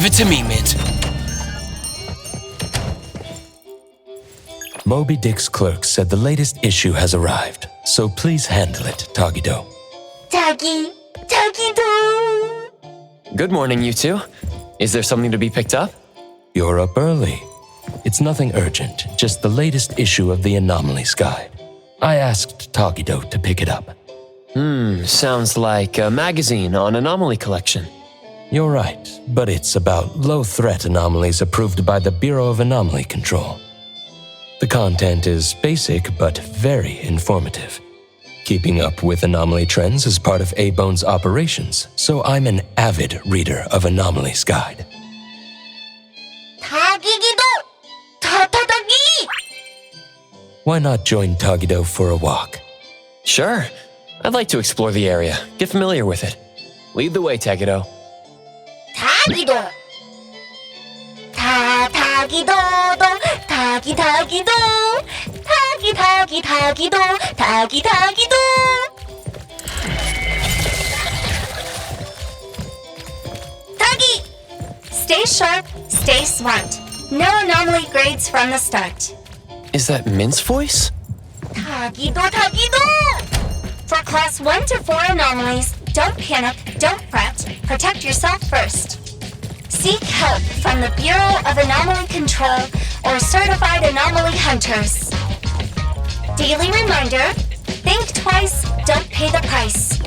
Leave it to me, Mint. Moby Dick's clerk said the latest issue has arrived, so please handle it, Tagido. Tagido! Good morning, you two. Is there something to be picked up? You're up early. It's nothing urgent, just the latest issue of the Anomalies Guide. I asked Tagido to pick it up. Sounds like a magazine on anomaly collection. You're right, but it's about low-threat anomalies approved by the Bureau of Anomaly Control. The content is basic but very informative. Keeping up with anomaly trends is part of A-Bone's operations, so I'm an avid reader of Anomalies Guide. Tagido! Tatagi! Why not join Tagido for a walk? Sure. I'd like to explore the area, get familiar with it. Lead the way, Tagido. Tagido! Tagido! Tagido! Tagido! Tagi! Stay sharp, stay smart. No anomaly grades from the start. Is that Mint's voice? Tagido! For class 1 to 4 anomalies, don't panic, don't fret, protect yourself first. Seek help from the Bureau of Anomaly Control or certified anomaly hunters. Daily reminder, think twice, don't pay the price.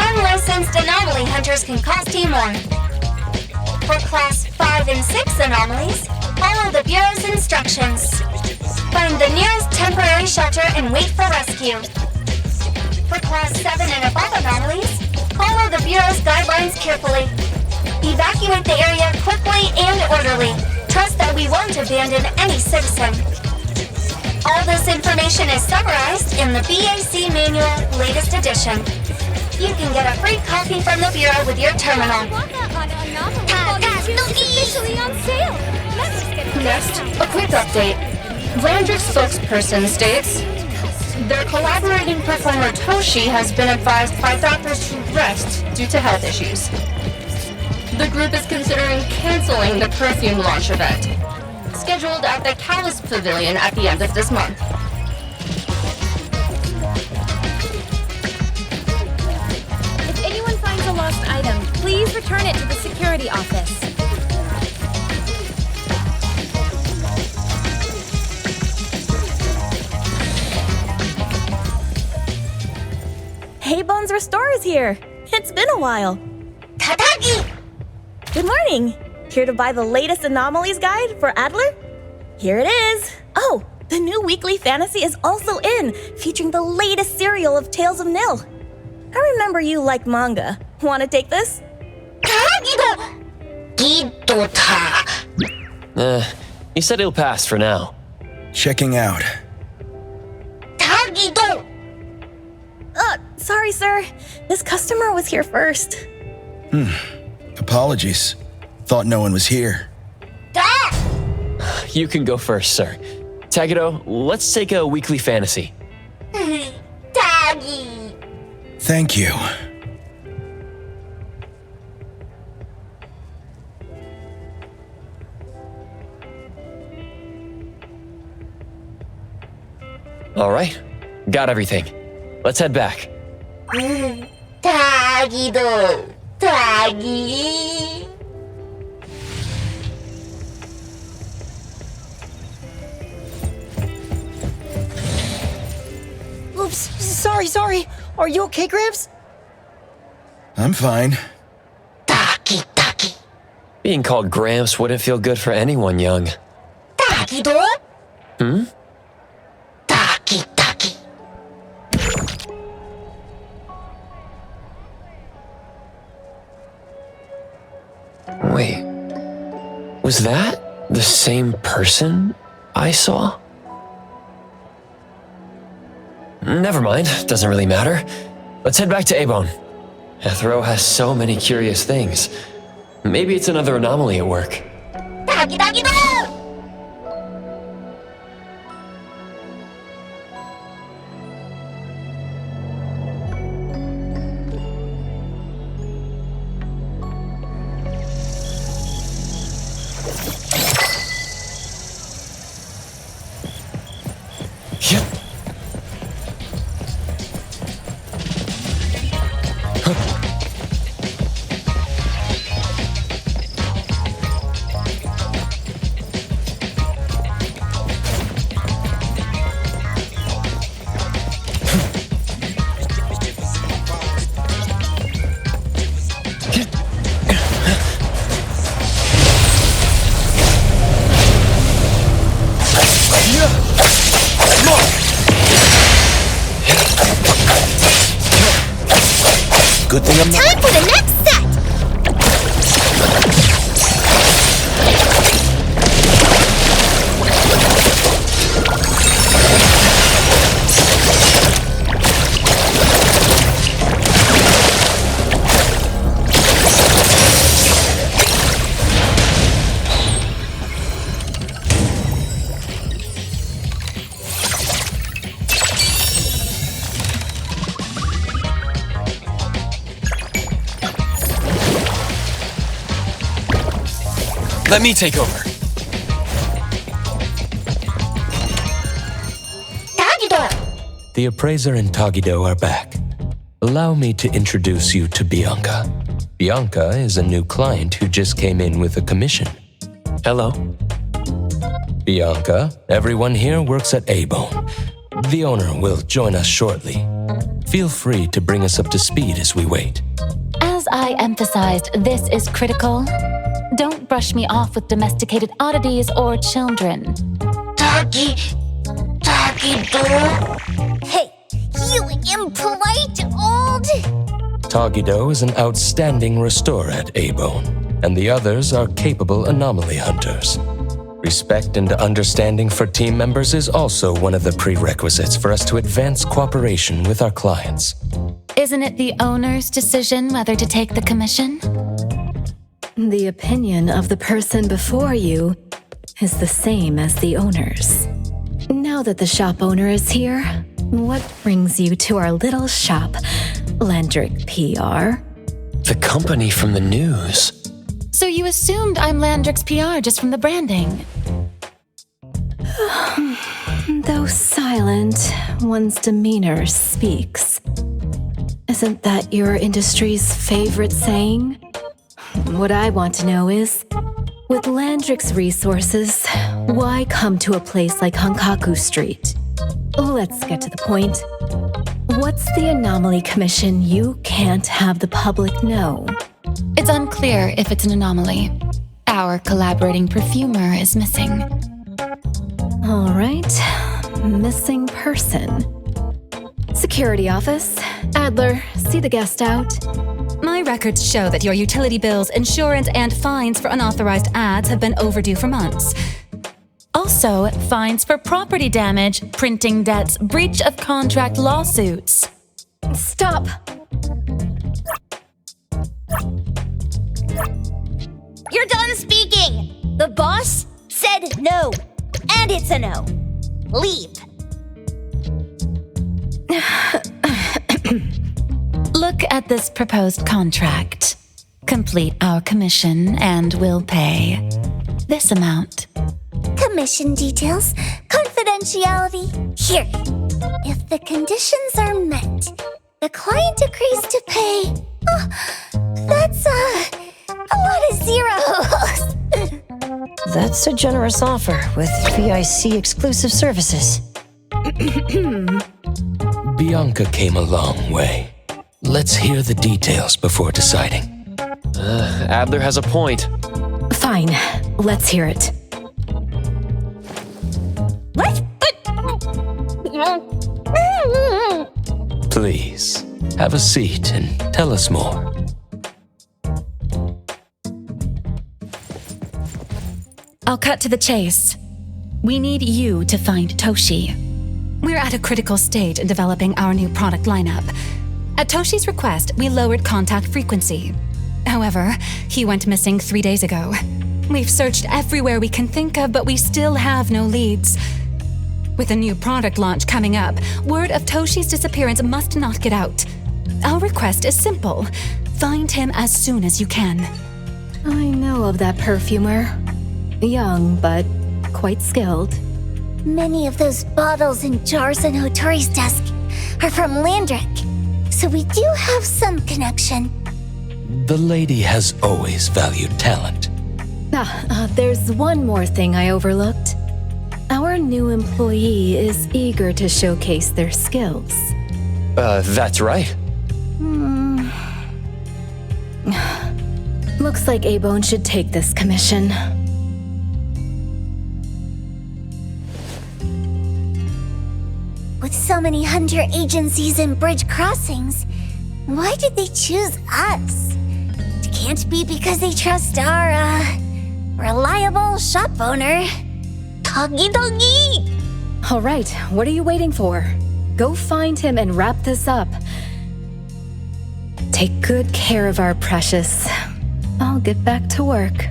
Unlicensed anomaly hunters can cost you more. For class 5 and 6 anomalies, follow the Bureau's instructions. Find the nearest temporary shelter and wait for rescue. For class 7 and above anomalies, follow the Bureau's guidelines carefully. Evacuate the area quickly and orderly. Trust that we won't abandon any citizen. All this information is summarized in the BAC Manual, latest edition. You can get a free copy from the Bureau with your terminal. Officially on sale. Next, a quick update. Landrick's spokesperson states, their collaborating performer Toshi has been advised by doctors to rest due to health issues. The group is considering canceling the perfume launch event, scheduled at the Callus Pavilion at the end of this month. If anyone finds a lost item, please return it to the security office. Hey, Bones Restore is here. It's been a while. Tatagi! Good morning. Here to buy the latest Anomalies Guide for Adler? Here it is. Oh, the new weekly fantasy is also in, featuring the latest serial of Tales of Nil. I remember you like manga. Want to take this? Tagido! Gidota! He said he'll pass for now. Checking out. Tagido! Sorry, sir. This customer was here first. Apologies. Thought no one was here. Da! You can go first, sir. Tagido, let's take a weekly fantasy. Tagi! Thank you. All right, got everything. Let's head back. Tagido! Tagi! Oops, sorry. Are you okay, Gramps? I'm fine. Taki! Being called Gramps wouldn't feel good for anyone young. Tagido! Hmm? Taki! Wait, was that the same person I saw? Never mind, doesn't really matter. Let's head back to A-Bone. Ethro has so many curious things. Maybe it's another anomaly at work. Tagido! Good thing I'm not. Time for the next set! Let me take over. Tagido! The appraiser and Tagido are back. Allow me to introduce you to Bianca. Bianca is a new client who just came in with a commission. Hello. Bianca, everyone here works at A-Bone. The owner will join us shortly. Feel free to bring us up to speed as we wait. As I emphasized, this is critical. Don't brush me off with domesticated oddities or children. Tagido! Hey, you impolite old... Tagido is an outstanding restorer at A-Bone, and the others are capable anomaly hunters. Respect and understanding for team members is also one of the prerequisites for us to advance cooperation with our clients. Isn't it the owner's decision whether to take the commission? The opinion of the person before you is the same as the owner's. Now that the shop owner is here, what brings you to our little shop, Landrick PR? The company from the news. So you assumed I'm Landrick's PR just from the branding? Though silent, one's demeanor speaks. Isn't that your industry's favorite saying? What I want to know is, with Landrick's resources, why come to a place like Hankaku Street? Let's get to the point. What's the anomaly commission you can't have the public know? It's unclear if it's an anomaly. Our collaborating perfumer is missing. All right, missing person. Security office. Adler, see the guest out. My records show that your utility bills, insurance, and fines for unauthorized ads have been overdue for months. Also, fines for property damage, printing debts, breach of contract lawsuits. Stop! You're done speaking! The boss said no. And it's a no. Leave. Look at this proposed contract. Complete our commission and we'll pay this amount. Commission details, confidentiality. Here. If the conditions are met, the client agrees to pay. Oh, that's a lot of zeros. That's a generous offer with VIC exclusive services. Bianca came a long way. Let's hear the details before deciding. Adler has a point. Fine, let's hear it. Please, have a seat and tell us more. I'll cut to the chase. We need you to find Toshi. We're at a critical stage in developing our new product lineup. At Toshi's request, we lowered contact frequency. However, he went missing 3 days ago. We've searched everywhere we can think of, but we still have no leads. With a new product launch coming up, word of Toshi's disappearance must not get out. Our request is simple. Find him as soon as you can. I know of that perfumer. Young, but quite skilled. Many of those bottles and jars on Hotori's desk are from Landrick, so we do have some connection. The lady has always valued talent. There's one more thing I overlooked. Our new employee is eager to showcase their skills. That's right. Looks like A-Bone should take this commission. With so many hunter agencies and bridge crossings, why did they choose us? It can't be because they trust our, reliable shop owner. Doggy doggy! All right, what are you waiting for? Go find him and wrap this up. Take good care of our precious. I'll get back to work.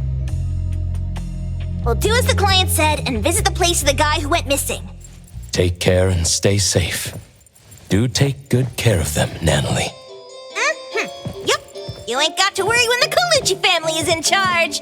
We'll do as the client said and visit the place of the guy who went missing. Take care and stay safe. Do take good care of them, Natalie. Yep. You ain't got to worry when the Colucci family is in charge.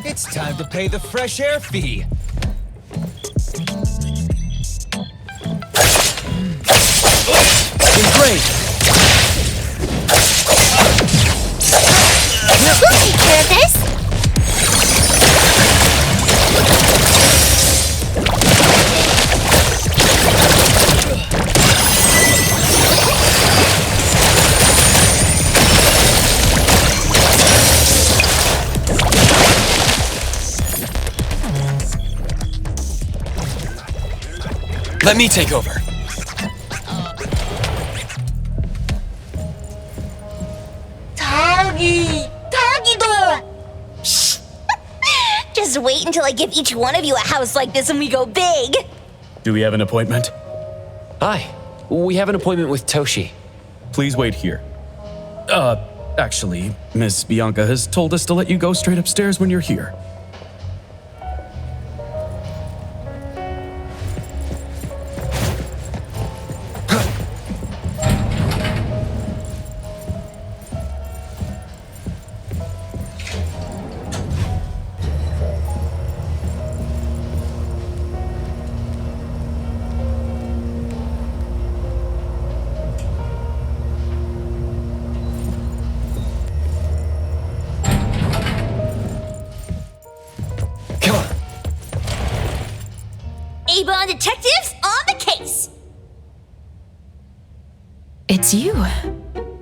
It's time to pay the fresh air fee. Great. We'll take care of this. Let me take over. Just wait until I give each one of you a house like this and we go big. Do we have an appointment? Hi. We have an appointment with Toshi. Please wait here. Actually, Miss Bianca has told us to let you go straight upstairs when you're here. A-Bond detectives on the case. It's you.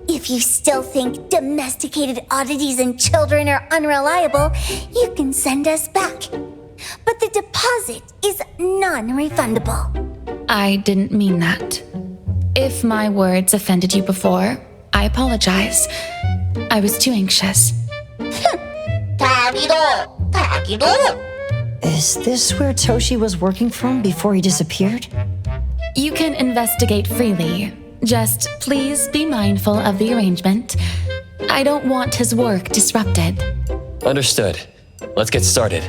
If you still think domesticated oddities and children are unreliable, you can send us back. But the deposit is non-refundable. I didn't mean that. If my words offended you before, I apologize. I was too anxious. Is this where Toshi was working from before he disappeared? You can investigate freely. Just please be mindful of the arrangement. I don't want his work disrupted. Understood. Let's get started.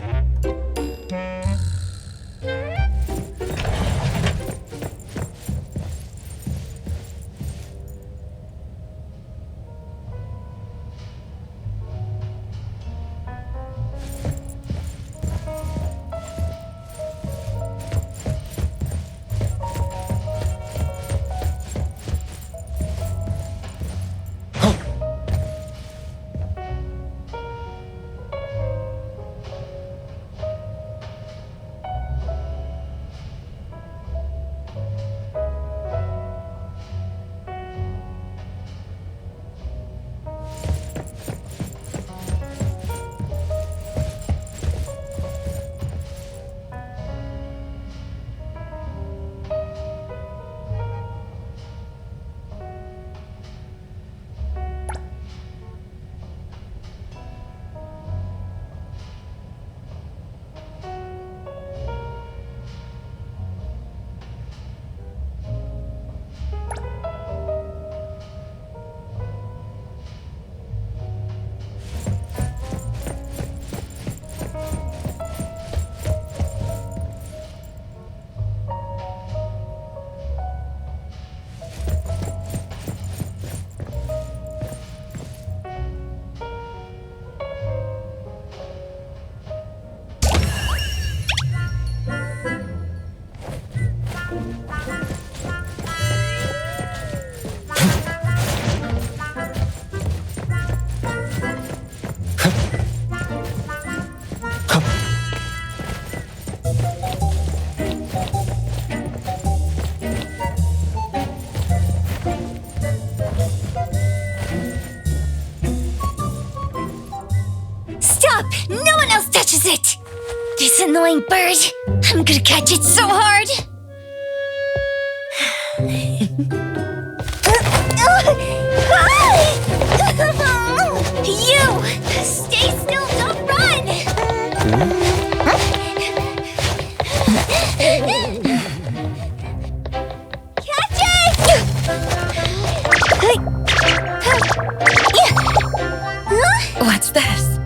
annoying bird. I'm gonna catch it so hard. You! Stay still, don't run! Catch it! What's this?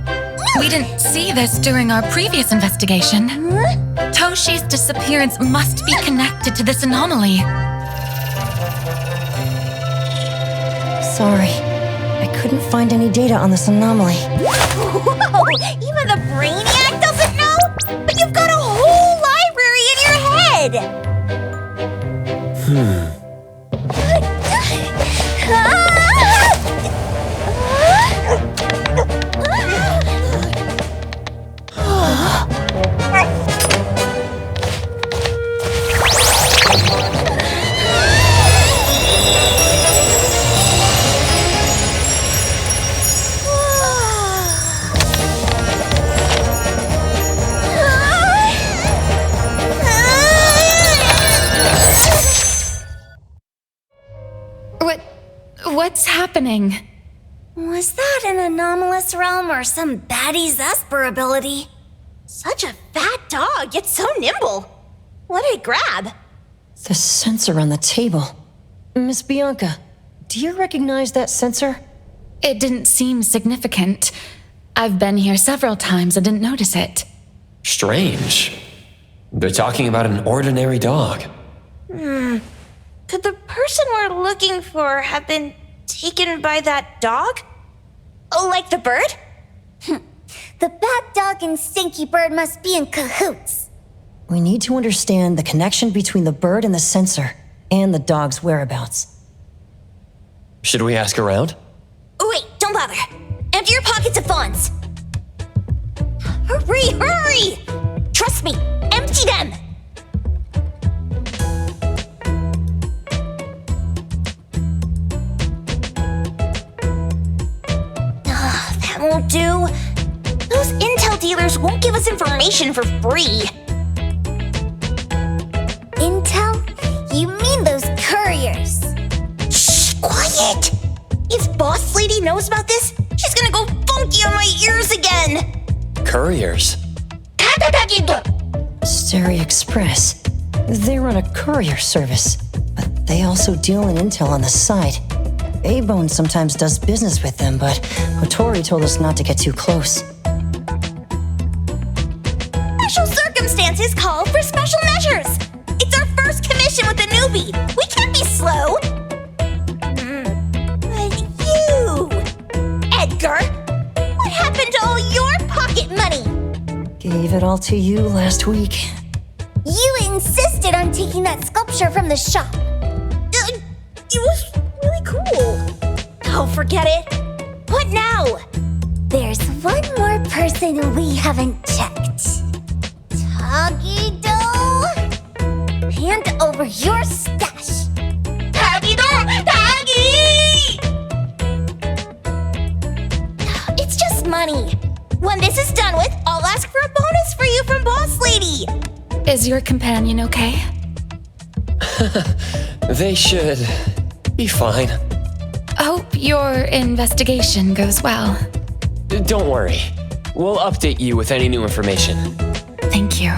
We didn't see this during our previous investigation. Toshi's disappearance must be connected to this anomaly. Sorry. I couldn't find any data on this anomaly. Whoa! Even the brainiac doesn't know? But you've got a whole library in your head! What's happening? Was that an anomalous realm or some baddie's Esper ability? Such a fat dog, yet so nimble. What did it grab? The sensor on the table. Miss Bianca, do you recognize that sensor? It didn't seem significant. I've been here several times and didn't notice it. Strange. They're talking about an ordinary dog. Could the person we're looking for have been taken by that dog? Oh, like the bird? The bad dog and stinky bird must be in cahoots. We need to understand the connection between the bird and the sensor, and the dog's whereabouts. Should we ask around? Oh, wait, don't bother. Empty your pockets of funds. Hurry, hurry! Trust me, empty them! That won't do. Those intel dealers won't give us information for free. Intel? You mean those couriers? Shh, quiet! If Boss Lady knows about this, she's gonna go funky on my ears again! Couriers? Stary Express. They run a courier service, but they also deal in intel on the side. A-Bone sometimes does business with them, but Hotori told us not to get too close. Special circumstances call for special measures! It's our first commission with a newbie! We can't be slow! But you... Edgar! What happened to all your pocket money? Gave it all to you last week. You insisted on taking that sculpture from the shop. It was really cool. Oh, forget it. What now? There's one more person we haven't checked. Tagido? Hand over your stash. Tagido! Tagi! It's just money. When this is done with, I'll ask for a bonus for you from Boss Lady. Is your companion okay? They should be fine. Hope your investigation goes well. Don't worry. We'll update you with any new information. Thank you.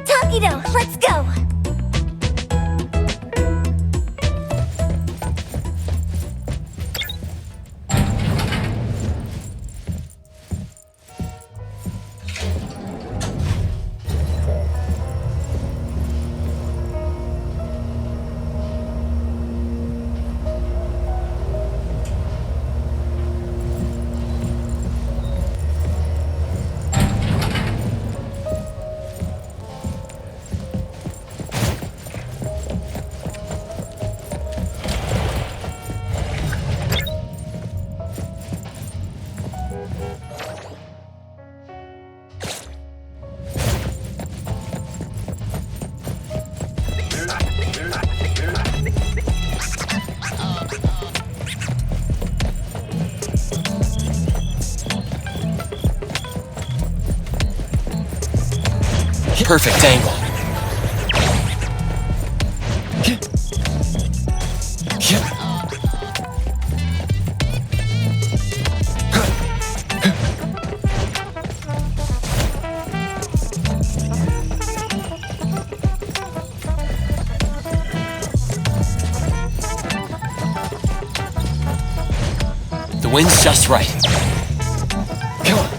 Tagido, let's go. perfect angle. The wind's just right. Come on.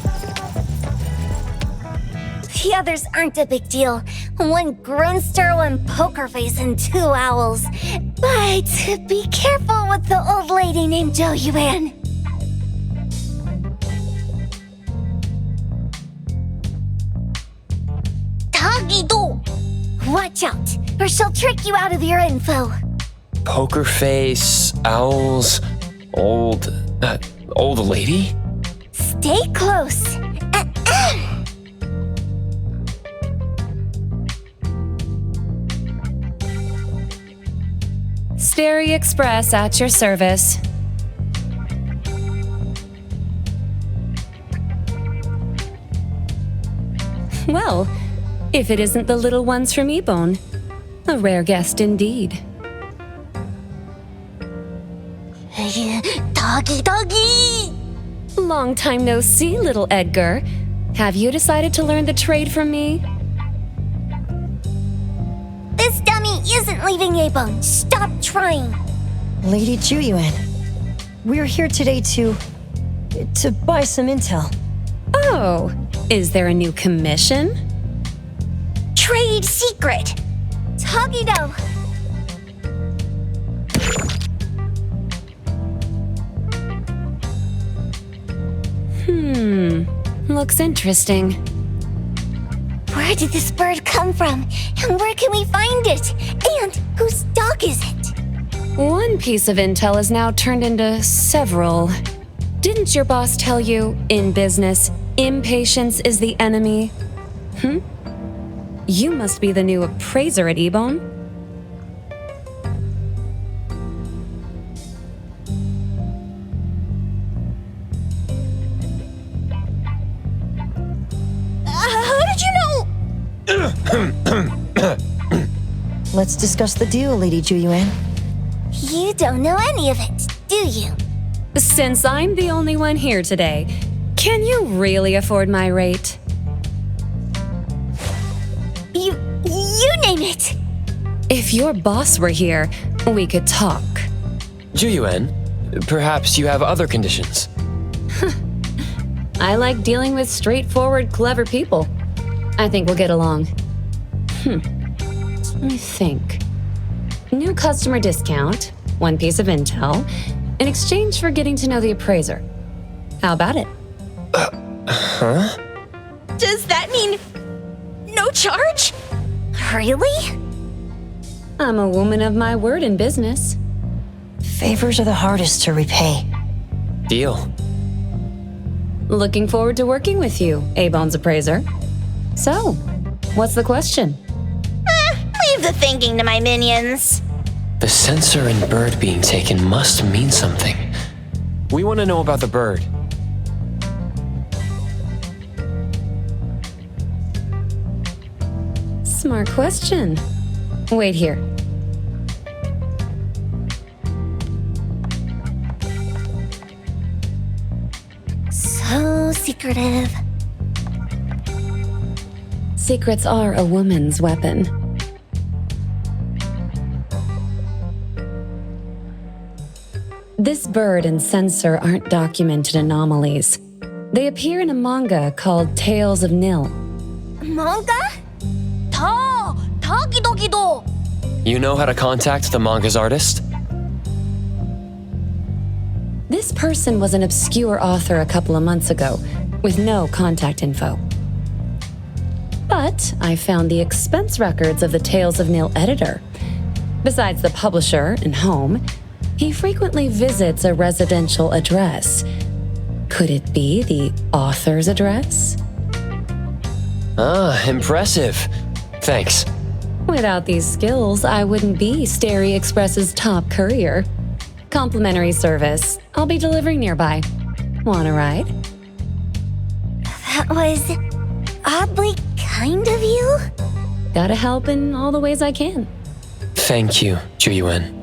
The others aren't a big deal. One Grunster, one Poker Face, and 2 owls. But be careful with the old lady named Jo-Yuan. Tagido! Watch out, or she'll trick you out of your info. Poker face, owls, old lady? Stay close. Stary Express at your service. Well, if it isn't the little ones from Ebone, a rare guest indeed. Doggy! Long time no see, little Edgar. Have you decided to learn the trade from me? This dummy isn't leaving Ebone. Stop trying. Lady Jo-Yuan, we're here today to buy some intel. Oh, is there a new commission? Trade secret. Tagido. Looks interesting. Where did this bird come from? And where can we find it? And whose dog is it? One piece of intel is now turned into several. Didn't your boss tell you, in business, impatience is the enemy? You must be the new appraiser at Ebone. How did you know? Let's discuss the deal, Lady Jo-Yuan. You don't know any of it, do you? Since I'm the only one here today, can you really afford my rate? You name it. If your boss were here, we could talk. Jo-Yuan, perhaps you have other conditions. I like dealing with straightforward, clever people. I think we'll get along. Let me think. New customer discount, one piece of intel, in exchange for getting to know the appraiser. How about it? Does that mean no charge? Really? I'm a woman of my word in business. Favors are the hardest to repay. Deal. Looking forward to working with you, Ebone's appraiser. So, what's the question? Leave the thinking to my minions. The sensor and bird being taken must mean something. We want to know about the bird. Smart question. Wait here. So secretive. Secrets are a woman's weapon. This bird and sensor aren't documented anomalies. They appear in a manga called Tales of Nil. Manga? Tagidogido. You know how to contact the manga's artist? This person was an obscure author a couple of months ago, with no contact info. But I found the expense records of the Tales of Nil editor. Besides the publisher and home, he frequently visits a residential address. Could it be the author's address? Ah, impressive. Thanks. Without these skills, I wouldn't be Stary Express's top courier. Complimentary service. I'll be delivering nearby. Want a ride? That was oddly kind of you. Gotta help in all the ways I can. Thank you, Juyuan.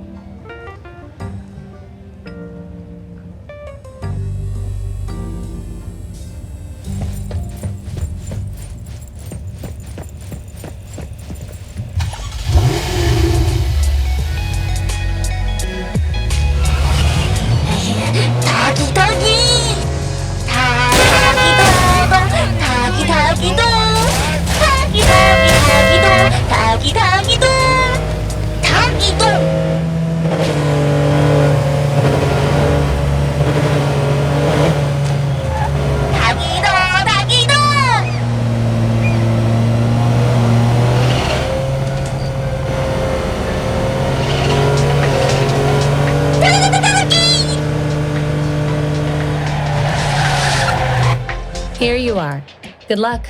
Here you are. Good luck.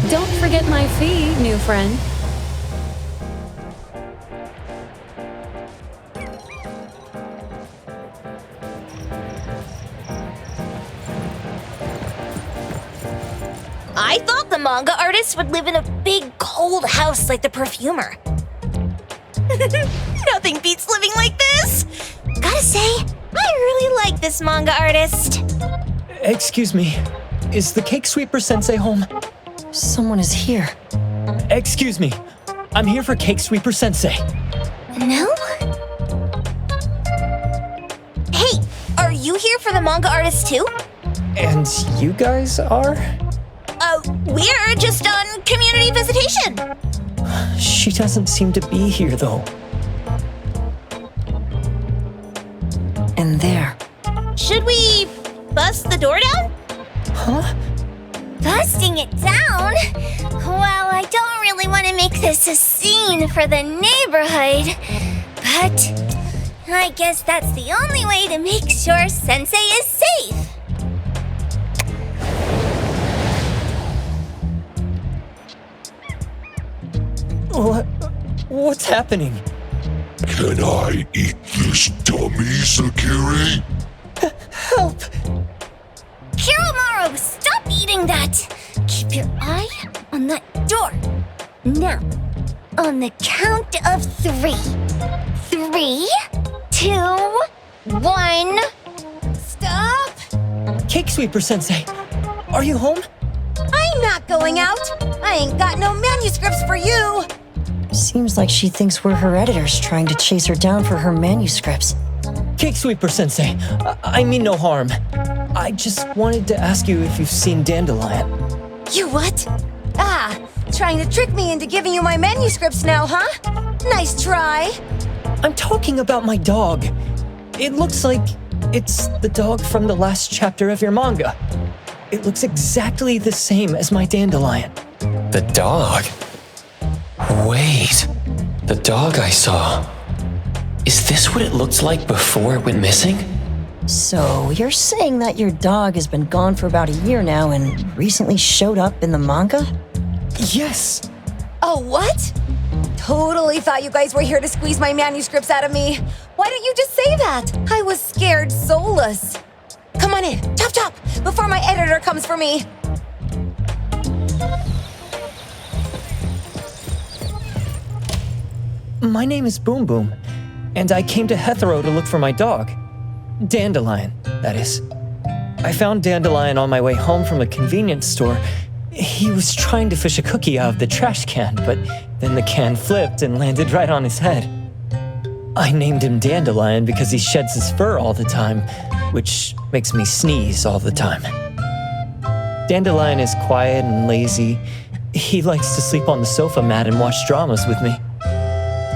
Don't forget my fee, new friend. I thought the manga artist would live in a big, cold house like the perfumer. Nothing beats living like this! Gotta say, I really like this manga artist. Excuse me, is the Cake Sweeper Sensei home? Someone is here. Excuse me, I'm here for Cake Sweeper Sensei. No? Hey, are you here for the manga artist too? And you guys are? We're just on community visitation. She doesn't seem to be here, though. And there. Should we bust the door down? Huh? Busting it down? Well, I don't really want to make this a scene for the neighborhood, but I guess that's the only way to make sure Sensei is safe. What's happening? Can I eat this dummy, Sakiri? Help! Kiromaru, stop eating that! Keep your eye on that door. Now, on the count of 3. 3, 2, 1. Stop! Cake Sweeper Sensei, are you home? I'm not going out. I ain't got no manuscripts for you. Seems like she thinks we're her editors trying to chase her down for her manuscripts. Cake Sweeper Sensei, I mean no harm. I just wanted to ask you if you've seen Dandelion. You what? Ah, trying to trick me into giving you my manuscripts now, huh? Nice try. I'm talking about my dog. It looks like it's the dog from the last chapter of your manga. It looks exactly the same as my Dandelion. The dog? Wait, the dog I saw. Is this what it looked like before it went missing? So, you're saying that your dog has been gone for about a year now and recently showed up in the manga? Yes. Oh, what? Totally thought you guys were here to squeeze my manuscripts out of me. Why didn't you just say that? I was scared soulless. Come on in, chop chop, before my editor comes for me. My name is Boom Boom, and I came to Hethero to look for my dog. Dandelion, that is. I found Dandelion on my way home from the convenience store. He was trying to fish a cookie out of the trash can, but then the can flipped and landed right on his head. I named him Dandelion because he sheds his fur all the time, which makes me sneeze all the time. Dandelion is quiet and lazy. He likes to sleep on the sofa mat and watch dramas with me.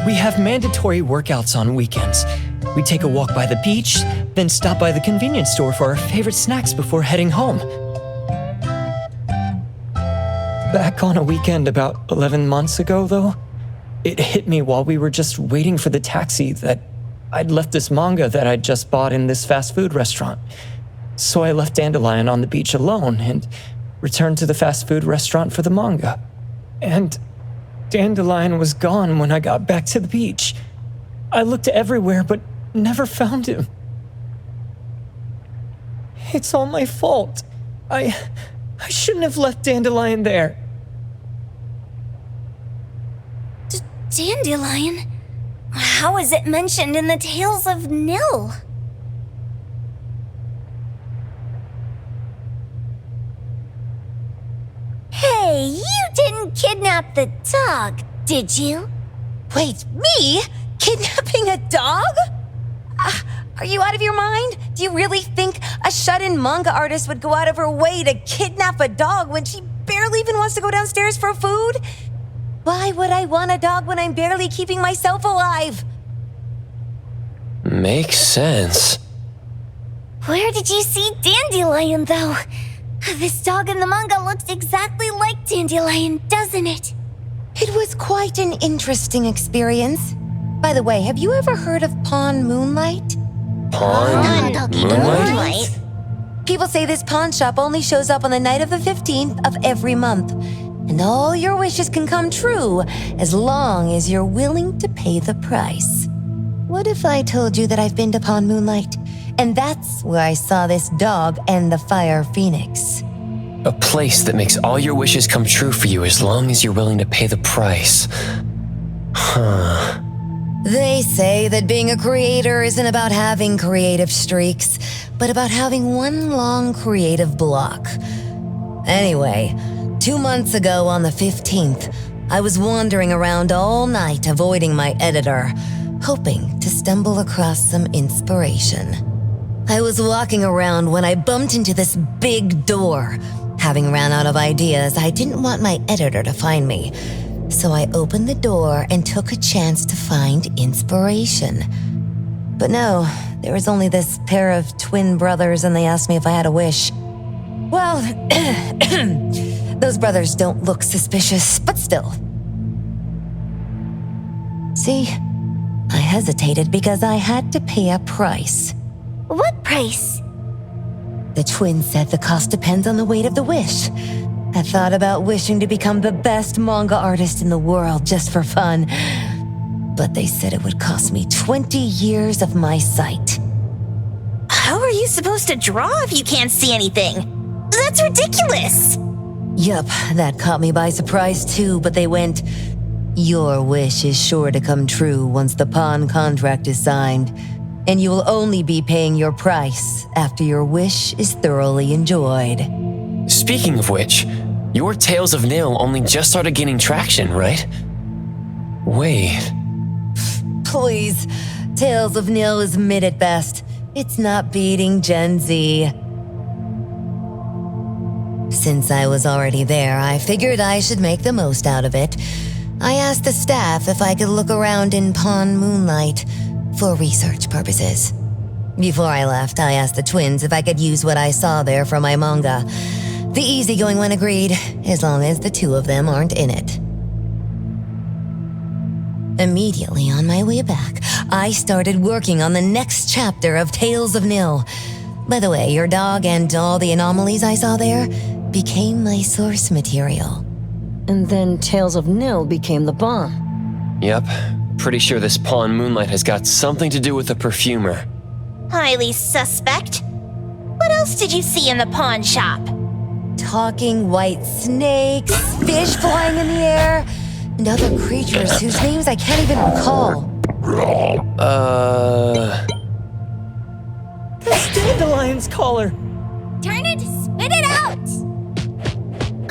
We have mandatory workouts on weekends. We take a walk by the beach, then stop by the convenience store for our favorite snacks before heading home. Back on a weekend about 11 months ago, though, it hit me while we were just waiting for the taxi that I'd left this manga that I'd just bought in this fast food restaurant. So I left Dandelion on the beach alone and returned to the fast food restaurant for the manga. And Dandelion was gone when I got back to the beach. I looked everywhere, but never found him. It's all my fault. I shouldn't have left Dandelion there. Dandelion? How is it mentioned in the Tales of Nil? Hey, you didn't kidnap the dog, did you? Wait, me? Kidnapping a dog? Are you out of your mind? Do you really think a shut-in manga artist would go out of her way to kidnap a dog when she barely even wants to go downstairs for food? Why would I want a dog when I'm barely keeping myself alive? Makes sense. Where did you see Dandelion, though? This dog in the manga looks exactly like Dandelion, doesn't it? It was quite an interesting experience. By the way, have you ever heard of Pawn Moonlight? Pawn Moonlight? People say this pawn shop only shows up on the night of the 15th of every month. And all your wishes can come true as long as you're willing to pay the price. What if I told you that I've been to Pawn Moonlight? And that's where I saw this dog and the fire phoenix. A place that makes all your wishes come true for you as long as you're willing to pay the price. Huh. They say that being a creator isn't about having creative streaks, but about having one long creative block. Anyway, 2 months ago on the 15th, I was wandering around all night avoiding my editor, hoping to stumble across some inspiration. I was walking around when I bumped into this big door. Having ran out of ideas, I didn't want my editor to find me. So I opened the door and took a chance to find inspiration. But no, there was only this pair of twin brothers and they asked me if I had a wish. Well, those brothers don't look suspicious, but still. See, I hesitated because I had to pay a price. What price? The twins said the cost depends on the weight of the wish. I thought about wishing to become the best manga artist in the world just for fun. But they said it would cost me 20 years of my sight. How are you supposed to draw if you can't see anything? That's ridiculous! Yup, that caught me by surprise too, but they went, "Your wish is sure to come true once the pawn contract is signed, and you will only be paying your price after your wish is thoroughly enjoyed." Speaking of which, your Tales of Nil only just started gaining traction, right? Wait. Please, Tales of Nil is mid at best. It's not beating Gen Z. Since I was already there, I figured I should make the most out of it. I asked the staff if I could look around in Pawn Moonlight for research purposes. Before I left, I asked the twins if I could use what I saw there for my manga. The easygoing one agreed, as long as the two of them aren't in it. Immediately on my way back, I started working on the next chapter of Tales of Nil. By the way, your dog and all the anomalies I saw there became my source material. And then Tales of Nil became the bomb. Yep. Pretty sure this Pawn Moonlight has got something to do with the perfumer. Highly suspect. What else did you see in the pawn shop? Talking white snakes, fish flying in the air, and other creatures whose names I can't even recall. That's Dandelion's collar. Turn it, spit it out!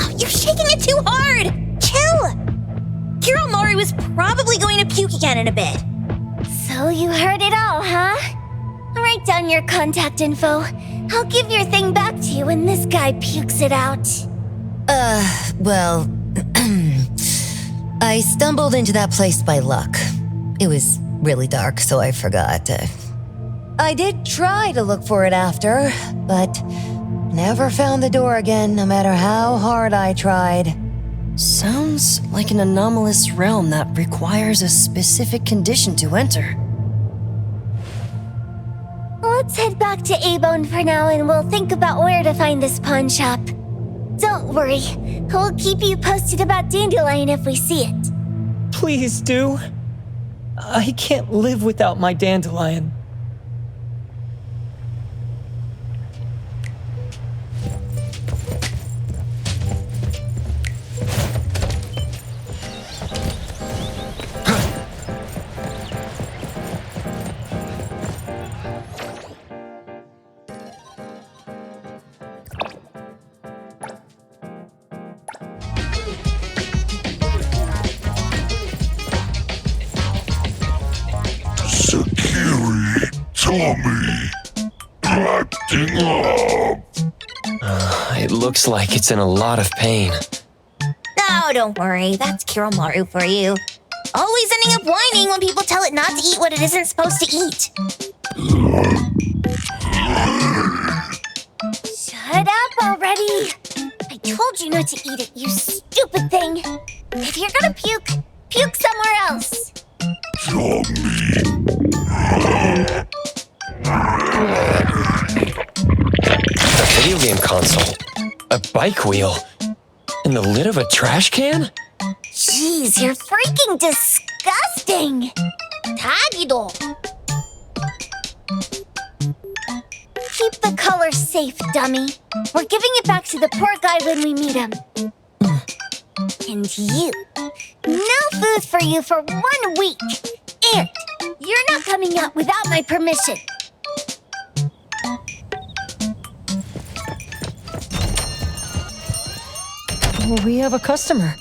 Oh, you're shaking it too hard! Chill! Kiromori was probably going to puke again in a bit. So you heard it all, huh? Write down your contact info. I'll give your thing back to you when this guy pukes it out. Well, I stumbled into that place by luck. It was really dark, so I forgot. I did try to look for it after, but never found the door again, no matter how hard I tried. Sounds like an anomalous realm that requires a specific condition to enter. Let's head back to A-Bone for now and we'll think about where to find this pawn shop. Don't worry, we'll keep you posted about Dandelion if we see it. Please do. I can't live without my Dandelion. It looks like it's in a lot of pain. Oh, don't worry. That's Kiromaru for you. Always ending up whining when people tell it not to eat what it isn't supposed to eat. Shut up already. I told you not to eat it, you stupid thing. If you're gonna puke, puke somewhere else. A video game console, a bike wheel, and the lid of a trash can? Jeez, you're freaking disgusting! Tagido! Keep the color safe, dummy. We're giving it back to the poor guy when we meet him. And you. No food for you for 1 week. And you're not coming out without my permission. We have a customer.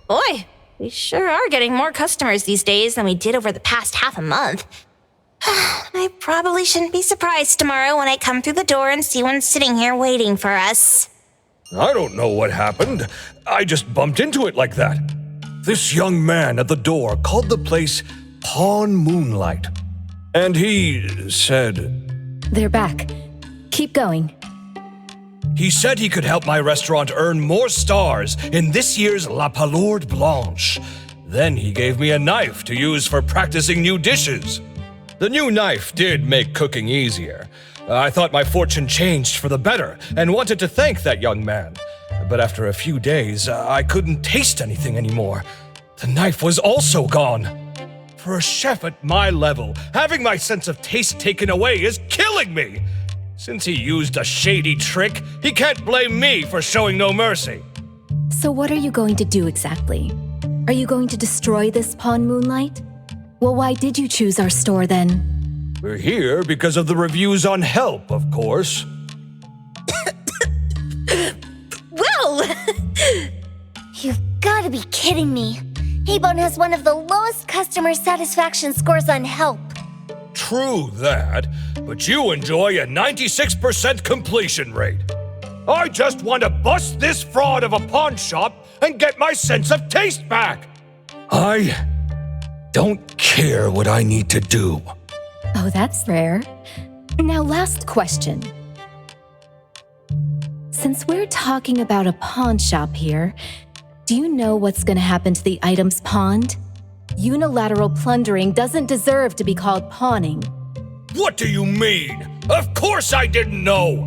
Boy, we sure are getting more customers these days than we did over the past half a month. I probably shouldn't be surprised tomorrow when I come through the door and see one sitting here waiting for us. I don't know what happened. I just bumped into it like that. This young man at the door called the place Pawn Moonlight. And he said... They're back. Keep going. He said he could help my restaurant earn more stars in this year's La Palourde Blanche. Then he gave me a knife to use for practicing new dishes. The new knife did make cooking easier. I thought my fortune changed for the better and wanted to thank that young man. But after a few days, I couldn't taste anything anymore. The knife was also gone. For a chef at my level, having my sense of taste taken away is killing me. Since he used a shady trick, he can't blame me for showing no mercy. So what are you going to do exactly? Are you going to destroy this Pawn Moonlight? Well, why did you choose our store then? We're here because of the reviews on Help, of course. Well! You've gotta be kidding me. Hebon has one of the lowest customer satisfaction scores on Help. True that, but you enjoy a 96% completion rate. I just want to bust this fraud of a pawn shop and get my sense of taste back. I don't care what I need to do. Oh, that's rare. Now, last question. Since we're talking about a pawn shop here, do you know what's going to happen to the items pawned? Unilateral plundering doesn't deserve to be called pawning. What do you mean? Of course I didn't know!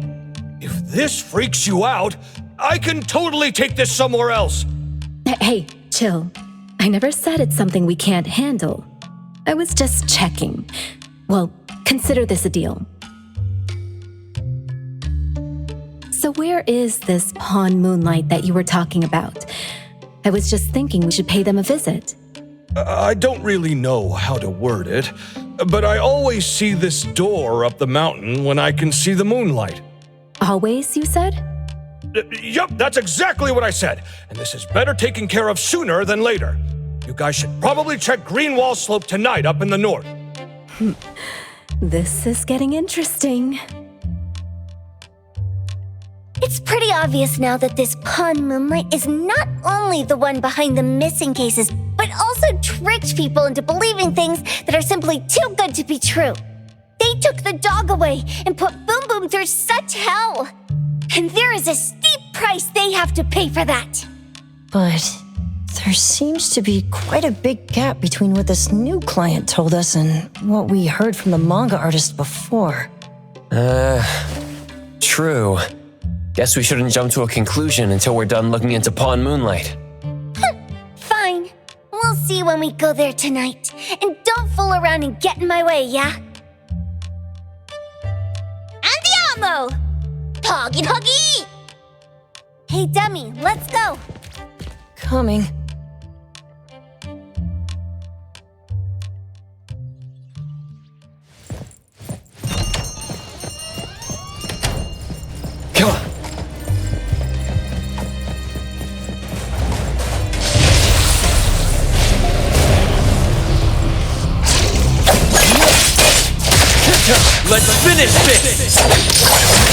If this freaks you out, I can totally take this somewhere else. Hey, chill. I never said it's something we can't handle. I was just checking. Well, consider this a deal. So where is this Pawn Moonlight that you were talking about? I was just thinking we should pay them a visit. I don't really know how to word it, but I always see this door up the mountain when I can see the moonlight. Always, you said? Yup, that's exactly what I said. And this is better taken care of sooner than later. You guys should probably check Greenwall Slope tonight up in the north. This is getting interesting. It's pretty obvious now that this Pawn Moonlight is not only the one behind the missing cases, but also tricked people into believing things that are simply too good to be true. They took the dog away and put Boom Boom through such hell. And there is a steep price they have to pay for that. But there seems to be quite a big gap between what this new client told us and what we heard from the manga artist before. True. Guess we shouldn't jump to a conclusion until we're done looking into Pawn Moonlight. Fine. We'll see when we go there tonight. And don't fool around and get in my way, yeah? Andiamo! Toggy Toggy! Hey, dummy, let's go. Coming. Come on. Let's finish this!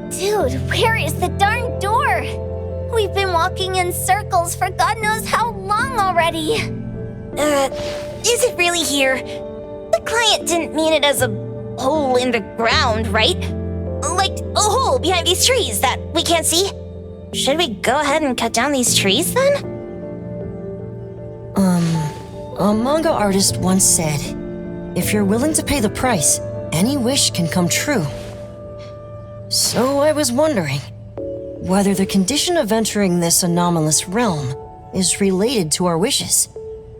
Dude, where is the darn door? We've been walking in circles for God knows how long already. Is it really here? The client didn't mean it as a hole in the ground, right? Like a hole behind these trees that we can't see? Should we go ahead and cut down these trees then? A manga artist once said, if you're willing to pay the price, any wish can come true. So I was wondering whether the condition of entering this anomalous realm is related to our wishes.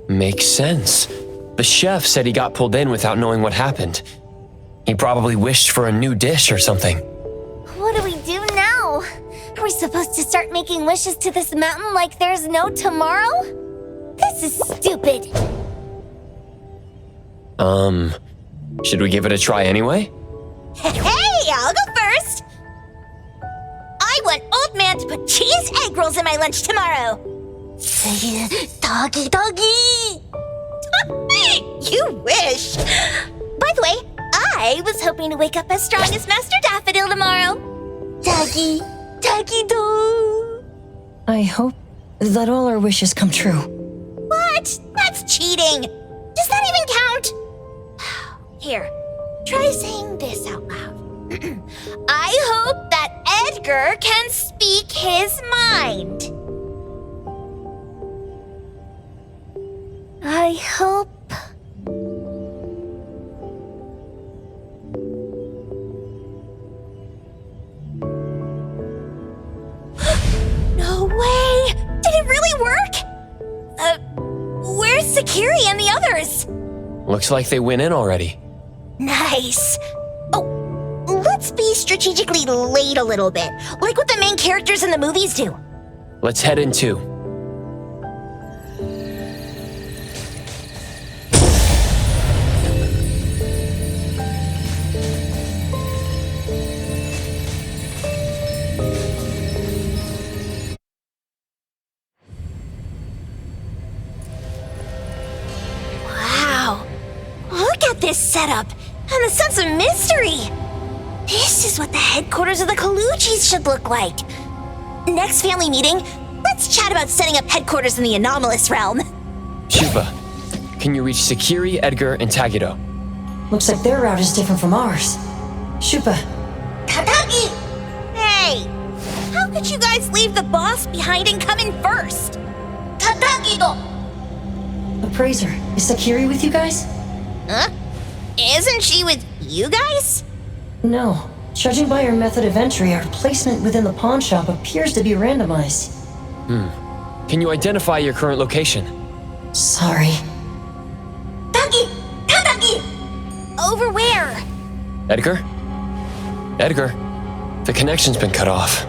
Makes sense. The chef said he got pulled in without knowing what happened. He probably wished for a new dish or something. What do we do now? Are we supposed to start making wishes to this mountain like there's no tomorrow? This is stupid. Should we give it a try anyway? Hey, I'll go first. I want Old Man to put cheese egg rolls in my lunch tomorrow. Doggy, doggy. You wish. By the way, I was hoping to wake up as strong as Master Daffodil tomorrow. Doggy, doggy, dog. I hope that all our wishes come true. What? That's cheating. Does that even count? Here, try saying this out loud. I hope that Edgar can speak his mind. I hope... No way! Did it really work? Where's Sakiri and the others? Looks like they went in already. Nice. Oh, let's be strategically late a little bit, like what the main characters in the movies do. Let's head in too. This setup and the sense of mystery. This is what the headquarters of the Colucci's should look like. Next family meeting, let's chat about setting up headquarters in the anomalous realm. Shupa, can you reach Sakiri, Edgar, and Tagito? Looks like their route is different from ours. Shupa. Tatagi! Hey! How could you guys leave the boss behind and come in first? Tatagi-do! Appraiser, is Sakiri with you guys? Huh? Isn't she with you guys? No. Judging by her method of entry, our placement within the pawn shop appears to be randomized. Can you identify your current location? Sorry. Taki! Tatagi! Over where? Edgar? Edgar, the connection's been cut off.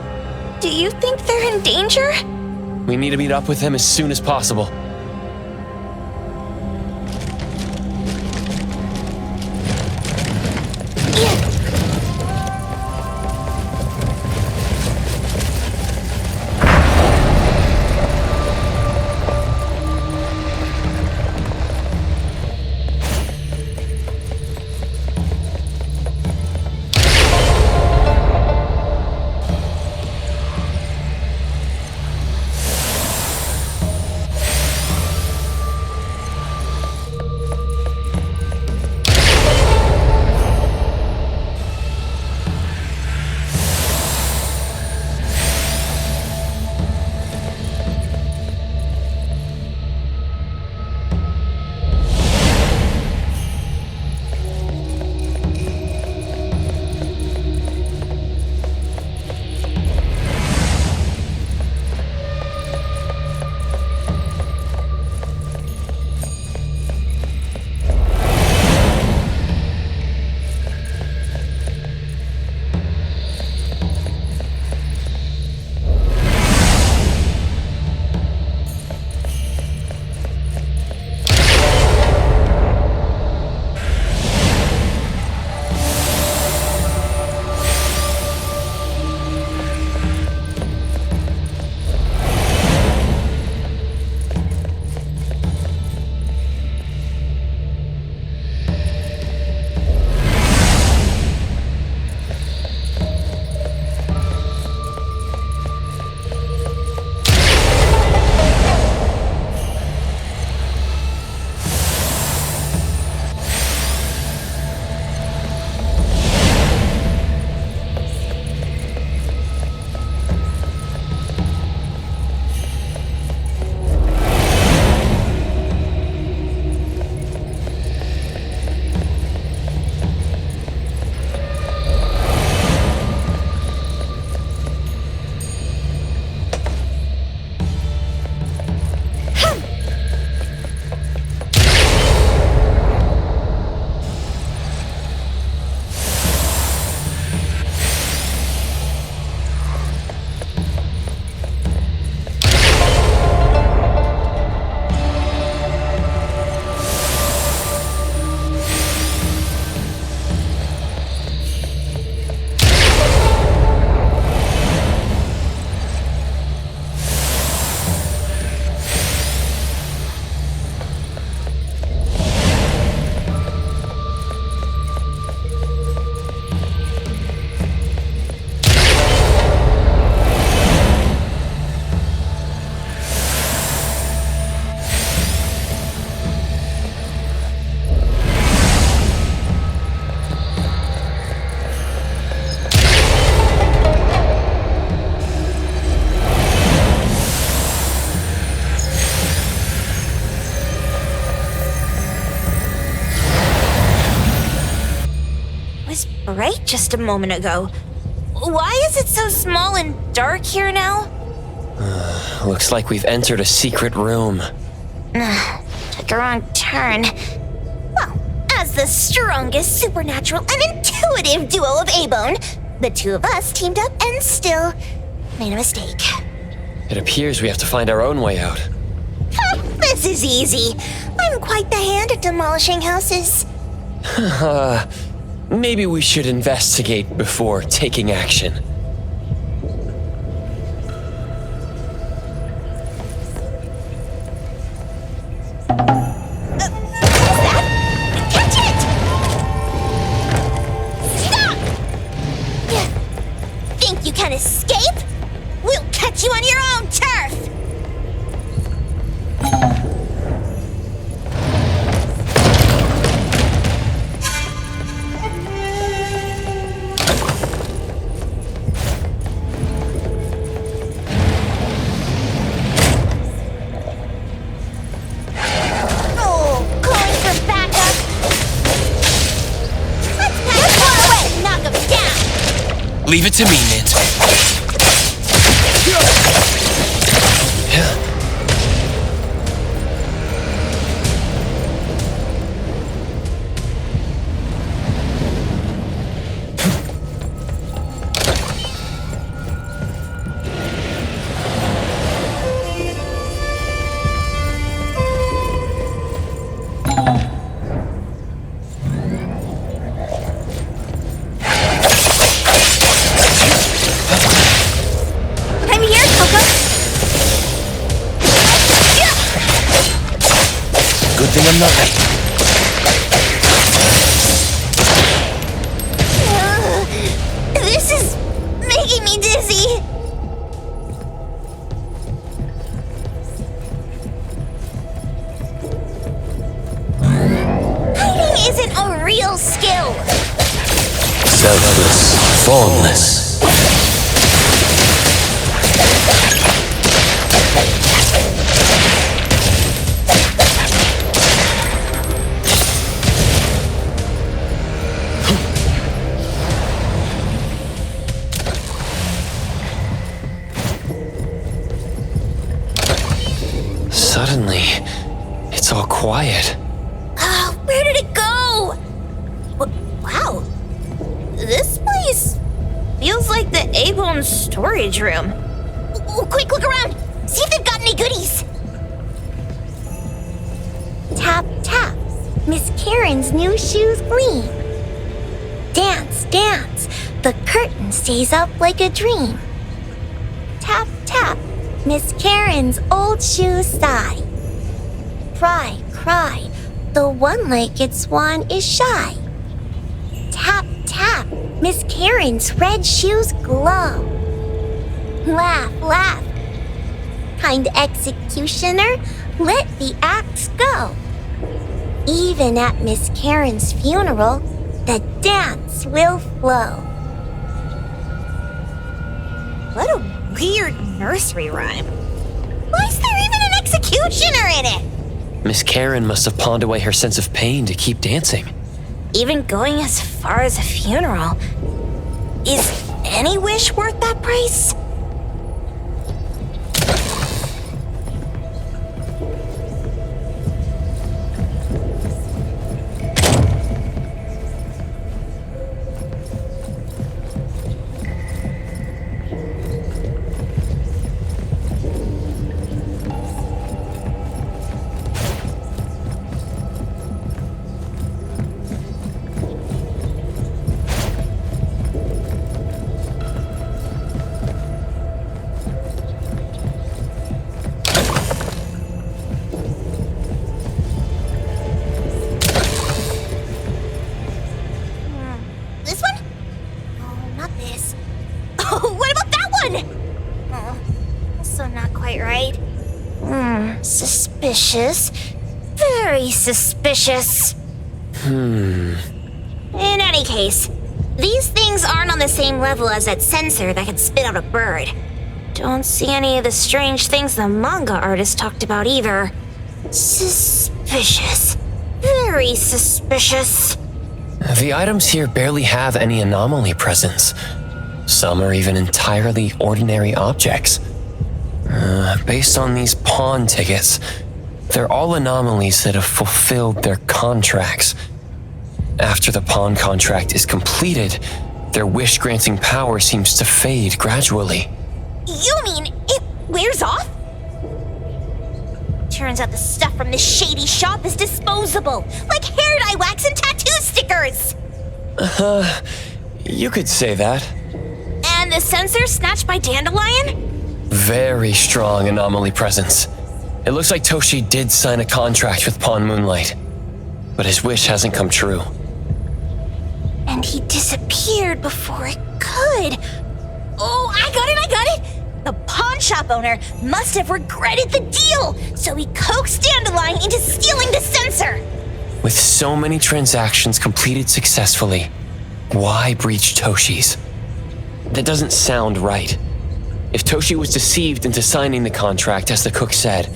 Do you think they're in danger? We need to meet up with them as soon as possible. just a moment ago. Why is it so small and dark here now? Looks like we've entered a secret room. Took a wrong turn. Well, as the strongest supernatural and intuitive duo of A-Bone, the two of us teamed up and still made a mistake. It appears we have to find our own way out. This is easy. I'm quite the hand at demolishing houses. Maybe we should investigate before taking action. Catch it! Stop! You think you can escape? We'll catch you on your own turf! Leave it to me, Mint. Good thing I'm not late. This is making me dizzy. Hiding isn't a real skill. Selfless, formless. Suddenly, it's all quiet. Where did it go? Wow. This place feels like the A-Bone storage room. Quick, look around. See if they've got any goodies. Tap, tap. Miss Karen's new shoes gleam. Dance, dance. The curtain stays up like a dream. Tap, tap. Miss Karen's old shoes sigh. Cry, cry. The one-legged swan is shy. Tap, tap. Miss Karen's red shoes glow. Laugh, laugh. Kind executioner, let the axe go. Even at Miss Karen's funeral, the dance will flow. What a weird nursery rhyme. Why is there even an executioner in it? Miss Karen must have pawned away her sense of pain to keep dancing. Even going as far as a funeral. Is any wish worth that price? Suspicious. Very suspicious. In any case, these things aren't on the same level as that sensor that can spit out a bird. Don't see any of the strange things the manga artist talked about either. Suspicious. Very suspicious. The items here barely have any anomaly presence. Some are even entirely ordinary objects. Based on these pawn tickets, they're all anomalies that have fulfilled their contracts. After the pawn contract is completed, their wish-granting power seems to fade gradually. You mean it wears off? Turns out the stuff from this shady shop is disposable, like hair dye wax and tattoo stickers! You could say that. And the sensor snatched by Dandelion? Very strong anomaly presence. It looks like Toshi did sign a contract with Pawn Moonlight, but his wish hasn't come true. And he disappeared before it could. Oh, I got it! The pawn shop owner must have regretted the deal, so he coaxed Dandelion into stealing the sensor. With so many transactions completed successfully, why breach Toshi's? That doesn't sound right. If Toshi was deceived into signing the contract, as the cook said,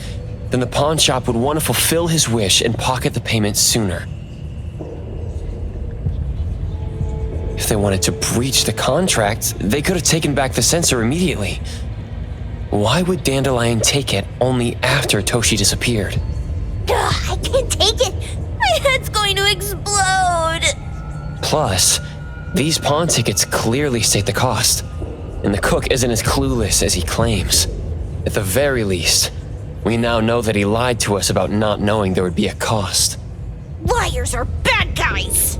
then the pawn shop would want to fulfill his wish and pocket the payment sooner. If they wanted to breach the contract, they could have taken back the sensor immediately. Why would Dandelion take it only after Toshi disappeared? I can't take it! My head's going to explode! Plus, these pawn tickets clearly state the cost, and the cook isn't as clueless as he claims. At the very least, we now know that he lied to us about not knowing there would be a cost. Liars are bad guys!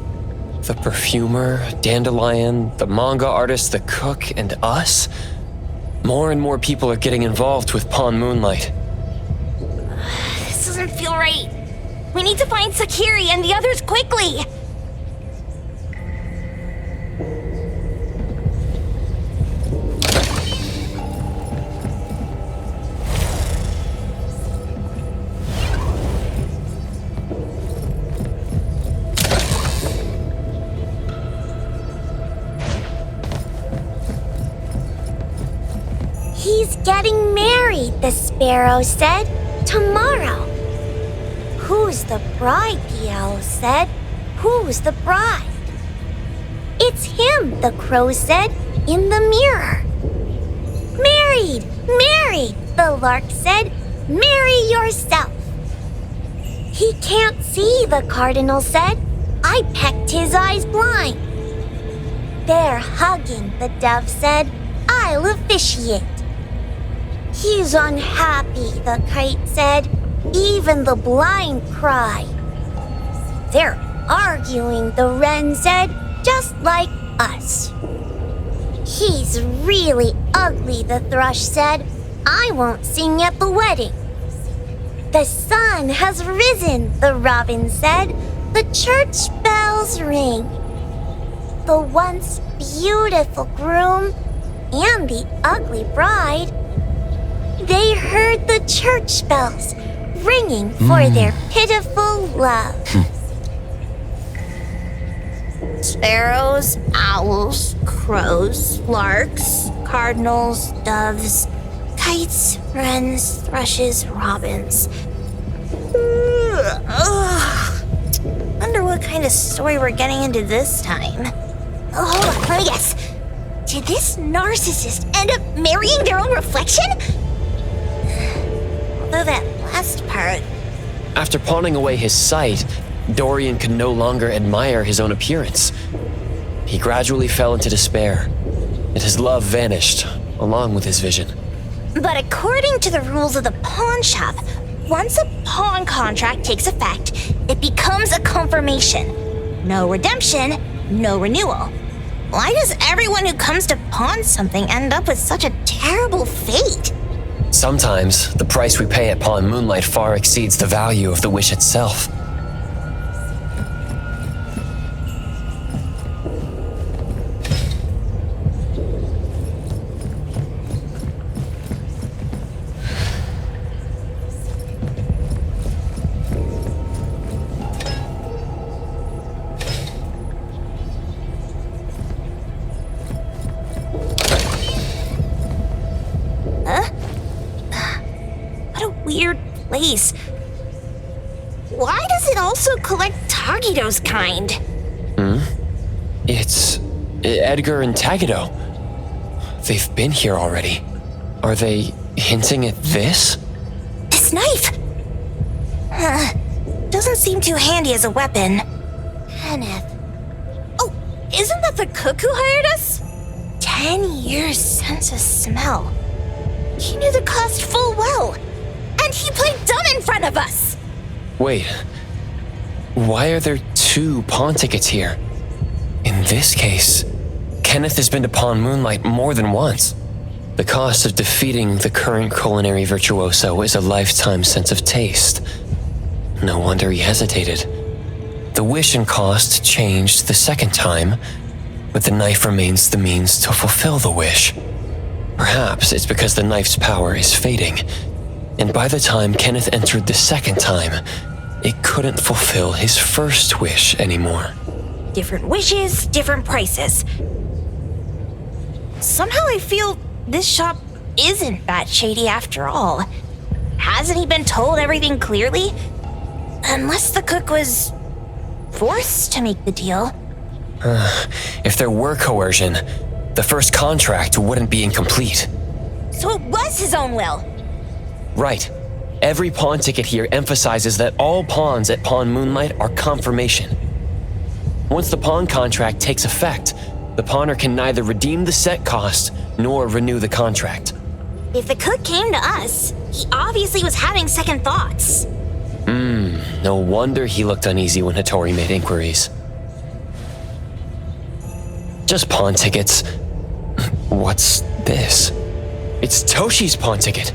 The perfumer, Dandelion, the manga artist, the cook, and us? More and more people are getting involved with Pawn Moonlight. This doesn't feel right. We need to find Sakiri and the others quickly! He's getting married, the sparrow said. Tomorrow. Who's the bride, the owl said. Who's the bride? It's him, the crow said, in the mirror. Married, married, the lark said. Marry yourself. He can't see, the cardinal said. I pecked his eyes blind. They're hugging, the dove said. I'll officiate. He's unhappy, the kite said. Even the blind cry. They're arguing, the wren said, just like us. He's really ugly, the thrush said. I won't sing at the wedding. The sun has risen, the robin said. The church bells ring. The once beautiful groom and the ugly bride, they heard the church bells ringing for their pitiful love. Sparrows, owls, crows, larks, cardinals, doves, kites, wrens, thrushes, robins. Wonder what kind of story we're getting into this time. Oh, hold on, let me guess. Did this narcissist end up marrying their own reflection? Although that last part... After pawning away his sight, Dorian could no longer admire his own appearance. He gradually fell into despair, and his love vanished, along with his vision. But according to the rules of the pawn shop, once a pawn contract takes effect, it becomes a confirmation. No redemption, no renewal. Why does everyone who comes to pawn something end up with such a terrible fate? Sometimes, the price we pay at Pawn Moonlight far exceeds the value of the wish itself. Why does it also collect Tagido's kind? It's Edgar and Tagado. They've been here already. Are they hinting at this? This knife! Doesn't seem too handy as a weapon. Kenneth. Oh, isn't that the cook who hired us? 10 years sense of smell. He knew the cost full well. And he played dumb in front of us! Wait. Why are there 2 pawn tickets here? In this case, Kenneth has been to Pawn Moonlight more than once. The cost of defeating the current culinary virtuoso is a lifetime sense of taste. No wonder he hesitated. The wish and cost changed the second time, but the knife remains the means to fulfill the wish. Perhaps it's because the knife's power is fading, and by the time Kenneth entered the second time, it couldn't fulfill his first wish anymore. Different wishes, different prices. Somehow I feel this shop isn't that shady after all. Hasn't he been told everything clearly? Unless the cook was forced to make the deal. If there were coercion, the first contract wouldn't be incomplete. So it was his own will. Right. Every pawn ticket here emphasizes that all pawns at Pawn Moonlight are confirmation. Once the pawn contract takes effect, the pawner can neither redeem the set cost nor renew the contract. If the cook came to us, he obviously was having second thoughts. No wonder he looked uneasy when Hattori made inquiries. Just pawn tickets. What's this? It's Toshi's pawn ticket.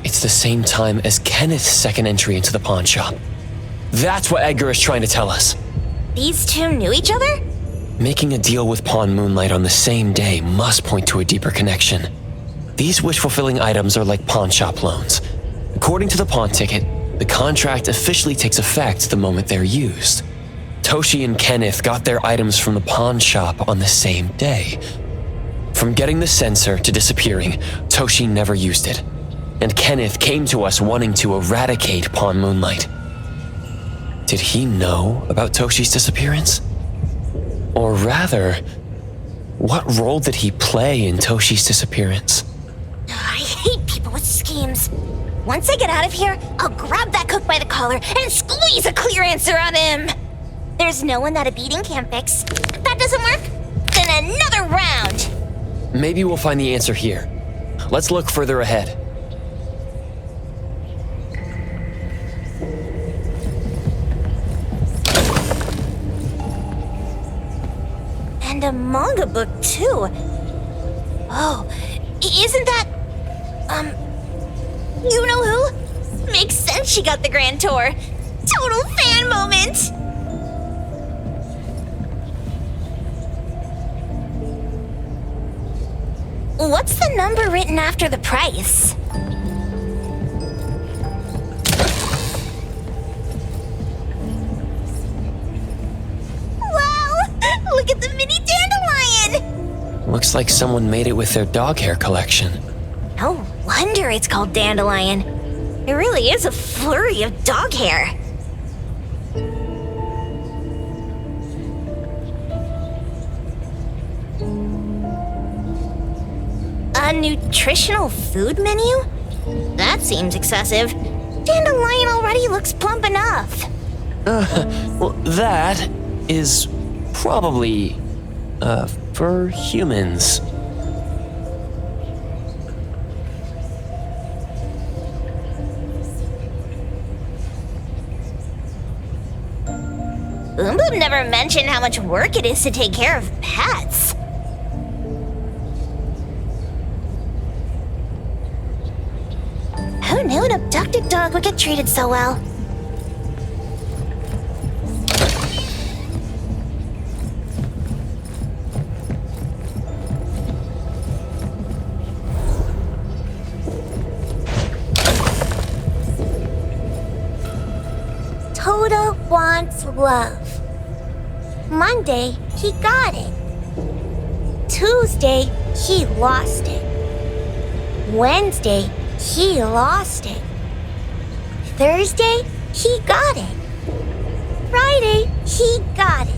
It's the same time as Kenneth's second entry into the pawn shop. That's what Edgar is trying to tell us. These 2 knew each other? Making a deal with Pawn Moonlight on the same day must point to a deeper connection. These wish-fulfilling items are like pawn shop loans. According to the pawn ticket, the contract officially takes effect the moment they're used. Toshi and Kenneth got their items from the pawn shop on the same day. From getting the sensor to disappearing, Toshi never used it. And Kenneth came to us wanting to eradicate Pawn Moonlight. Did he know about Toshi's disappearance? Or rather, what role did he play in Toshi's disappearance? I hate people with schemes. Once I get out of here, I'll grab that cook by the collar and squeeze a clear answer on him. There's no one that a beating can't fix. If that doesn't work, then another round. Maybe we'll find the answer here. Let's look further ahead. And a manga book, too. Oh, isn't that... you know who? Makes sense she got the grand tour. Total fan moment! What's the number written after the price? Look at the mini dandelion! Looks like someone made it with their dog hair collection. No wonder it's called dandelion. It really is a flurry of dog hair. A nutritional food menu? That seems excessive. Dandelion already looks plump enough. Well, that is probably, for humans. Boom Boom never mentioned how much work it is to take care of pets. Who knew an abducted dog would get treated so well? Toda wants love. Monday, he got it. Tuesday, he lost it. Wednesday, he lost it. Thursday, he got it. Friday, he got it.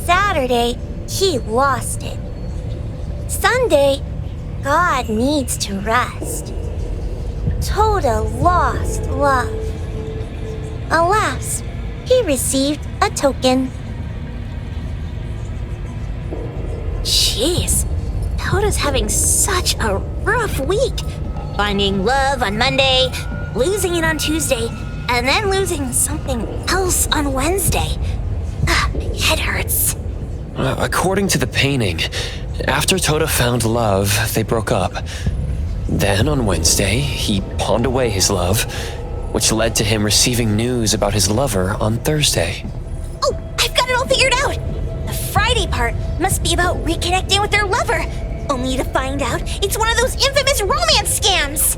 Saturday, he lost it. Sunday, God needs to rest. Toda lost love. Alas, he received a token. Jeez, Toda's having such a rough week. Finding love on Monday, losing it on Tuesday, and then losing something else on Wednesday. Head hurts. According to the painting, after Toda found love, they broke up. Then on Wednesday, he pawned away his love, which led to him receiving news about his lover on Thursday. Oh, I've got it all figured out! The Friday part must be about reconnecting with their lover, only to find out it's one of those infamous romance scams!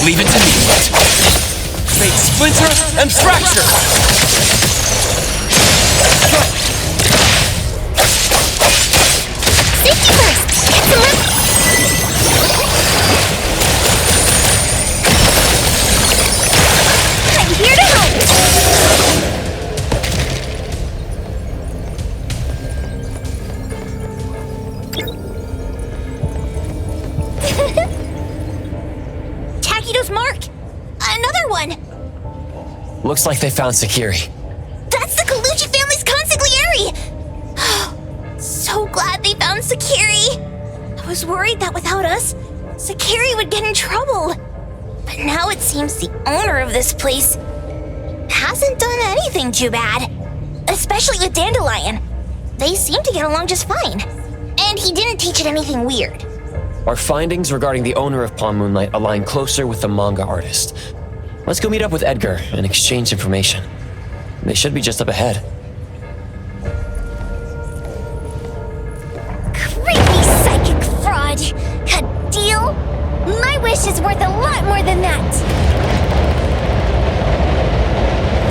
Leave it to me. Fate splinter and fracture! Safety first! Get some room! I'm here to help! Takido's mark! Another one! Looks like they found Sakiri. That's the Colucci family's consigliere! So glad they found Sakiri! I was worried that without us, Sakiri would get in trouble. But now it seems the owner of this place hasn't done anything too bad. Especially with Dandelion. They seem to get along just fine. And he didn't teach it anything weird. Our findings regarding the owner of Palm Moonlight align closer with the manga artist. Let's go meet up with Edgar and exchange information. They should be just up ahead. Creepy psychic fraud! A deal? My wish is worth a lot more than that!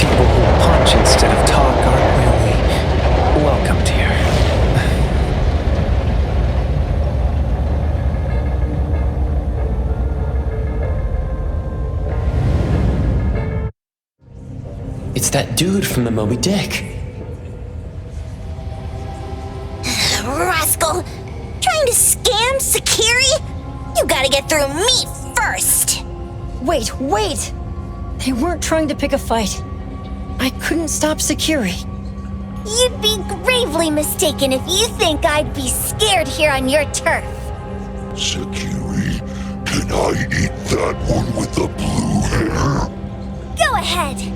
People who punch instead of talk aren't really welcomed here. It's that dude from the Moby Dick. Rascal! Trying to scam Sakiri? You gotta get through me first! Wait! They weren't trying to pick a fight. I couldn't stop Sakiri. You'd be gravely mistaken if you think I'd be scared here on your turf. Sakiri, can I eat that one with the blue hair? Go ahead!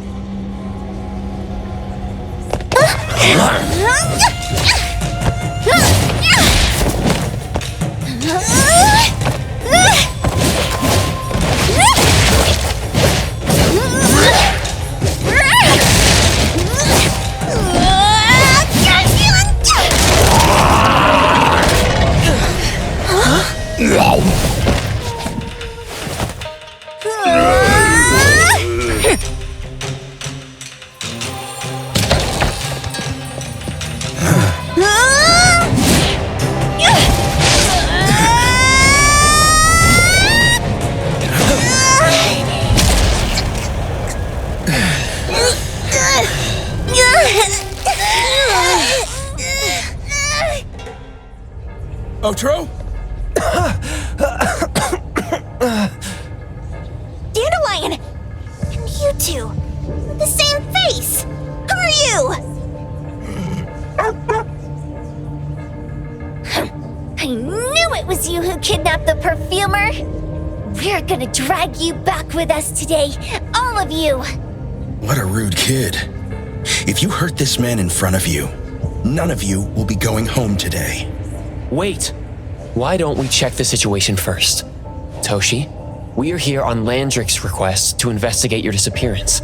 Otro? Dandelion! And you two! The same face! Who are you? I knew it was you who kidnapped the perfumer! We're gonna drag you back with us today, all of you! What a rude kid. If you hurt this man in front of you, none of you will be going home today. Wait! Why don't we check the situation first? Toshi, we are here on Landrick's request to investigate your disappearance.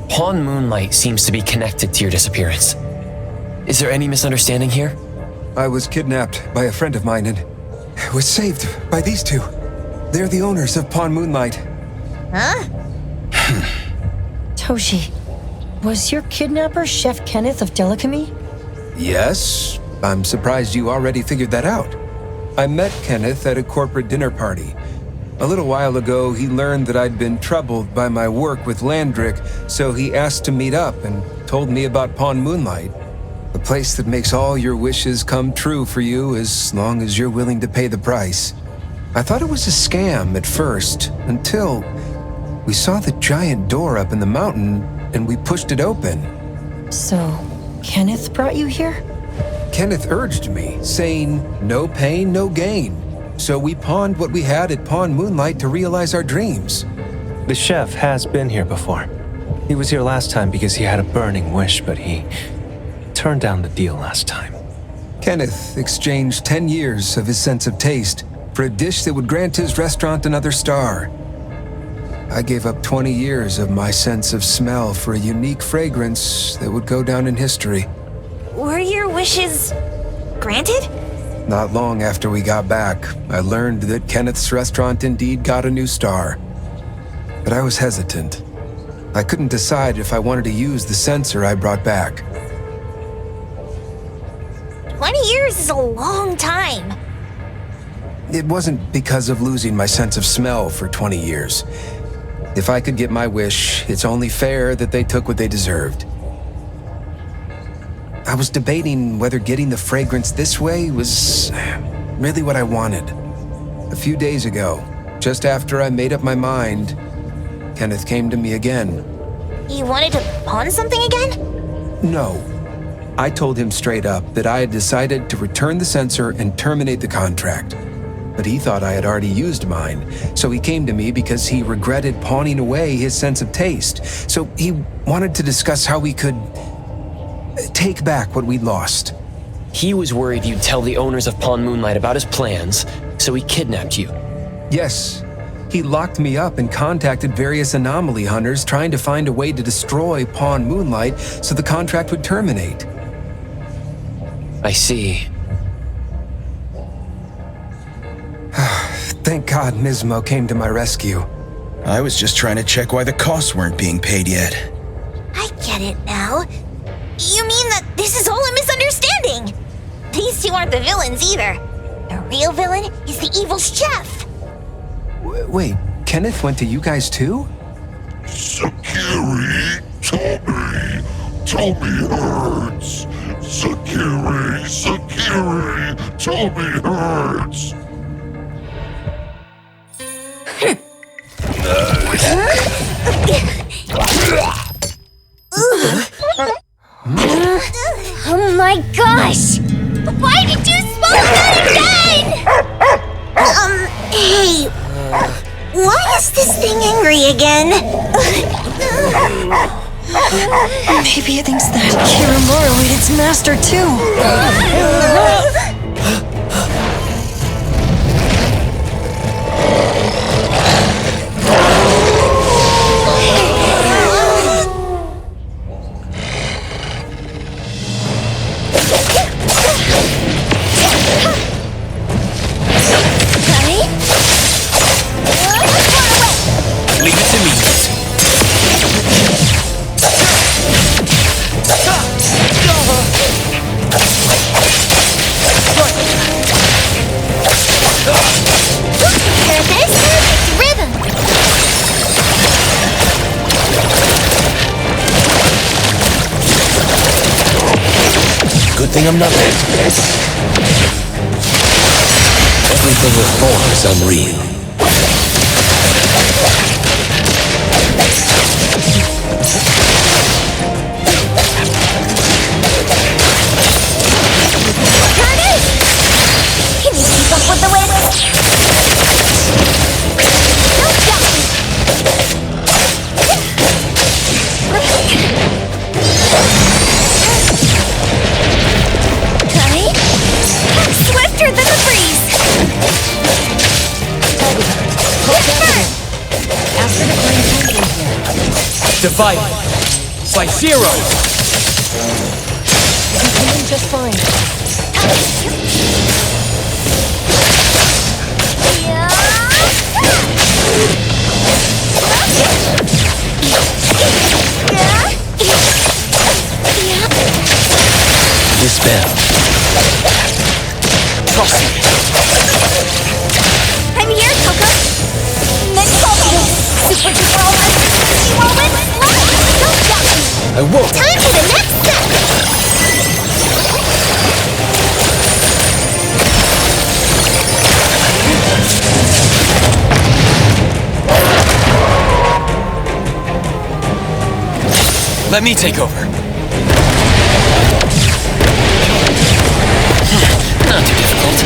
Pawn Moonlight seems to be connected to your disappearance. Is there any misunderstanding here? I was kidnapped by a friend of mine and was saved by these two. They're the owners of Pawn Moonlight. Huh? Toshi, was your kidnapper Chef Kenneth of Delicamy? Yes, I'm surprised you already figured that out. I met Kenneth at a corporate dinner party. A little while ago, he learned that I'd been troubled by my work with Landrick, so he asked to meet up and told me about Pawn Moonlight. A place that makes all your wishes come true for you as long as you're willing to pay the price. I thought it was a scam at first, until we saw the giant door up in the mountain and we pushed it open. So, Kenneth brought you here? Kenneth urged me, saying, no pain, no gain. So we pawned what we had at Pawn Moonlight to realize our dreams. The chef has been here before. He was here last time because he had a burning wish, but he turned down the deal last time. Kenneth exchanged 10 years of his sense of taste for a dish that would grant his restaurant another star. I gave up 20 years of my sense of smell for a unique fragrance that would go down in history. Were your wishes granted? Not long after we got back, I learned that Kenneth's restaurant indeed got a new star. But I was hesitant. I couldn't decide if I wanted to use the sensor I brought back. 20 years is a long time. It wasn't because of losing my sense of smell for 20 years. If I could get my wish, it's only fair that they took what they deserved. I was debating whether getting the fragrance this way was really what I wanted. A few days ago, just after I made up my mind, Kenneth came to me again. You wanted to pawn something again? No. I told him straight up that I had decided to return the sensor and terminate the contract. But he thought I had already used mine, so he came to me because he regretted pawning away his sense of taste. So he wanted to discuss how we could take back what we'd lost. He was worried you'd tell the owners of Pawn Moonlight about his plans, so he kidnapped you. Yes. He locked me up and contacted various anomaly hunters trying to find a way to destroy Pawn Moonlight so the contract would terminate. I see. Thank God Mismo came to my rescue. I was just trying to check why the costs weren't being paid yet. I get it now. You mean that this is all a misunderstanding? These two aren't the villains either. The real villain is the evil chef. Wait, Kenneth went to you guys too? Sakiri, Toby hurts. Sakiri, Toby hurts. Oh my gosh! Why did you swallow that again? Hey, why is this thing angry again? Maybe it thinks that Kiramura ate its master too. Leave it to me. thing I'm not meant. Everything with form is unreal. Can you keep up with the wind? Don't stop me! Right? Swifter than the breeze! After the Grand Temple here. Divide. By zero. I'm doing just fine. Dispel. Trust me. I'm here, Coco! Next focus! Super duper almost! Whirlwind slide! Don't stop me! I won't. Time for the next step! Let me take over. Not too difficult.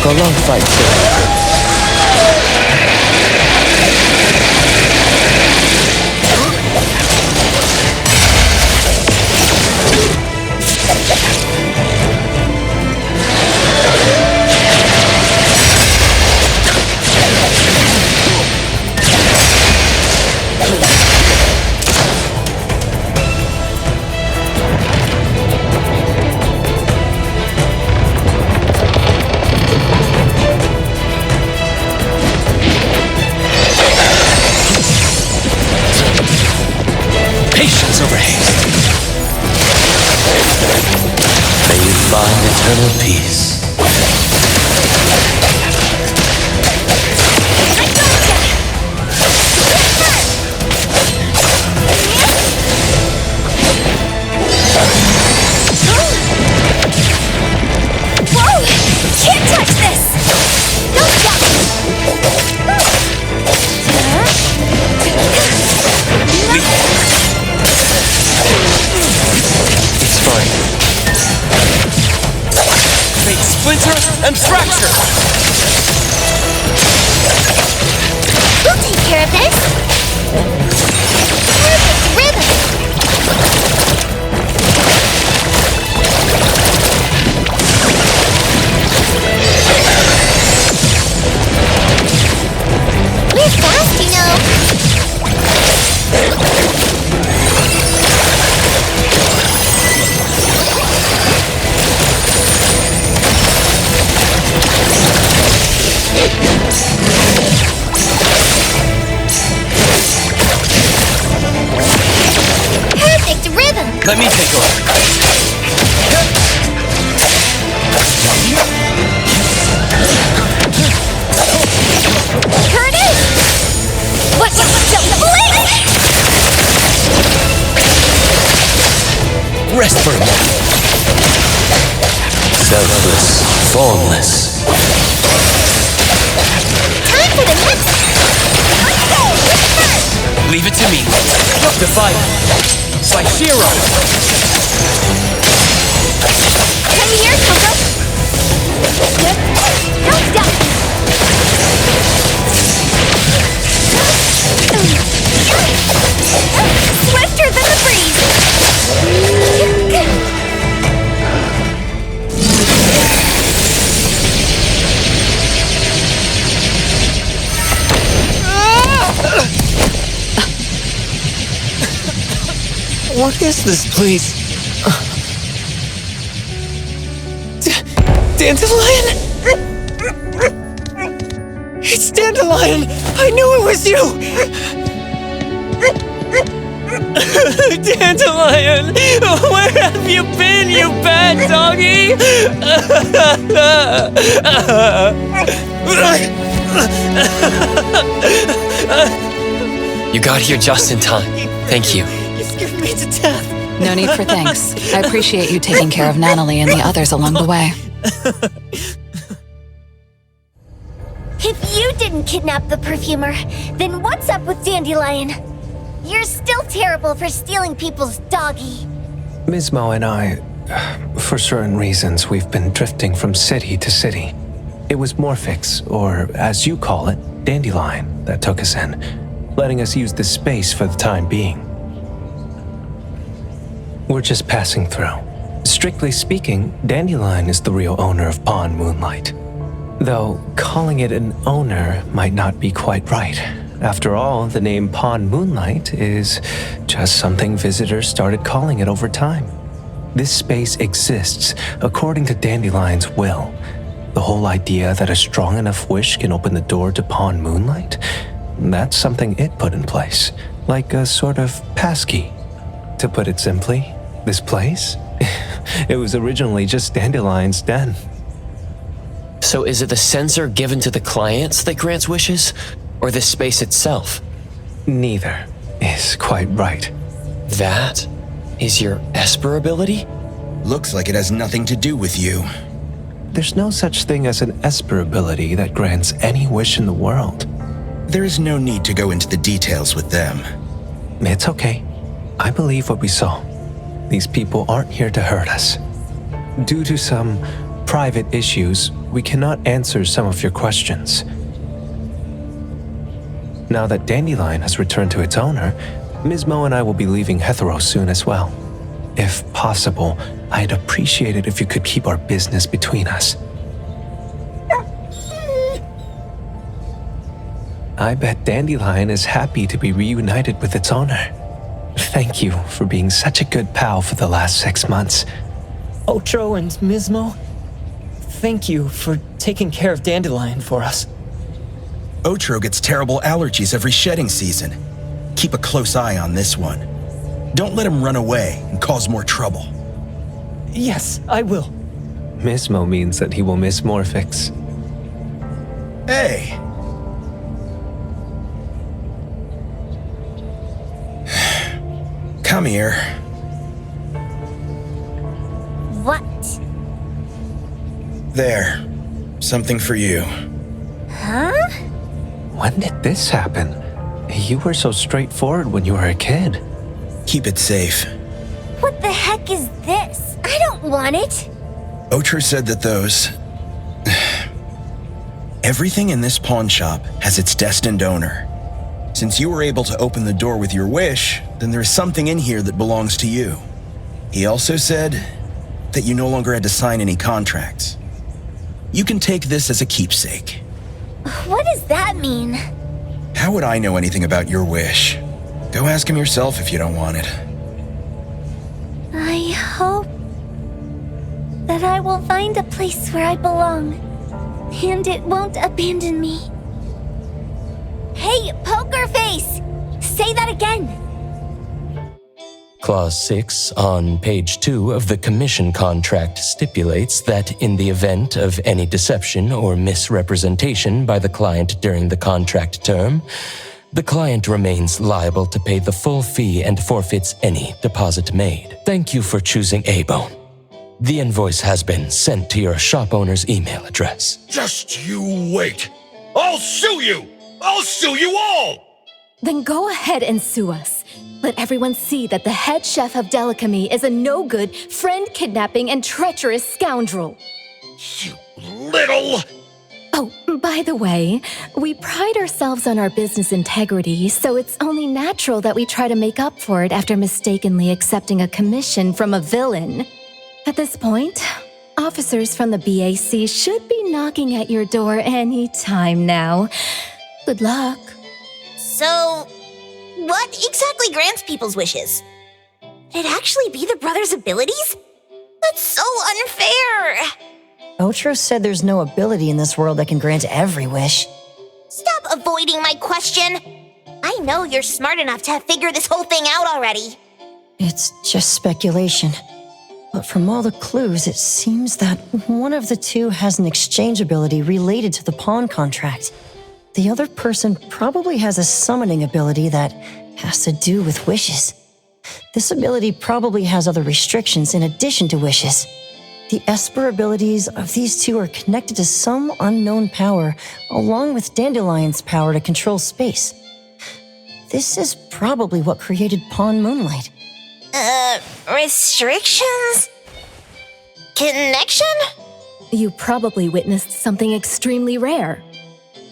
Prolonged fight. Patience over haste. May you find eternal peace. Whoa! Can't touch this! Don't stop me! It's fine. Fate splinter and fracture. We'll take care of this! Perfect rhythm! We're fast, you know! Perfect rhythm! Let me take over. Here it is! What the blink! Rest for a moment. Selfless, formless. Time for the next... Leave it to me. Divide. By zero. Come here, Coco! Don't stop! Swifter What is this place? Dandelion? It's Dandelion! I knew it was you! Dandelion! Where have you been, you bad doggy? You got here just in time. Thank you. You scared me to death. No need for thanks. I appreciate you taking care of Natalie and the others along the way. If you didn't kidnap the perfumer, then what's up with Dandelion? You're still terrible for stealing people's doggy. Ms. Mo and I, for certain reasons, we've been drifting from city to city. It was Morphix, or as you call it, Dandelion, that took us in, letting us use this space for the time being. We're just passing through. Strictly speaking, Dandelion is the real owner of Pawn Moonlight. Though calling it an owner might not be quite right. After all, the name Pawn Moonlight is just something visitors started calling it over time. This space exists according to Dandelion's will. The whole idea that a strong enough wish can open the door to Pawn Moonlight, that's something it put in place, like a sort of passkey. To put it simply, this place, it was originally just Dandelion's den. So is it the sensor given to the clients that grants wishes, or the space itself? Neither is quite right. That is your Esper ability? Looks like it has nothing to do with you. There's no such thing as an Esper ability that grants any wish in the world. There is no need to go into the details with them. It's okay. I believe what we saw. These people aren't here to hurt us. Due to some private issues, we cannot answer some of your questions. Now that Dandelion has returned to its owner, Ms. Mo and I will be leaving Hetero soon as well. If possible, I'd appreciate it if you could keep our business between us. I bet Dandelion is happy to be reunited with its owner. Thank you for being such a good pal for the last 6 months. Otro and Ms. Mo, thank you for taking care of Dandelion for us. Otro gets terrible allergies every shedding season. Keep a close eye on this one. Don't let him run away and cause more trouble. Yes, I will. Ms. Mo means that he will miss Morphix. Hey! Come here. What? There. Something for you. Huh? When did this happen? You were so straightforward when you were a kid. Keep it safe. What the heck is this? I don't want it. Otro said that those... Everything in this pawn shop has its destined owner. Since you were able to open the door with your wish, then there is something in here that belongs to you. He also said that you no longer had to sign any contracts. You can take this as a keepsake. What does that mean? How would I know anything about your wish? Go ask him yourself if you don't want it. I hope that I will find a place where I belong, and it won't abandon me. Hey, Poker Face! Say that again! Clause 6 on page 2 of the commission contract stipulates that in the event of any deception or misrepresentation by the client during the contract term, the client remains liable to pay the full fee and forfeits any deposit made. Thank you for choosing A-Bone. The invoice has been sent to your shop owner's email address. Just you wait. I'll sue you! I'll sue you all! Then go ahead and sue us. Let everyone see that the head chef of Delicamy is a no-good, friend-kidnapping, and treacherous scoundrel. You little... Oh, by the way, we pride ourselves on our business integrity, so it's only natural that we try to make up for it after mistakenly accepting a commission from a villain. At this point, officers from the BAC should be knocking at your door any time now. Good luck. So, what exactly grants people's wishes? Could it actually be the brother's abilities? That's so unfair! Otro said there's no ability in this world that can grant every wish. Stop avoiding my question! I know you're smart enough to have figured this whole thing out already. It's just speculation. But from all the clues, it seems that one of the two has an exchange ability related to the pawn contract. The other person probably has a summoning ability that has to do with wishes. This ability probably has other restrictions in addition to wishes. The Esper abilities of these two are connected to some unknown power, along with Dandelion's power to control space. This is probably what created Pawn Moonlight. Restrictions? Connection? You probably witnessed something extremely rare.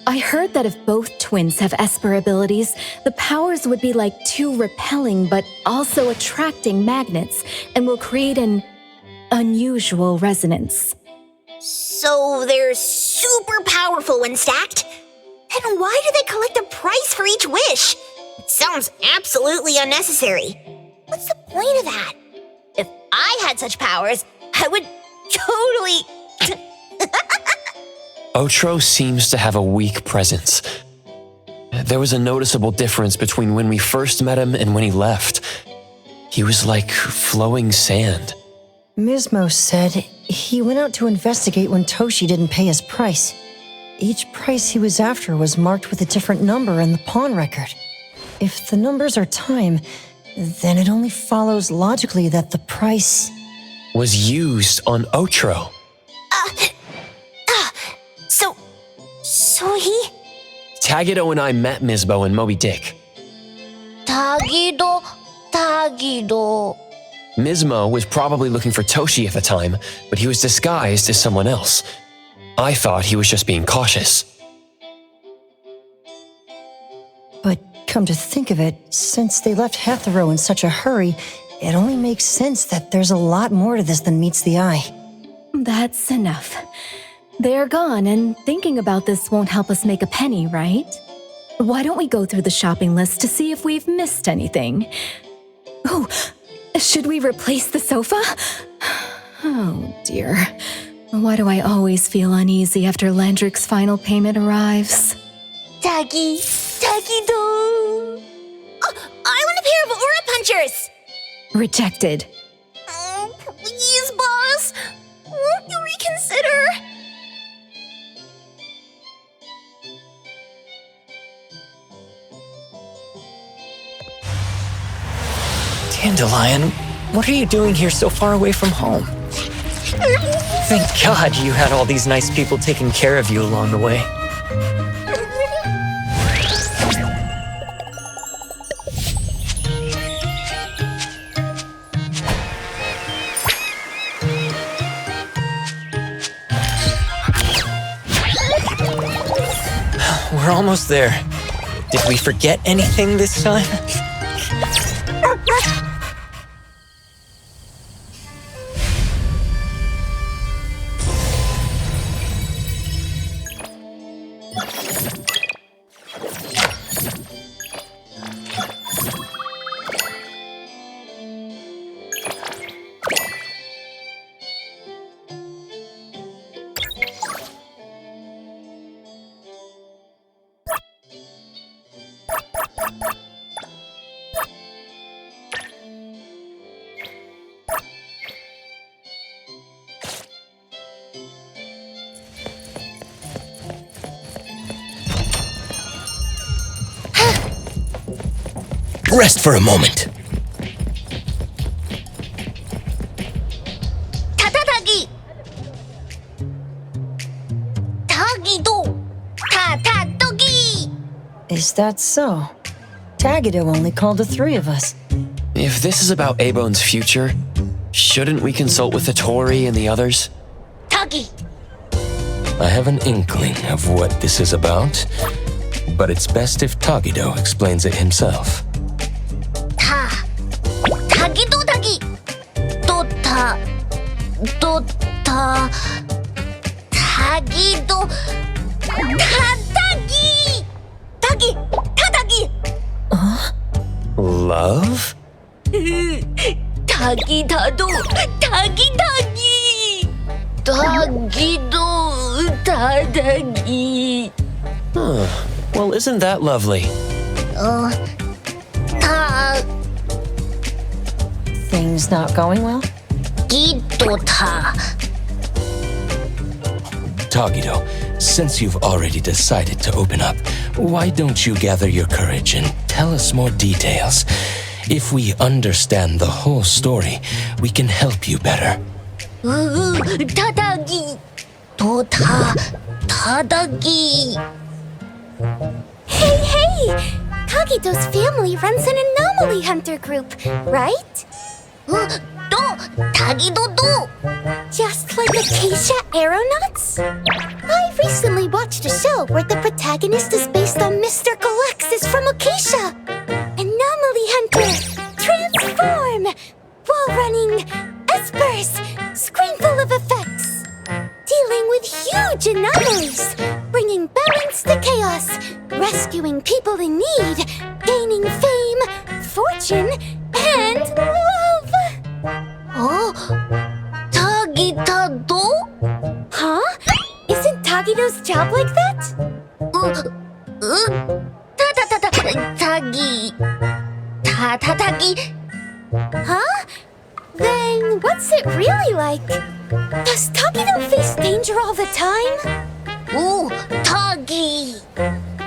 I heard that if both twins have Esper abilities, the powers would be like two repelling but also attracting magnets and will create an unusual resonance. So they're super powerful when stacked? Then why do they collect a price for each wish? It sounds absolutely unnecessary. What's the point of that? If I had such powers, I would totally... Otro seems to have a weak presence. There was a noticeable difference between when we first met him and when he left. He was like flowing sand. Mismo said he went out to investigate when Toshi didn't pay his price. Each price he was after was marked with a different number in the pawn record. If the numbers are time, then it only follows logically that the price was used on Otro. So he... Tagido and I met Misbo and Moby Dick. Tagido. Mismo was probably looking for Toshi at the time, but he was disguised as someone else. I thought he was just being cautious. But come to think of it, since they left Hetero in such a hurry, it only makes sense that there's a lot more to this than meets the eye. That's enough. They're gone, and thinking about this won't help us make a penny, right? Why don't we go through the shopping list to see if we've missed anything? Oh, should we replace the sofa? Oh dear. Why do I always feel uneasy after Landrick's final payment arrives? Tagido. Oh, I want a pair of aura punchers! Rejected. Oh, please, boss. Won't you reconsider? Dandelion, what are you doing here so far away from home? Thank God you had all these nice people taking care of you along the way. We're almost there. Did we forget anything this time? Rest for a moment. Tatatagi. Tagido. Tatatogi. Is that so? Tagido only called the three of us. If this is about Abone's future, shouldn't we consult with the Tori and the others? Tagi. I have an inkling of what this is about, but it's best if Tagido explains it himself. Tagido Tagi. Tagido. Tatagi. Tagi. Tatagi. Love? 타기다도 타기다기 타기도 타다기. Well, isn't that lovely? Things not going well? 기도타. Tagido, since you've already decided to open up, why don't you gather your courage and tell us more details? If we understand the whole story, we can help you better. 타다기 도타 타다기. Hey! Tagido's family runs an anomaly hunter group, right? 또 타기도도. Just like Acacia Aeronauts? I recently watched a show where the protagonist is based on Mr. Galexis from Acacia. Anomaly hunter, transform! Wall running, espers, screen full of effects. Dealing with huge anomalies, bringing balance to chaos, rescuing people in need, gaining fame, fortune, and love. 타기다도? Huh? Isn't Tagido's job like that? 타기. 타기. Huh? Then what's it really like? Does Tagido face danger all the time? 타기.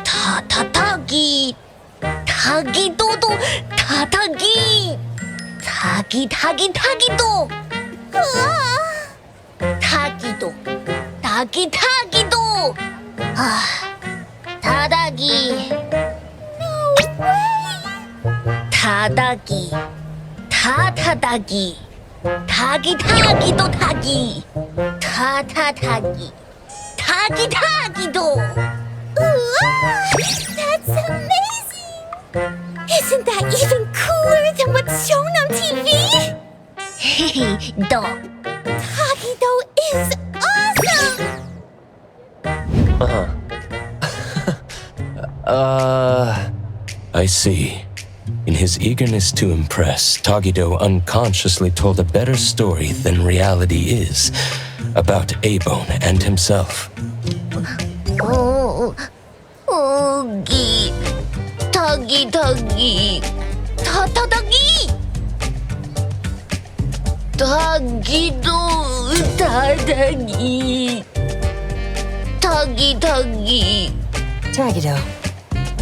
타기. 타기도도 타기. 타기도. 타기도. 타기도. 타다기. No way! 타다기. 타다기. 타기도 타기. 타기도. That's amazing! Isn't that even cooler than what's shown on TV? 너. Tagido is awesome! I see. In his eagerness to impress, Tagido unconsciously told a better story than reality is about A-Bone and himself. 타기. 타기도 타다기. 타기. Tagido,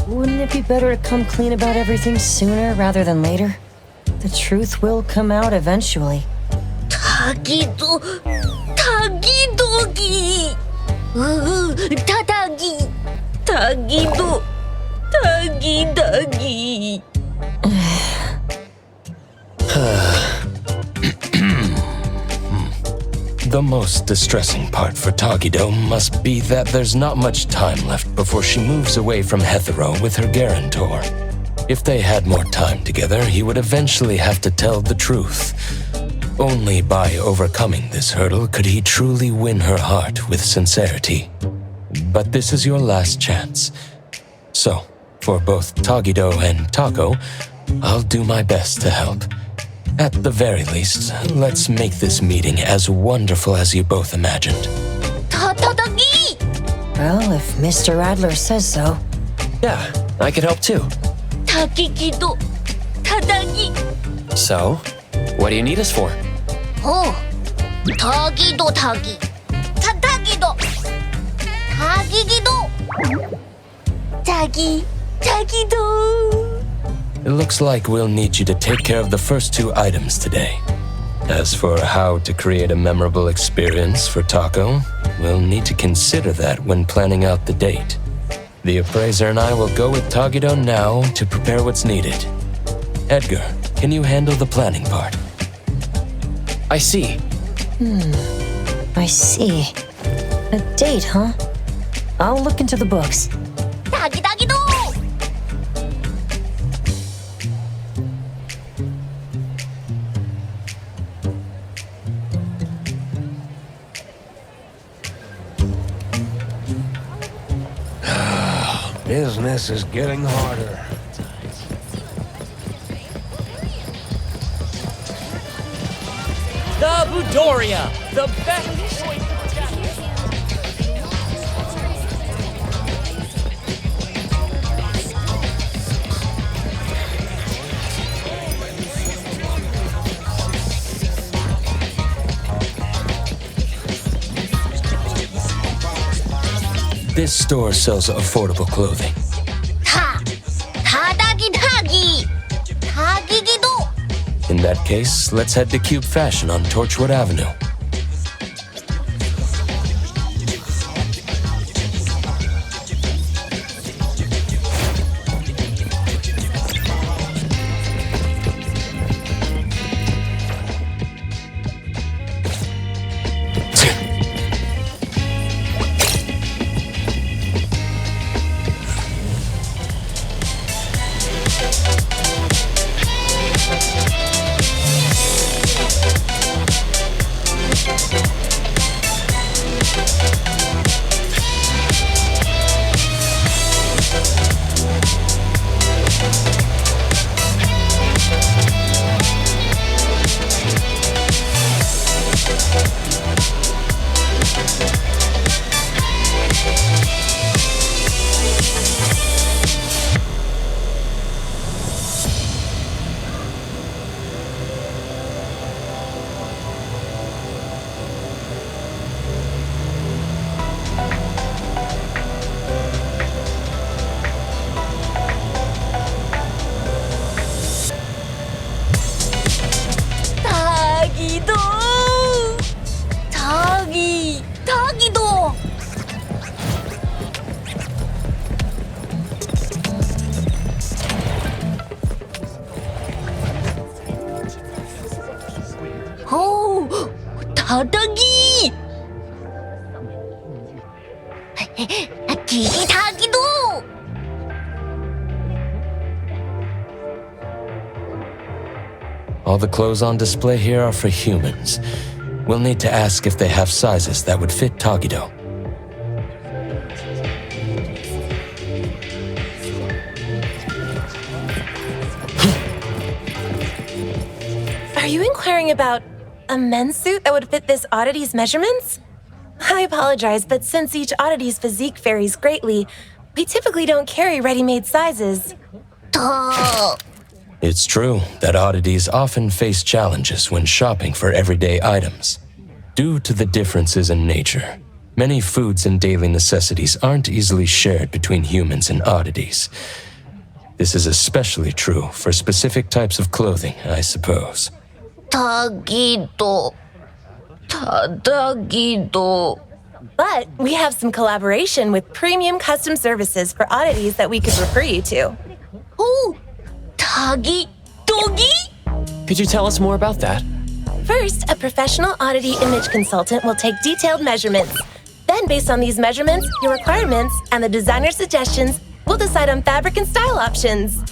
wouldn't it be better to come clean about everything sooner rather than later? The truth will come out eventually. 타기도기. 타기도. 타기. The most distressing part for Tagido must be that there's not much time left before she moves away from Hetero with her guarantor. If they had more time together, he would eventually have to tell the truth. Only by overcoming this hurdle could he truly win her heart with sincerity. But this is your last chance. So, for both Tagido and Taco, I'll do my best to help. At the very least, let's make this meeting as wonderful as you both imagined. 타다기. Well, if Mr. Adler says so. Yeah, I could help too. 타기기도. 타다기. So, what do you need us for? 타기도. 타다기도. 타기도. It looks like we'll need you to take care of the first two items today. As for how to create a memorable experience for Taco, we'll need to consider that when planning out the date. The appraiser and I will go with Tagido now to prepare what's needed. Edgar, can you handle the planning part? I see. I see. A date, huh? I'll look into the books. 타기도. Business is getting harder. The Budoria, the best choice. This store sells affordable clothing. In that case, let's head to Cube Fashion on Torchwood Avenue. All the clothes on display here are for humans. We'll need to ask if they have sizes that would fit Tagido. Are you inquiring about a men's suit that would fit this oddity's measurements? I apologize, but since each oddity's physique varies greatly, we typically don't carry ready-made sizes. It's true that oddities often face challenges when shopping for everyday items. Due to the differences in nature, many foods and daily necessities aren't easily shared between humans and oddities. This is especially true for specific types of clothing, I suppose. Tagido. But we have some collaboration with premium custom services for oddities that we could refer you to. Ooh! Could you tell us more about that? First, a professional oddity image consultant will take detailed measurements. Then, based on these measurements, your requirements, and the designer's suggestions, we'll decide on fabric and style options.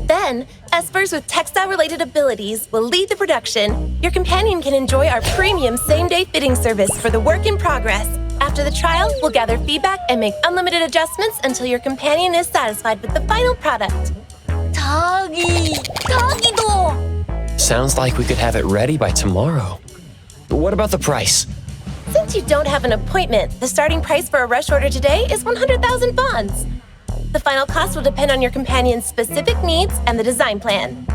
Then, espers with textile-related abilities will lead the production. Your companion can enjoy our premium same-day fitting service for the work in progress. After the trial, we'll gather feedback and make unlimited adjustments until your companion is satisfied with the final product. Tagido! Sounds like we could have it ready by tomorrow. But what about the price? Since you don't have an appointment, the starting price for a rush order today is 100,000 bonds. The final cost will depend on your companion's specific needs and the design plan.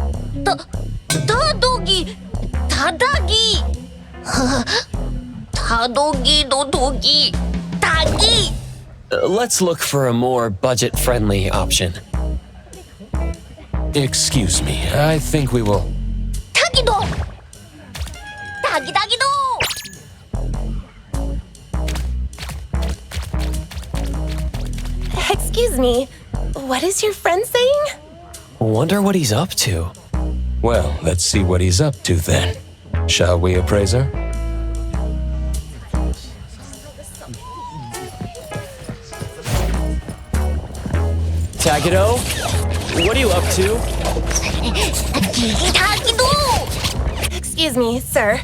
Let's look for a more budget-friendly option. Excuse me, I think we will... Excuse me, what is your friend saying? Wonder what he's up to. Well, let's see what he's up to then. Shall we, appraiser? Tagido, what are you up to? Excuse me, sir.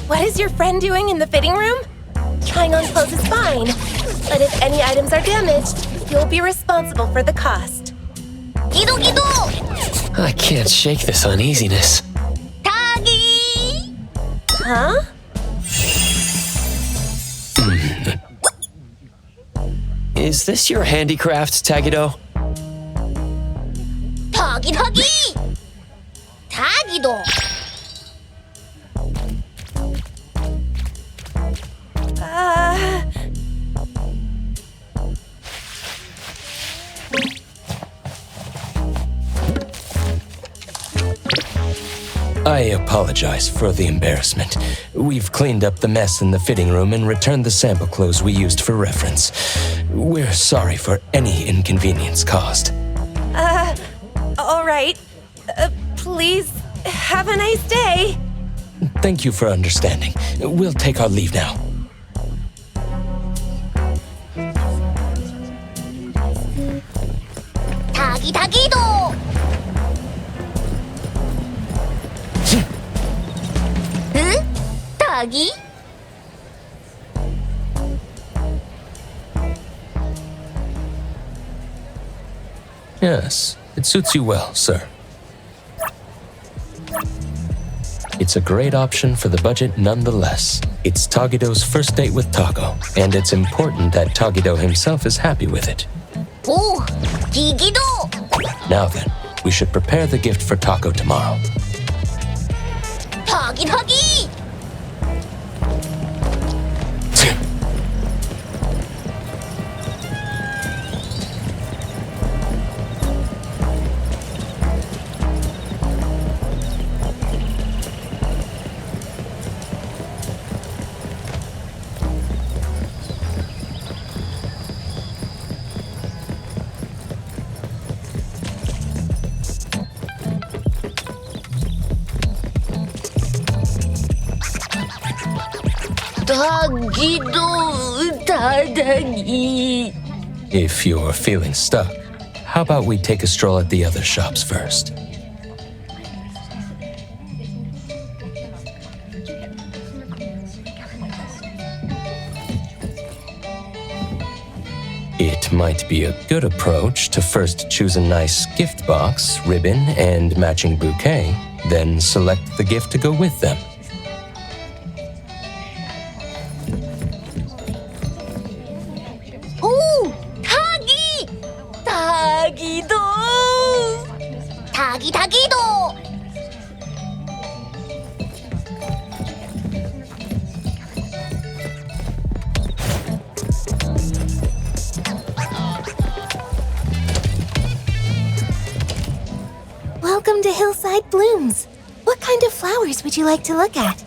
What is your friend doing in the fitting room? Trying on clothes is fine, but if any items are damaged, you'll be responsible for the cost. I can't shake this uneasiness. Huh? Is this your handicraft, Tagido? 타기 타기! 타기도! I apologize for the embarrassment. We've cleaned up the mess in the fitting room and returned the sample clothes we used for reference. We're sorry for any inconvenience caused. All right. Please, have a nice day. Thank you for understanding. We'll take our leave now. 타기 타기도! 응? 타기? Yes, it suits you well, sir. It's a great option for the budget nonetheless. It's Tagido's first date with Tago, and it's important that Tagido himself is happy with it. 오! 기기도! Now then, we should prepare the gift for Taco tomorrow. 타기 타기! 타기도 타다기. If you're feeling stuck, how about we take a stroll at the other shops first? It might be a good approach to first choose a nice gift box, ribbon, and matching bouquet, then select the gift to go with them. 오! 타기! 타기도! 타기 타기도! Welcome to Hillside Blooms. What kind of flowers would you like to look at?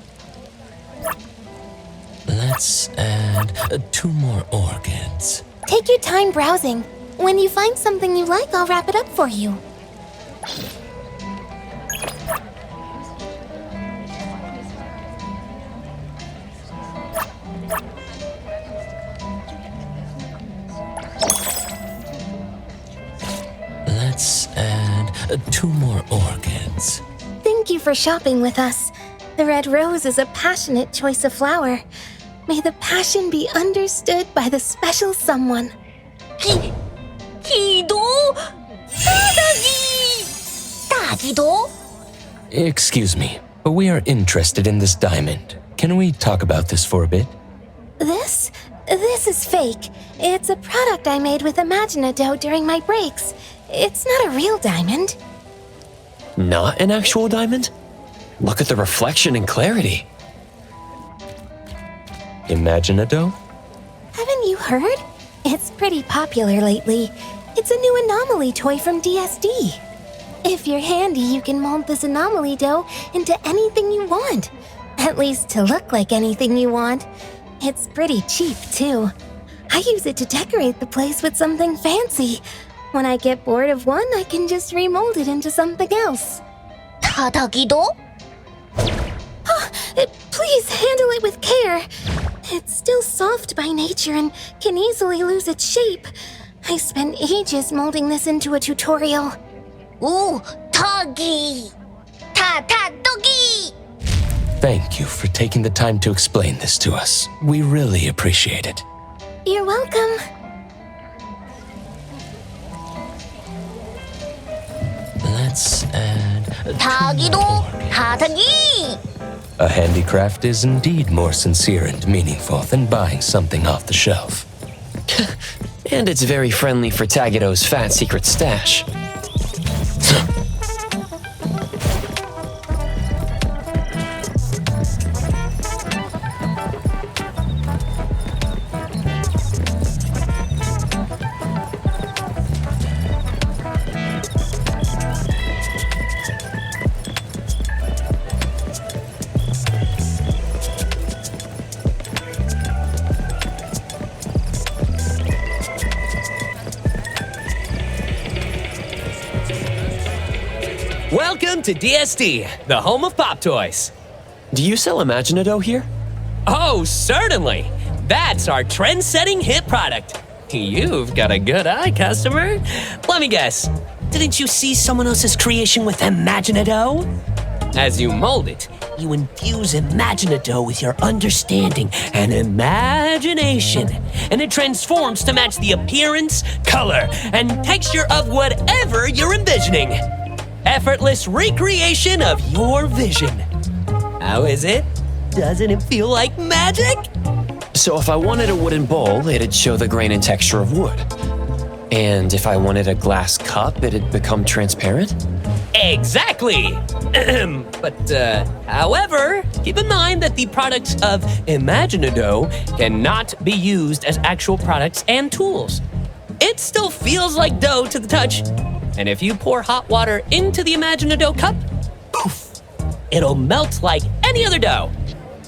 Let's add 2 more orchids. Take your time browsing. When you find something you like, I'll wrap it up for you. Let's add 2 more orchids. Thank you for shopping with us. The red rose is a passionate choice of flower. May the passion be understood by the special someone. 기도? 타다기! 타기도? Excuse me, but we are interested in this diamond. Can we talk about this for a bit? This is fake. It's a product I made with Imaginado during my breaks. It's not a real diamond. Not an actual diamond? Look at the reflection and clarity. Imaginado? Haven't you heard? It's pretty popular lately. It's a new anomaly toy from DSD. If you're handy, you can mold this anomaly dough into anything you want. At least to look like anything you want. It's pretty cheap, too. I use it to decorate the place with something fancy. When I get bored of one, I can just remold it into something else. 타다기도? Please handle it with care. It's still soft by nature and can easily lose its shape. I spent ages molding this into a tutorial. Ooh, 타기! 타타도기! Thank you for taking the time to explain this to us. We really appreciate it. You're welcome. Let's add 타기도 타타기! A handicraft is indeed more sincere and meaningful than buying something off the shelf. And it's very friendly for Tagido's fat secret stash. Welcome to DSD, the home of pop toys. Do you sell Imaginado here? Oh, certainly. That's our trend-setting hit product. You've got a good eye, customer. Let me guess. Didn't you see someone else's creation with Imaginado? As you mold it, you infuse Imaginado with your understanding and imagination, and it transforms to match the appearance, color, and texture of whatever you're envisioning. Effortless recreation of your vision. How is it? Doesn't it feel like magic? So if I wanted a wooden bowl, it'd show the grain and texture of wood. And if I wanted a glass cup, it'd become transparent? Exactly! However, keep in mind that the products of Imaginado cannot be used as actual products and tools. It still feels like dough to the touch. And if you pour hot water into the Imaginado cup, poof, it'll melt like any other dough.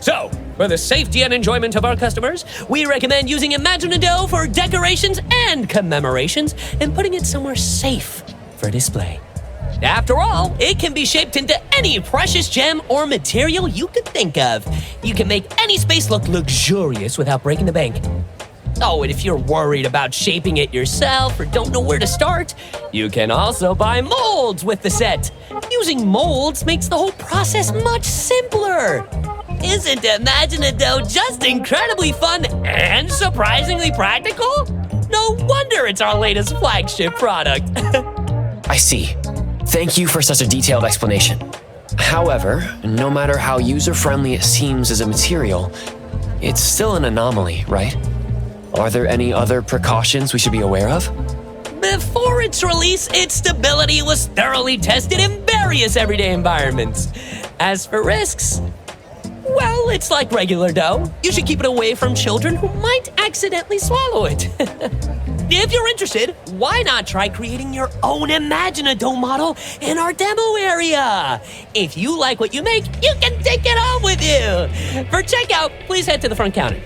So, for the safety and enjoyment of our customers, we recommend using Imaginado for decorations and commemorations and putting it somewhere safe for display. After all, it can be shaped into any precious gem or material you could think of. You can make any space look luxurious without breaking the bank. Oh, and if you're worried about shaping it yourself or don't know where to start, you can also buy molds with the set. Using molds makes the whole process much simpler. Isn't Imaginado just incredibly fun and surprisingly practical? No wonder it's our latest flagship product. I see. Thank you for such a detailed explanation. However, no matter how user-friendly it seems as a material, it's still an anomaly, right? Are there any other precautions we should be aware of? Before its release, its stability was thoroughly tested in various everyday environments. As for risks, well, it's like regular dough. You should keep it away from children who might accidentally swallow it. If you're interested, why not try creating your own Imaginado model in our demo area? If you like what you make, you can take it home with you. For checkout, please head to the front counter.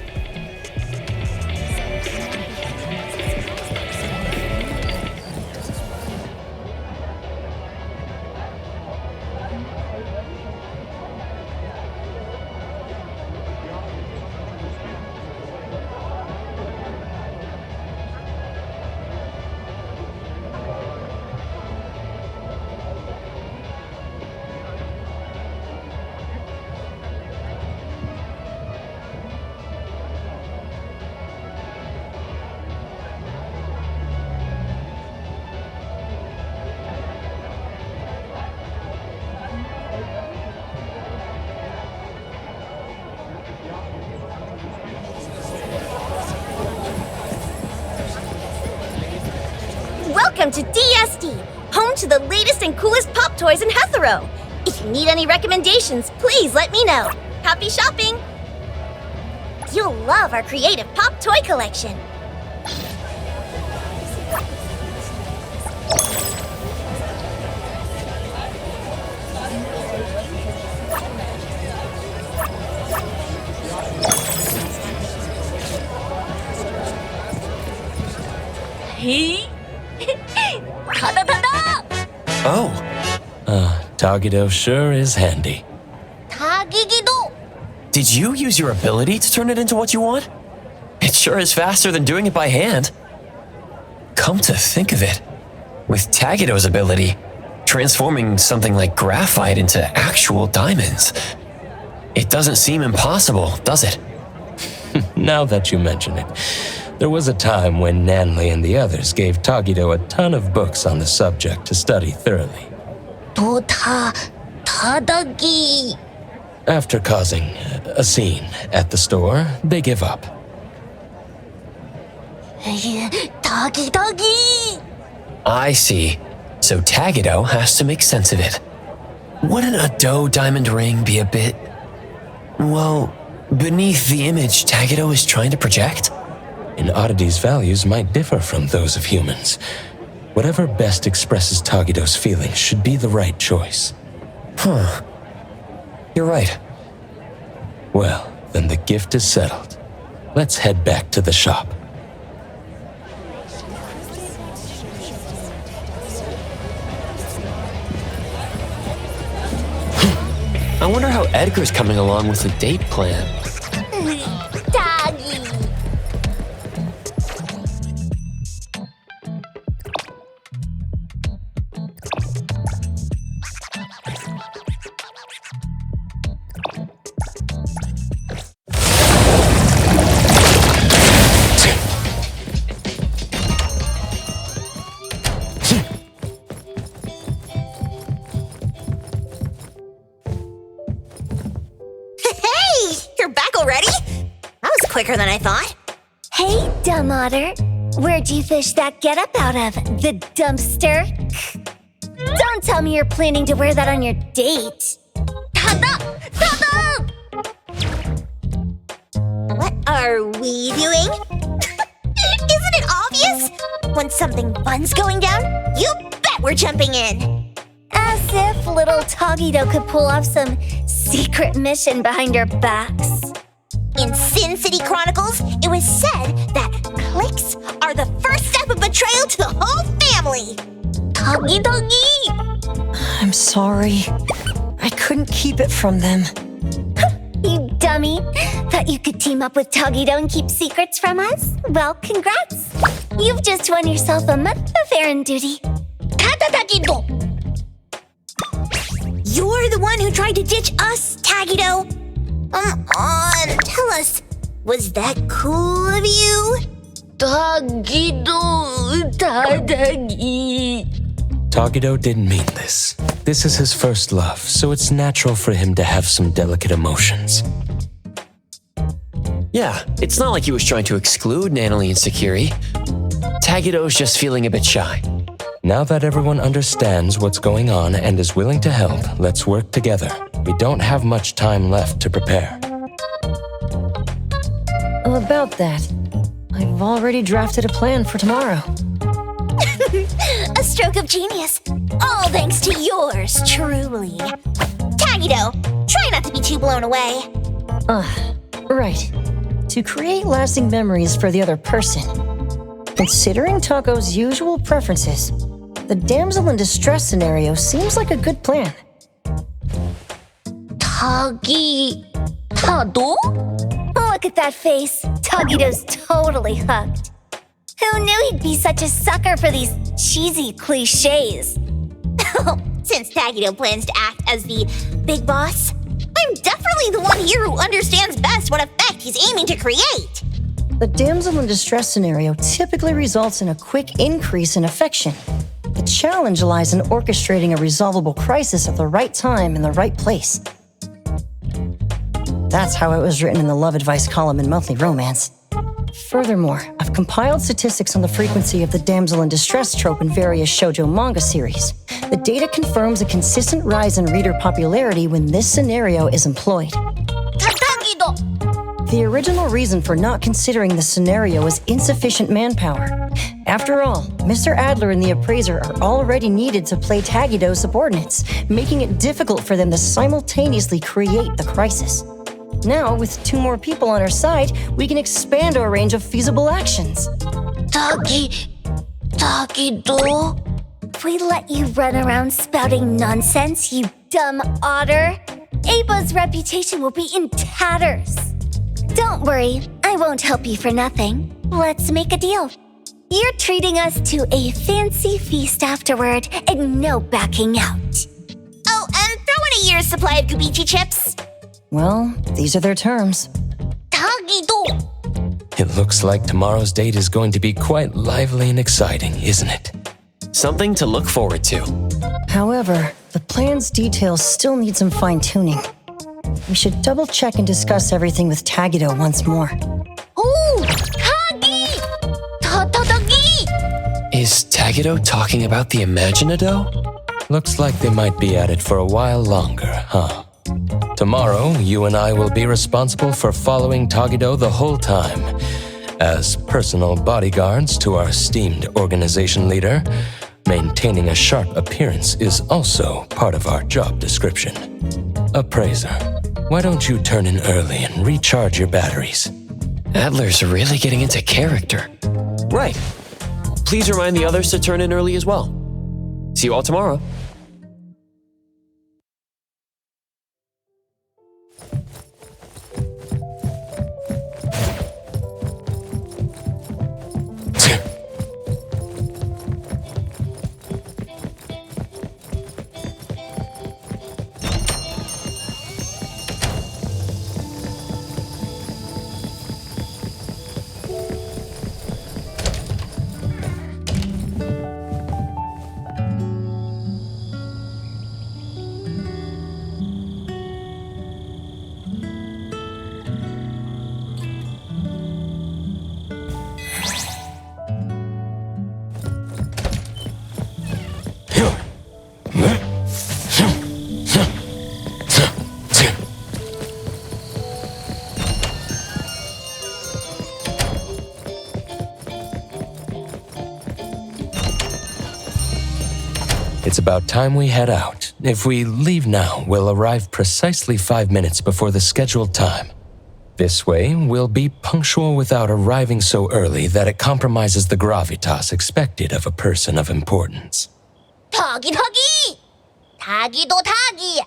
Welcome to DSD, home to the latest and coolest pop toys in Hetero. If you need any recommendations, please let me know. Happy shopping! You'll love our creative pop toy collection. Oh. Tagido sure is handy. Tagigido! Did you use your ability to turn it into what you want? It sure is faster than doing it by hand. Come to think of it, with Tagido's ability, transforming something like graphite into actual diamonds, it doesn't seem impossible, does it? Now that you mention it, there was a time when Nanley and the others gave Tagido a ton of books on the subject to study thoroughly. Tadagi. After causing a scene at the store, they give up. Doggy! I see. So Tagido has to make sense of it. Wouldn't a doe diamond ring be a bit, well, beneath the image Tagido is trying to project? An oddity's values might differ from those of humans. Whatever best expresses Tagido's feelings should be the right choice. Huh. You're right. Well, then the gift is settled. Let's head back to the shop. I wonder how Edgar's coming along with the date plan. Doggy! Quicker than I thought. Hey, dumb otter. Where'd you fish that getup out of? The dumpster? Don't tell me you're planning to wear that on your date. What are we doing? Isn't it obvious? When something fun's going down, you bet we're jumping in. As if little Tagido could pull off some secret mission behind our backs. In Sin City Chronicles, it was said that clicks are the first step of betrayal to the whole family. Doggy! I'm sorry. I couldn't keep it from them. You dummy. Thought you could team up with Tagido and keep secrets from us? Well, congrats. You've just won yourself a month of errand duty. Tagido! You're the one who tried to ditch us, Tagido. Come on, tell us, was that cool of you? Tagido didn't mean this. This is his first love, so it's natural for him to have some delicate emotions. Yeah, it's not like he was trying to exclude Nanalie and Sakiri. Tagido's just feeling a bit shy. Now that everyone understands what's going on and is willing to help, let's work together. We don't have much time left to prepare. About that, I've already drafted a plan for tomorrow. A stroke of genius. All thanks to yours, truly. Tagido, try not to be too blown away. Right. To create lasting memories for the other person. Considering Taco's usual preferences, the damsel in distress scenario seems like a good plan. Tado? Look at that face. Tagido's totally hooked. Who knew he'd be such a sucker for these cheesy cliches? Since Tagido plans to act as the big boss, I'm definitely the one here who understands best what effect he's aiming to create. The damsel in distress scenario typically results in a quick increase in affection. The challenge lies in orchestrating a resolvable crisis at the right time in the right place. That's how it was written in the love advice column in Monthly Romance. Furthermore, I've compiled statistics on the frequency of the damsel in distress trope in various shoujo manga series. The data confirms a consistent rise in reader popularity when this scenario is employed. The original reason for not considering the scenario is insufficient manpower. After all, Mr. Adler and the Appraiser are already needed to play Tagido subordinates, making it difficult for them to simultaneously create the crisis. Now, with 2 more people on our side, we can expand our range of feasible actions. Tagido? If we let you run around spouting nonsense, you dumb otter, Aba's reputation will be in tatters. Don't worry, I won't help you for nothing. Let's make a deal. You're treating us to a fancy feast afterward and no backing out. Oh, and throw in a year's supply of Gubichi chips. Well, these are their terms. Tagido! It looks like tomorrow's date is going to be quite lively and exciting, isn't it? Something to look forward to. However, the plan's details still need some fine-tuning. We should double check and discuss everything with Tagido once more. Oh! Tagi! Tagi! Is Tagido talking about the Imaginado? Looks like they might be at it for a while longer, huh? Tomorrow, you and I will be responsible for following Tagido the whole time. As personal bodyguards to our esteemed organization leader, maintaining a sharp appearance is also part of our job description. Appraiser, why don't you turn in early and recharge your batteries? Adler's really getting into character. Right. Please remind the others to turn in early as well. See you all tomorrow. It's about time we head out. If we leave now, we'll arrive precisely 5 minutes before the scheduled time. This way, we'll be punctual without arriving so early that it compromises the gravitas expected of a person of importance. Tagi! Tagido Tagi!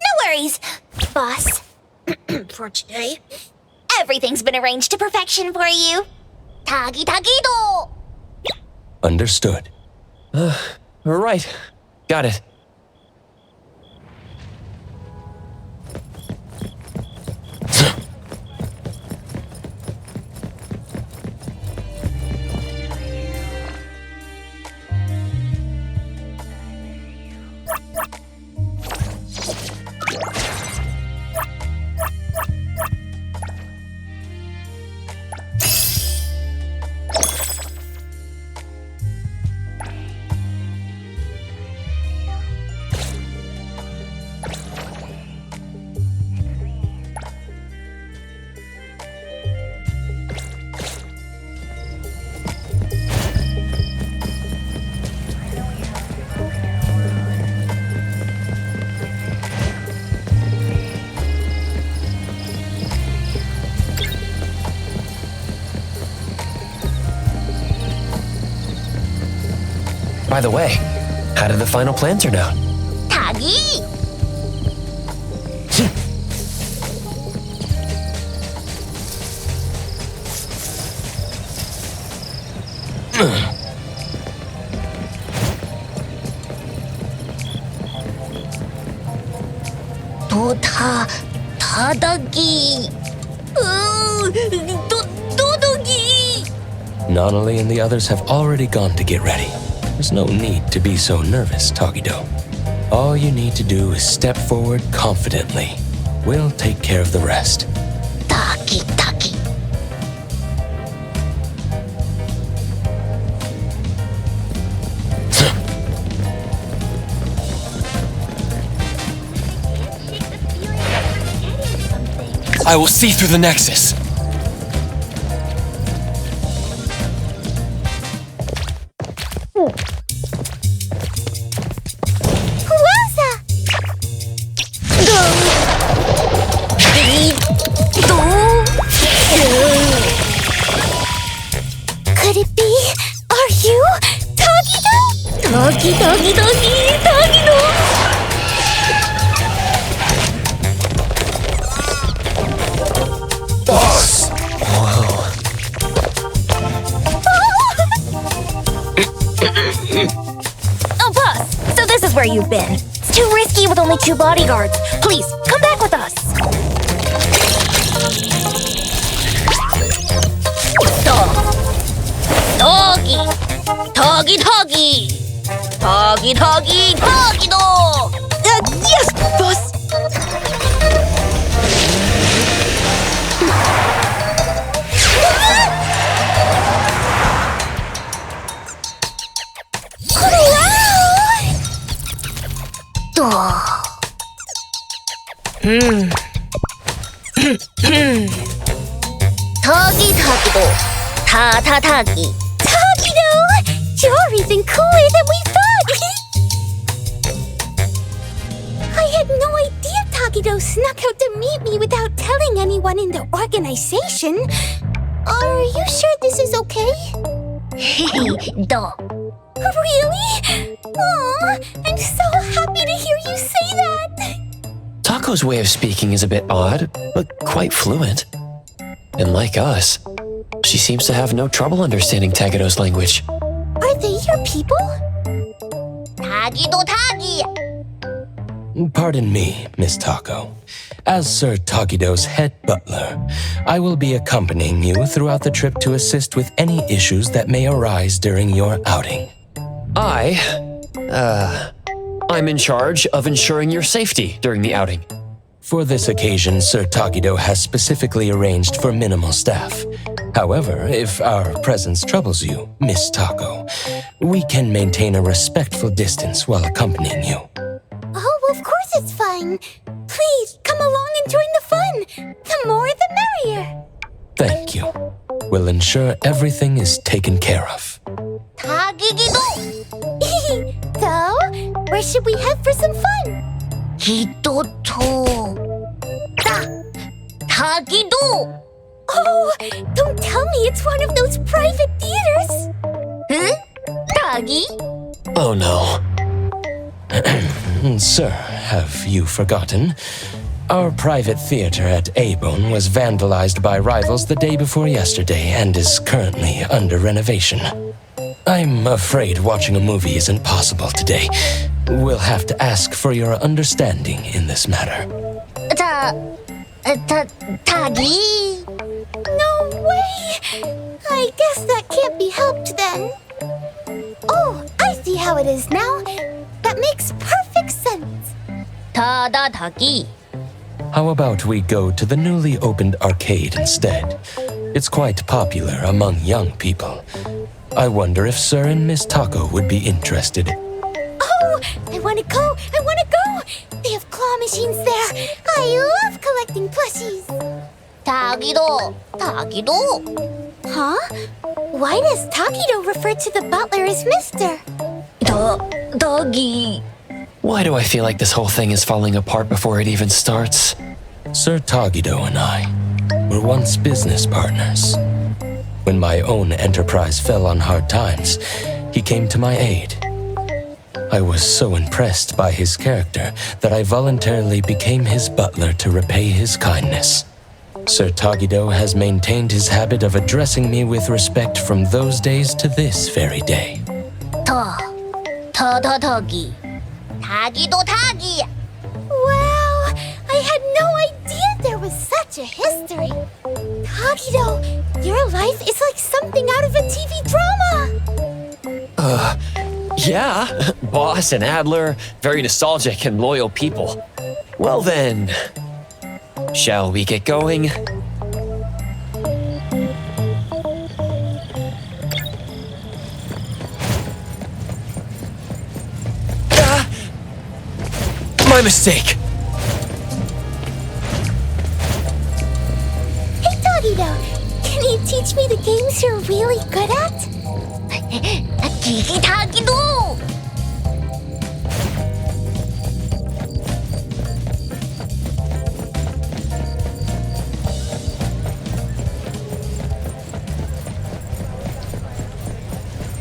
No worries, boss. For today, everything's been arranged to perfection for you. Tagi Tagido! Understood. Right. Got it. By the way, how did the final plan turn out? Tagi! Tadagi! Dodogi! Nonali and the others have already gone to get ready. There's no need to be so nervous, Tagido. All you need to do is step forward confidently. We'll take care of the rest. Taki. I will see through the Nexus. Could it be? Are you Tagido? Tagido! Boss! Whoa. Oh, boss! So this is where you've been. It's too risky with only 2 bodyguards. Please, come back with us. Tagi! Tagido! Yes, boss! Tagido. Ta-ta-tagi. Tagido! You're even cooler than we thought! I had no idea Tagido snuck out to meet me without telling anyone in the organization. Are you sure this is okay? Really? Aw, I'm so happy to hear you say that! Taco's way of speaking is a bit odd, but quite fluent. And like us, she seems to have no trouble understanding Tagido's language. Are they your people? Tagido Tagi! Pardon me, Miss Taco. As Sir Tagido's head butler, I will be accompanying you throughout the trip to assist with any issues that may arise during your outing. I'm in charge of ensuring your safety during the outing. For this occasion, Sir Tagido has specifically arranged for minimal staff. However, if our presence troubles you, Miss Taco, we can maintain a respectful distance while accompanying you. Oh, of course it's fine. Please, come along and join the fun. The more the merrier. Thank you. We'll ensure everything is taken care of. Tagigido! So, where should we head for some fun? Hidoto. Tagido! Oh, don't tell me it's one of those private theaters. Huh? Tagi? Oh no. Sir, have you forgotten? Our private theater at A-Bone was vandalized by rivals the day before yesterday and is currently under renovation. I'm afraid watching a movie isn't possible today. We'll have to ask for your understanding in this matter. Tagi? No way! I guess that can't be helped then. Oh, I see how it is now. That makes perfect sense. Tada Tagi. How about we go to the newly opened arcade instead? It's quite popular among young people. I wonder if Sir and Miss Taco would be interested. Oh, I want to go! I want to go! They have claw machines there. I love collecting plushies. Tagido. Tagido. Huh? Why does Tagido refer to the butler as Mr.? Doggy. Why do I feel like this whole thing is falling apart before it even starts? Sir Tagido and I were once business partners. When my own enterprise fell on hard times, he came to my aid. I was so impressed by his character that I voluntarily became his butler to repay his kindness. Sir Tagido has maintained his habit of addressing me with respect from those days to this very day. Tagi. Tagido Tagi. Wow, I had no idea there was such a history. Tagido, your life is like something out of a TV drama. Yeah. Boss and Adler, very nostalgic and loyal people. Well then, shall we get going? My mistake. Hey, Tagido, can you teach me the games you're really good at? Tigi Tagido!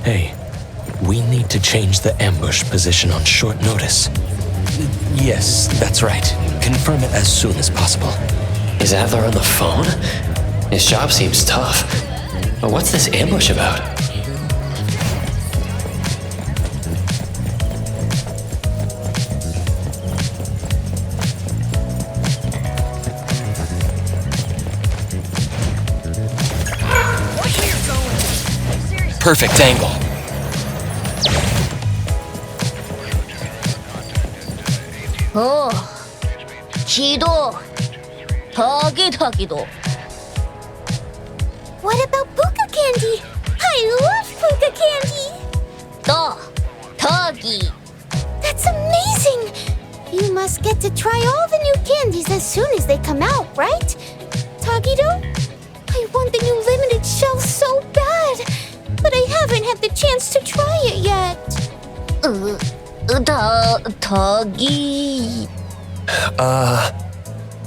Hey, we need to change the ambush position on short notice. Yes, that's right. Confirm it as soon as possible. Is Adler on the phone? His job seems tough. But what's this ambush about? Perfect angle. Oh, Chido. Tagido. What about Puka candy? I love Puka candy. Tagi. That's amazing. us get to try all the new candies as soon as they come out, right? Tagido? I want the new limited shell so bad, but I haven't had the chance to try it yet. Tagi...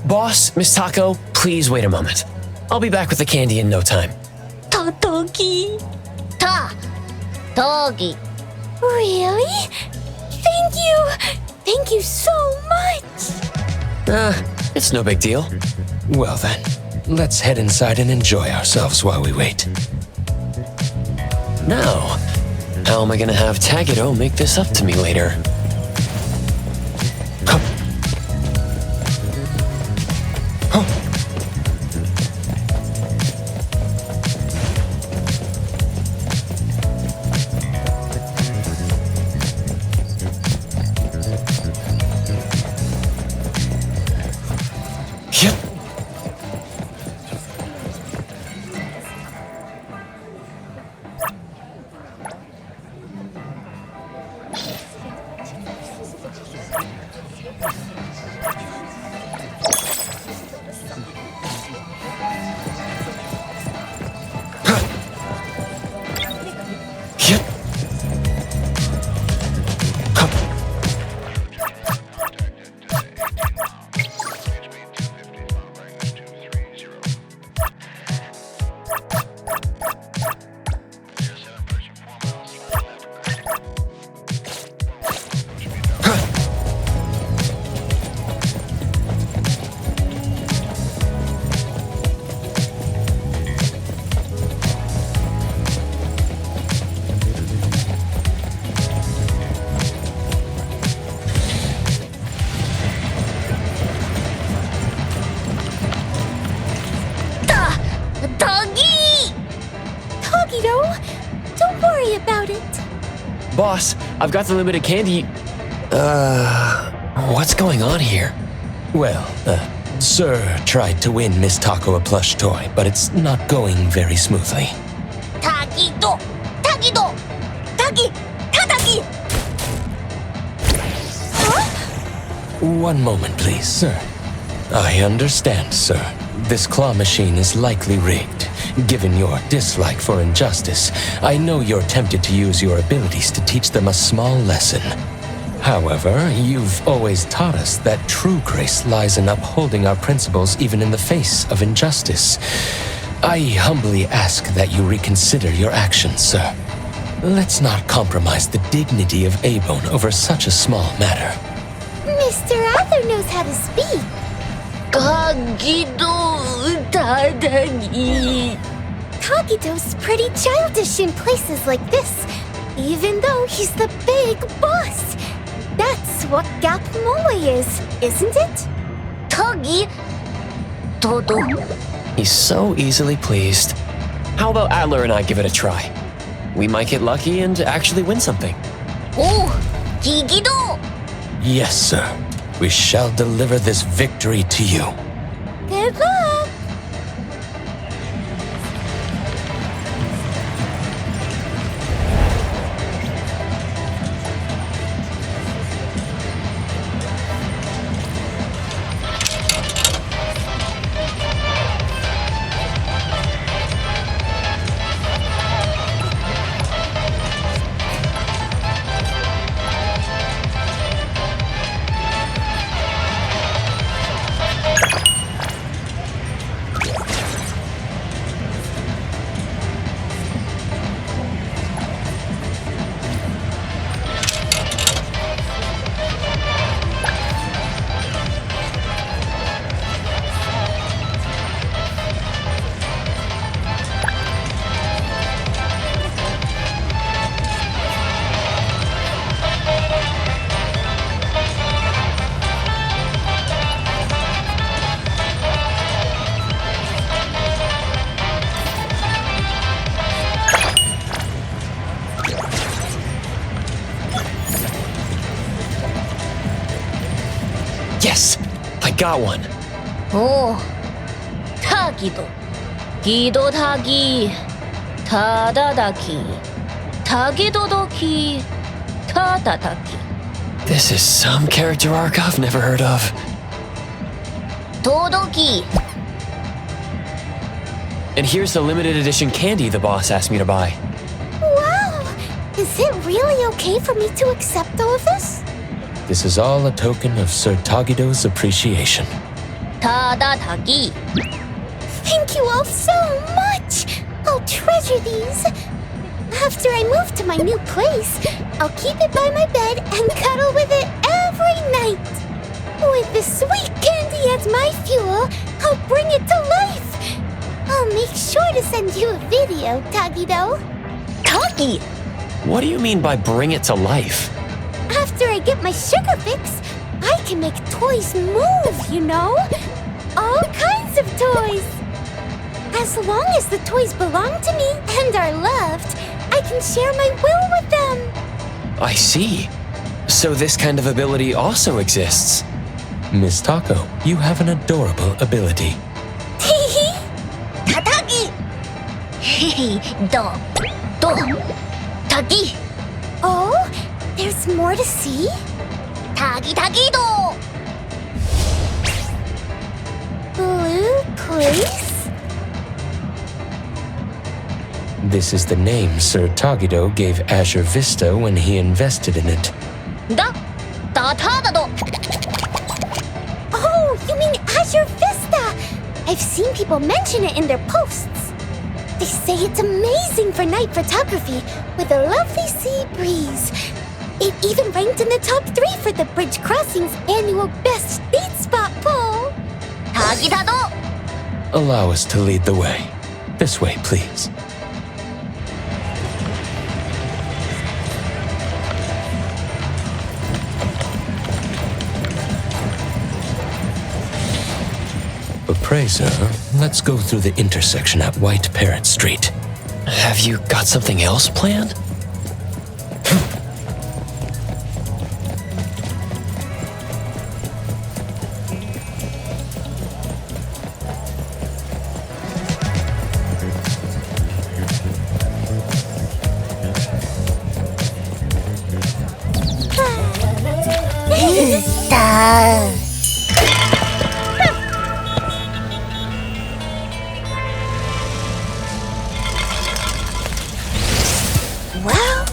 Boss, Miss Taco, please wait a moment. I'll be back with the candy in no time. Tagi... Tagi... Really? Thank you! Thank you so much! It's no big deal. Well then, let's head inside and enjoy ourselves while we wait. Now, how am I gonna have Tagido make this up to me later? Don't worry about it. Boss, I've got the limited candy. What's going on here? Well, Sir tried to win Miss Taco a plush toy, but it's not going very smoothly. Tagido! Tagido! Tagi! Tadagi! Huh? One moment, please, sir. I understand, sir. This claw machine is likely rigged. Given your dislike for injustice, I know you're tempted to use your abilities to teach them a small lesson. However, you've always taught us that true grace lies in upholding our principles even in the face of injustice. I humbly ask that you reconsider your actions, sir. Let's not compromise the dignity of A-Bone over such a small matter. Mr. Adler knows how to speak. Tagido Tadagi. Tagido's pretty childish in places like this, even though he's the big boss. That's what Gap Moe is, isn't it? Tagi Todo. He's so easily pleased. How about Adler and I give it a try? We might get lucky and actually win something. Oh, Jigido! Yes, sir. We shall deliver this victory to you. Good luck! Yes! I got one! Oh, Tagido. Gido Tagi. Tadadaki. Tagidodoki. Tadadaki. This is some character arc I've never heard of. Todoki. And here's the limited edition candy the boss asked me to buy. Wow! Is it really okay for me to accept all of this? This is all a token of Sir Tagido's appreciation. Tadadagi. Thank you all so much! I'll treasure these. After I move to my new place, I'll keep it by my bed and cuddle with it every night. With the sweet candy as my fuel, I'll bring it to life. I'll make sure to send you a video, Tagido. Tagi! What do you mean by bring it to life? After I get my sugar fix, I can make toys move, you know? All kinds of toys. As long as the toys belong to me and are loved, I can share my will with them. I see. So this kind of ability also exists. Miss Taco, you have an adorable ability. Tatagi! Tagi! Oh, there's more to see? Tagi-tagi-do! Blue place? This is the name Sir Tagido gave Azure Vista when he invested in it. Oh, you mean Azure Vista! I've seen people mention it in their posts. They say it's amazing for night photography with a lovely sea breeze. It even ranked in the top 3 for the Bridge Crossing's annual Best Date Spot poll. Allow us to lead the way. This way, please. Appraiser, let's go through the intersection at White Parrot Street. Have you got something else planned? Wow.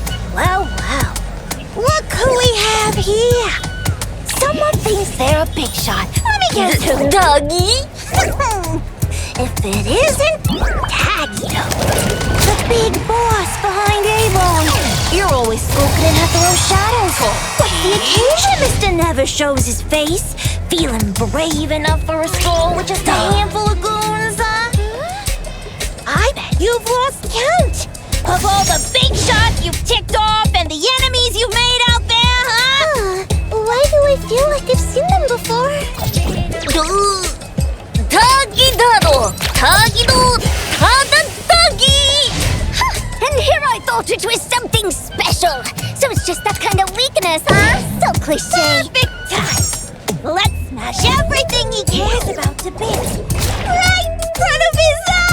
Look who we have here. Someone thinks they're a big shot. Let me guess who. Doggy? If it isn't Tagido, the big boss behind Avon. You're always spoken in Hethero's shadows. What's the occasion Mr. Never shows his face? Feeling brave enough for a stroll with just a handful of goons, huh? I bet you've lost count of all the big shots you've ticked off and the enemies you've made out there, huh? Why do I feel like I've seen them before? Tagi-dado! Tagido! Tada-tagi! And here I thought it was something special. So it's just that kind of weakness, huh? So cliche. Perfect time. Let's smash everything he cares about to bits. Right in front of his eyes!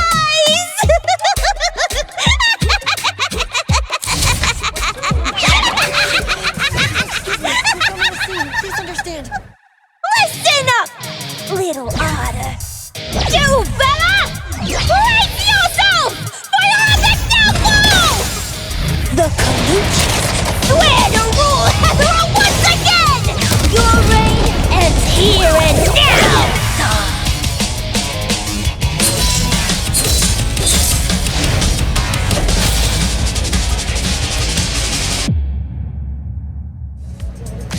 Please understand. Listen up, little otter. You fella! Brace yourself for all the devil! The Kaluchis swear to rule Heathrow once again! Your reign ends here and now!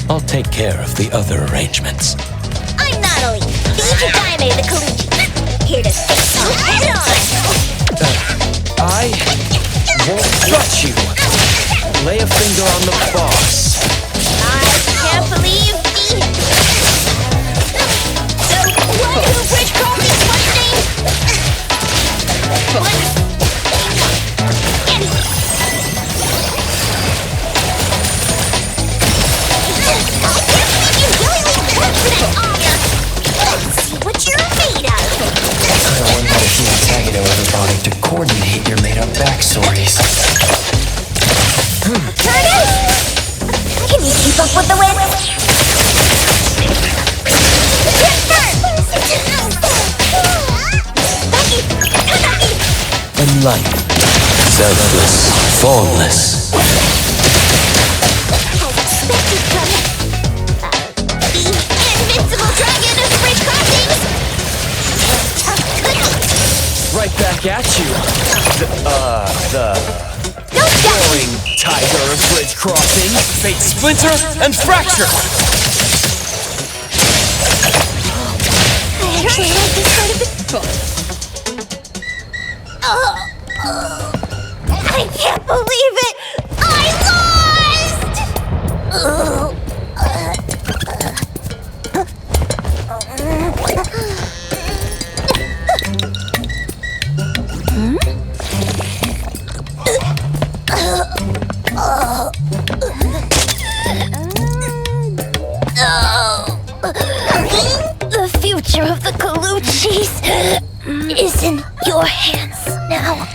I'll take care of the other arrangements. I'm Natalie, the Ichikaime of the Kaluchi. Here to face you head on! I won't touch you. Lay a finger on the boss. I can't believe the... The one who Bridge Crossing's what's name? Let's see what you're made of. I wonder if you and Tagido ever bothered to coordinate your made-up backstories. Curtis! Moonlight. Selfless, formless. Invincible dragon of Bridge Crossings! Right back at you. The boring tiger of bridge crossing. Fate splinter and fracture. I actually like this part of the book. I can't believe it! I lost! The future of the Colucci's is in your hands now.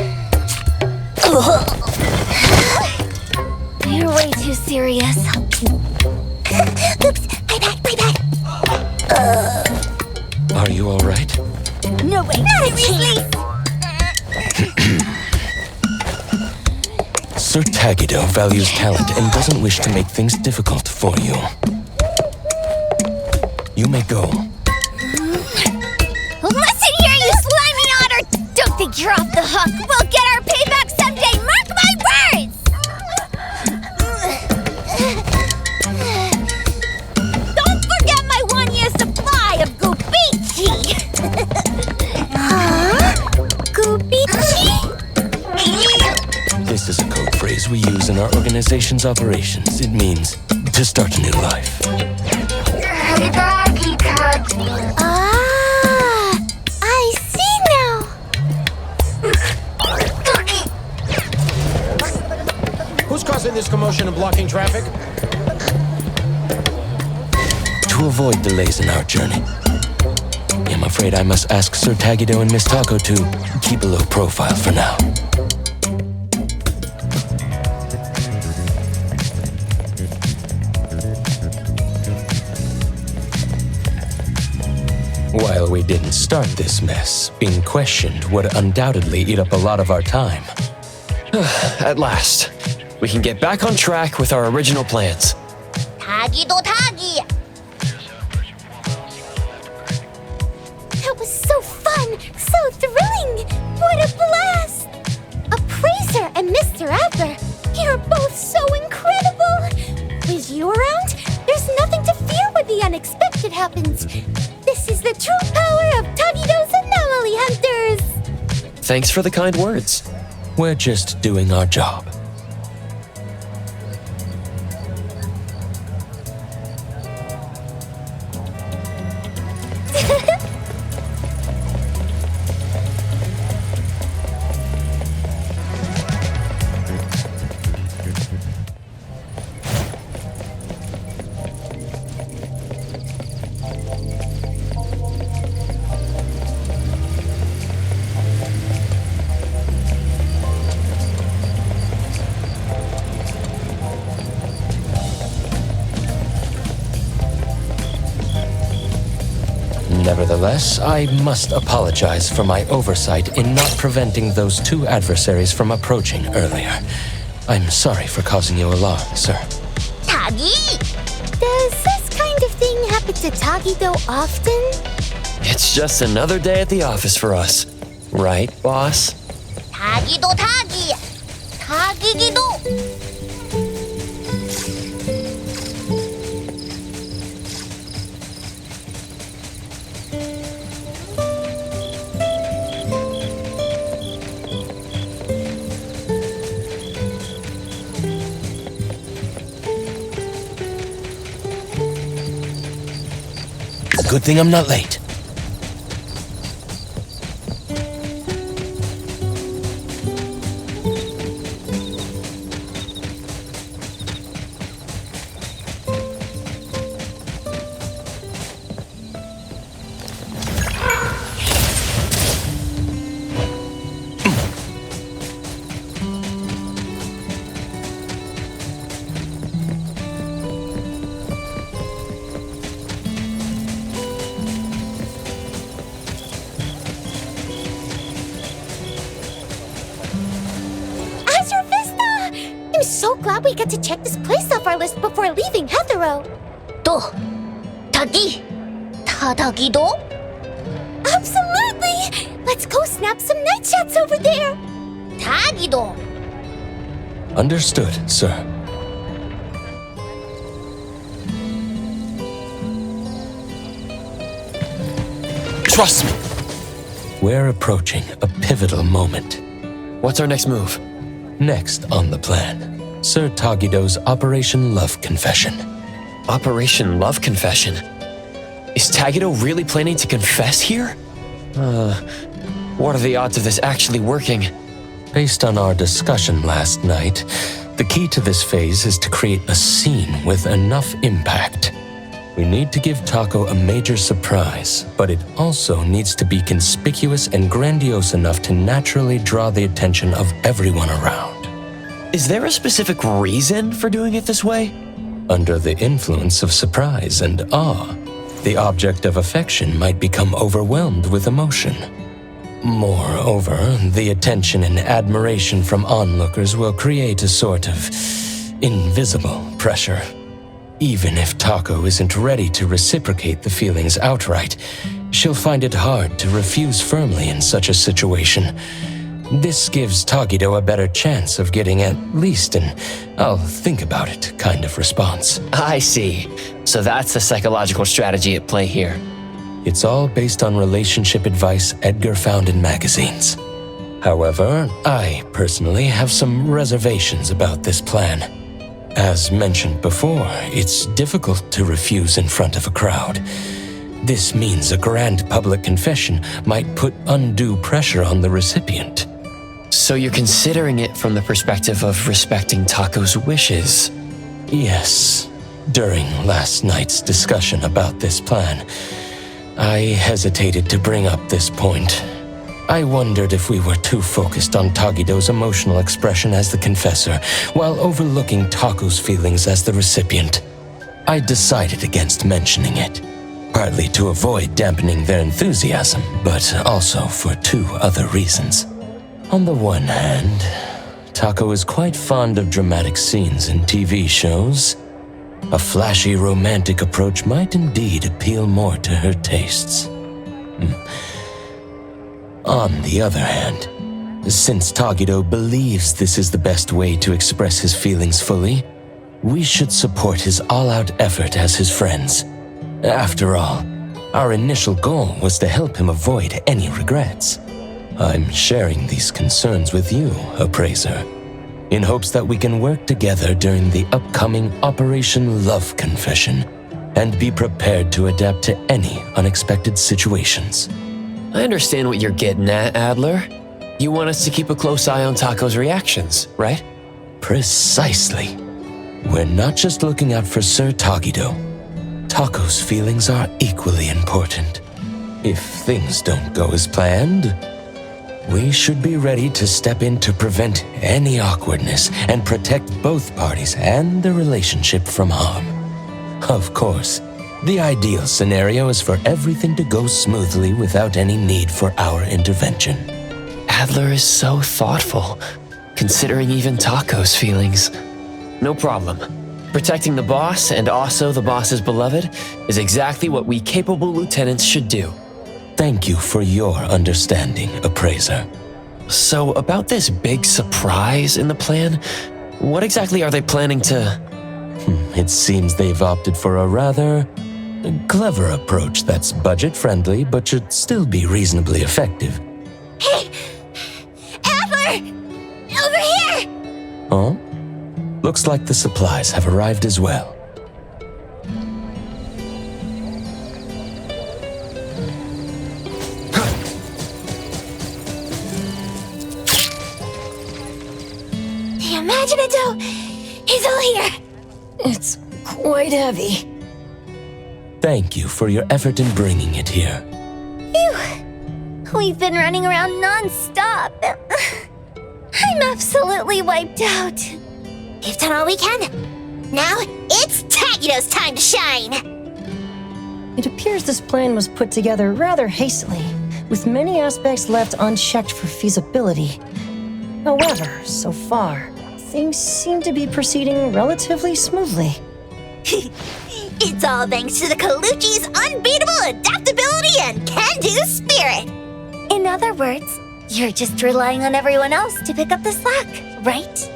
You're way too serious. Oops, my bad. Are you alright? No way, seriously! Sir Tagido values talent and doesn't wish to make things difficult for you. You may go. Listen here, you slimy otter! Don't think you're off the hook. We'll get our payback someday, mark my words! Don't forget my 1-year supply of Gubichi! Huh? Gubichi? This is a code phrase we use in our organization's operations. It means to start a new life. Ah, I see now. Who's causing this commotion and blocking traffic? To avoid delays in our journey, I'm afraid I must ask Sir Tagido and Miss Taco to keep a low profile for now. While we didn't start this mess, being questioned would undoubtedly eat up a lot of our time. At last, we can get back on track with our original plans. Tagi. That was so fun, so thrilling. What a blast! Appraiser and Mr. Adler, you're both so incredible. With you around, there's nothing to fear when the unexpected happens. This is the true power of Tagido's Anomaly Hunters! Thanks for the kind words. We're just doing our job. Nevertheless, I must apologize for my oversight in not preventing those two adversaries from approaching earlier. I'm sorry for causing you alarm, sir. Tagi! Does this kind of thing happen to Tagido often? It's just another day at the office for us. Right, boss? Tagido! Tagigido! Good thing I'm not late. glad we get to check this place off our list before leaving Hetero. Do. Tagi. Tagi-do? Absolutely! Let's go snap some night shots over there. Tagi-do. Understood, sir. Trust me. We're approaching a pivotal moment. What's our next move? Next on the plan, Sir Tagido's Operation Love Confession. Operation Love Confession? Is Tagido really planning to confess here? What are the odds of this actually working? Based on our discussion last night, the key to this phase is to create a scene with enough impact. We need to give Taco a major surprise, but it also needs to be conspicuous and grandiose enough to naturally draw the attention of everyone around. Is there a specific reason for doing it this way? Under the influence of surprise and awe, the object of affection might become overwhelmed with emotion. Moreover, the attention and admiration from onlookers will create a sort of invisible pressure. Even if Taco isn't ready to reciprocate the feelings outright, she'll find it hard to refuse firmly in such a situation. This gives Tagido a better chance of getting at least an "I'll think about it" kind of response. I see. So that's the psychological strategy at play here. It's all based on relationship advice Edgar found in magazines. However, I personally have some reservations about this plan. As mentioned before, it's difficult to refuse in front of a crowd. This means a grand public confession might put undue pressure on the recipient. So you're considering it from the perspective of respecting Taco's wishes? Yes. During last night's discussion about this plan, I hesitated to bring up this point. I wondered if we were too focused on Tagido's emotional expression as the confessor, while overlooking Taco's feelings as the recipient. I decided against mentioning it, partly to avoid dampening their enthusiasm, but also for two other reasons. On the one hand, Taco is quite fond of dramatic scenes in TV shows. A flashy romantic approach might indeed appeal more to her tastes. On the other hand, since Tagido believes this is the best way to express his feelings fully, we should support his all-out effort as his friends. After all, our initial goal was to help him avoid any regrets. I'm sharing these concerns with you, Appraiser, in hopes that we can work together during the upcoming Operation Love Confession and be prepared to adapt to any unexpected situations. I understand what you're getting at, Adler. You want us to keep a close eye on Taco's reactions, right? Precisely. We're not just looking out for Sir Tagido. Taco's feelings are equally important. If things don't go as planned, we should be ready to step in to prevent any awkwardness and protect both parties and the relationship from harm. Of course, the ideal scenario is for everything to go smoothly without any need for our intervention. Adler is so thoughtful, considering even Taco's feelings. No problem. Protecting the boss and also the boss's beloved is exactly what we capable lieutenants should do. Thank you for your understanding, Appraiser. So about this big surprise in the plan, what exactly are they planning to... It seems they've opted for a rather clever approach that's budget-friendly but should still be reasonably effective. Hey! Adler! Over here! Huh? Looks like the supplies have arrived as well. The Imaginado is all here! It's quite heavy. Thank you for your effort in bringing it here. Phew! We've been running around non-stop. I'm absolutely wiped out. We've done all we can. Now, it's Tagido's time to shine! It appears this plan was put together rather hastily, with many aspects left unchecked for feasibility. However, so far, Things seem to be proceeding relatively smoothly. It's all thanks to the Colucci's unbeatable adaptability and can-do spirit. In other words, you're just relying on everyone else to pick up the slack, right?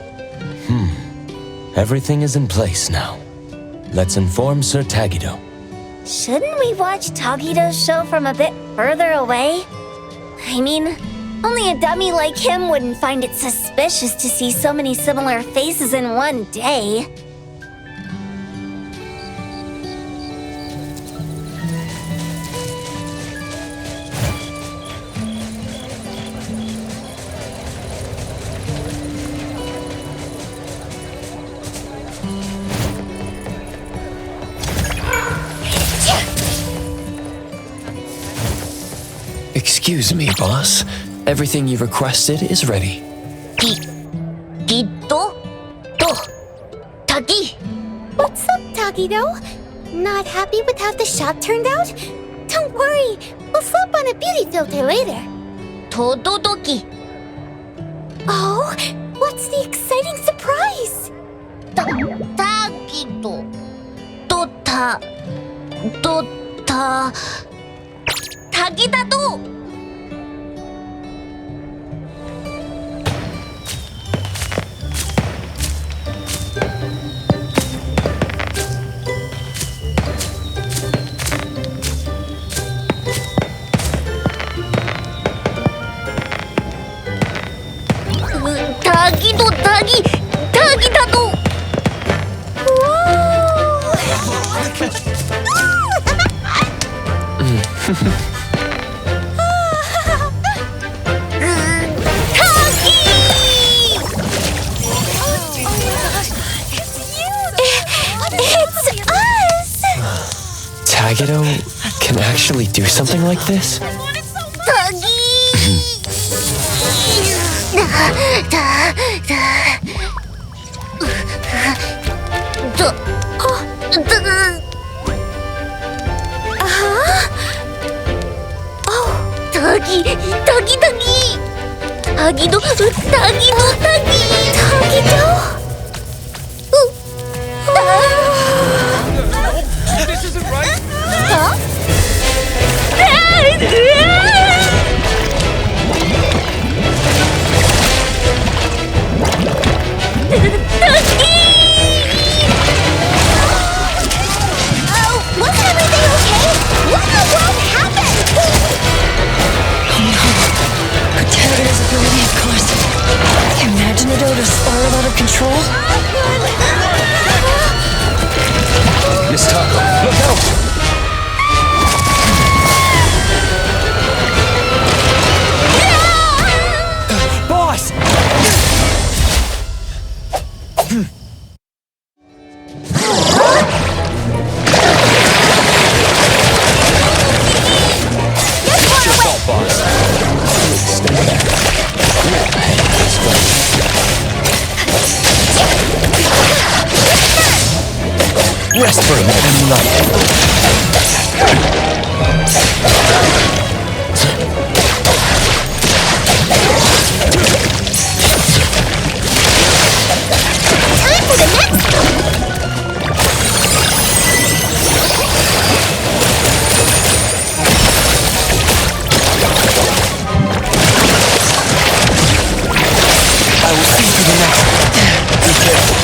Everything is in place now. Let's inform Sir Tagido. Shouldn't we watch Tagido's show from a bit further away? I mean, only a dummy like him wouldn't find it suspicious to see so many similar faces in one day. Excuse me, boss. Everything you requested is ready. Tagi! What's up, Tagido? Not happy with how the shot turned out? Don't worry, we'll slap on a beauty filter later. Tododoki. Oh, what's the exciting surprise? Tagido. Tagida-do! Tagi-da-do! Tagido can actually do something like this? This isn't right! Huh? Was everything okay? What in the world happened? Oh no. Protagonista's ability, of course. Imagine it to spiral out of control. Miss Taco, look out! Boss! It's your fault, boss. Stand back. Rest for a moment, light. Time for the next one! I will see you to the next one. Be careful.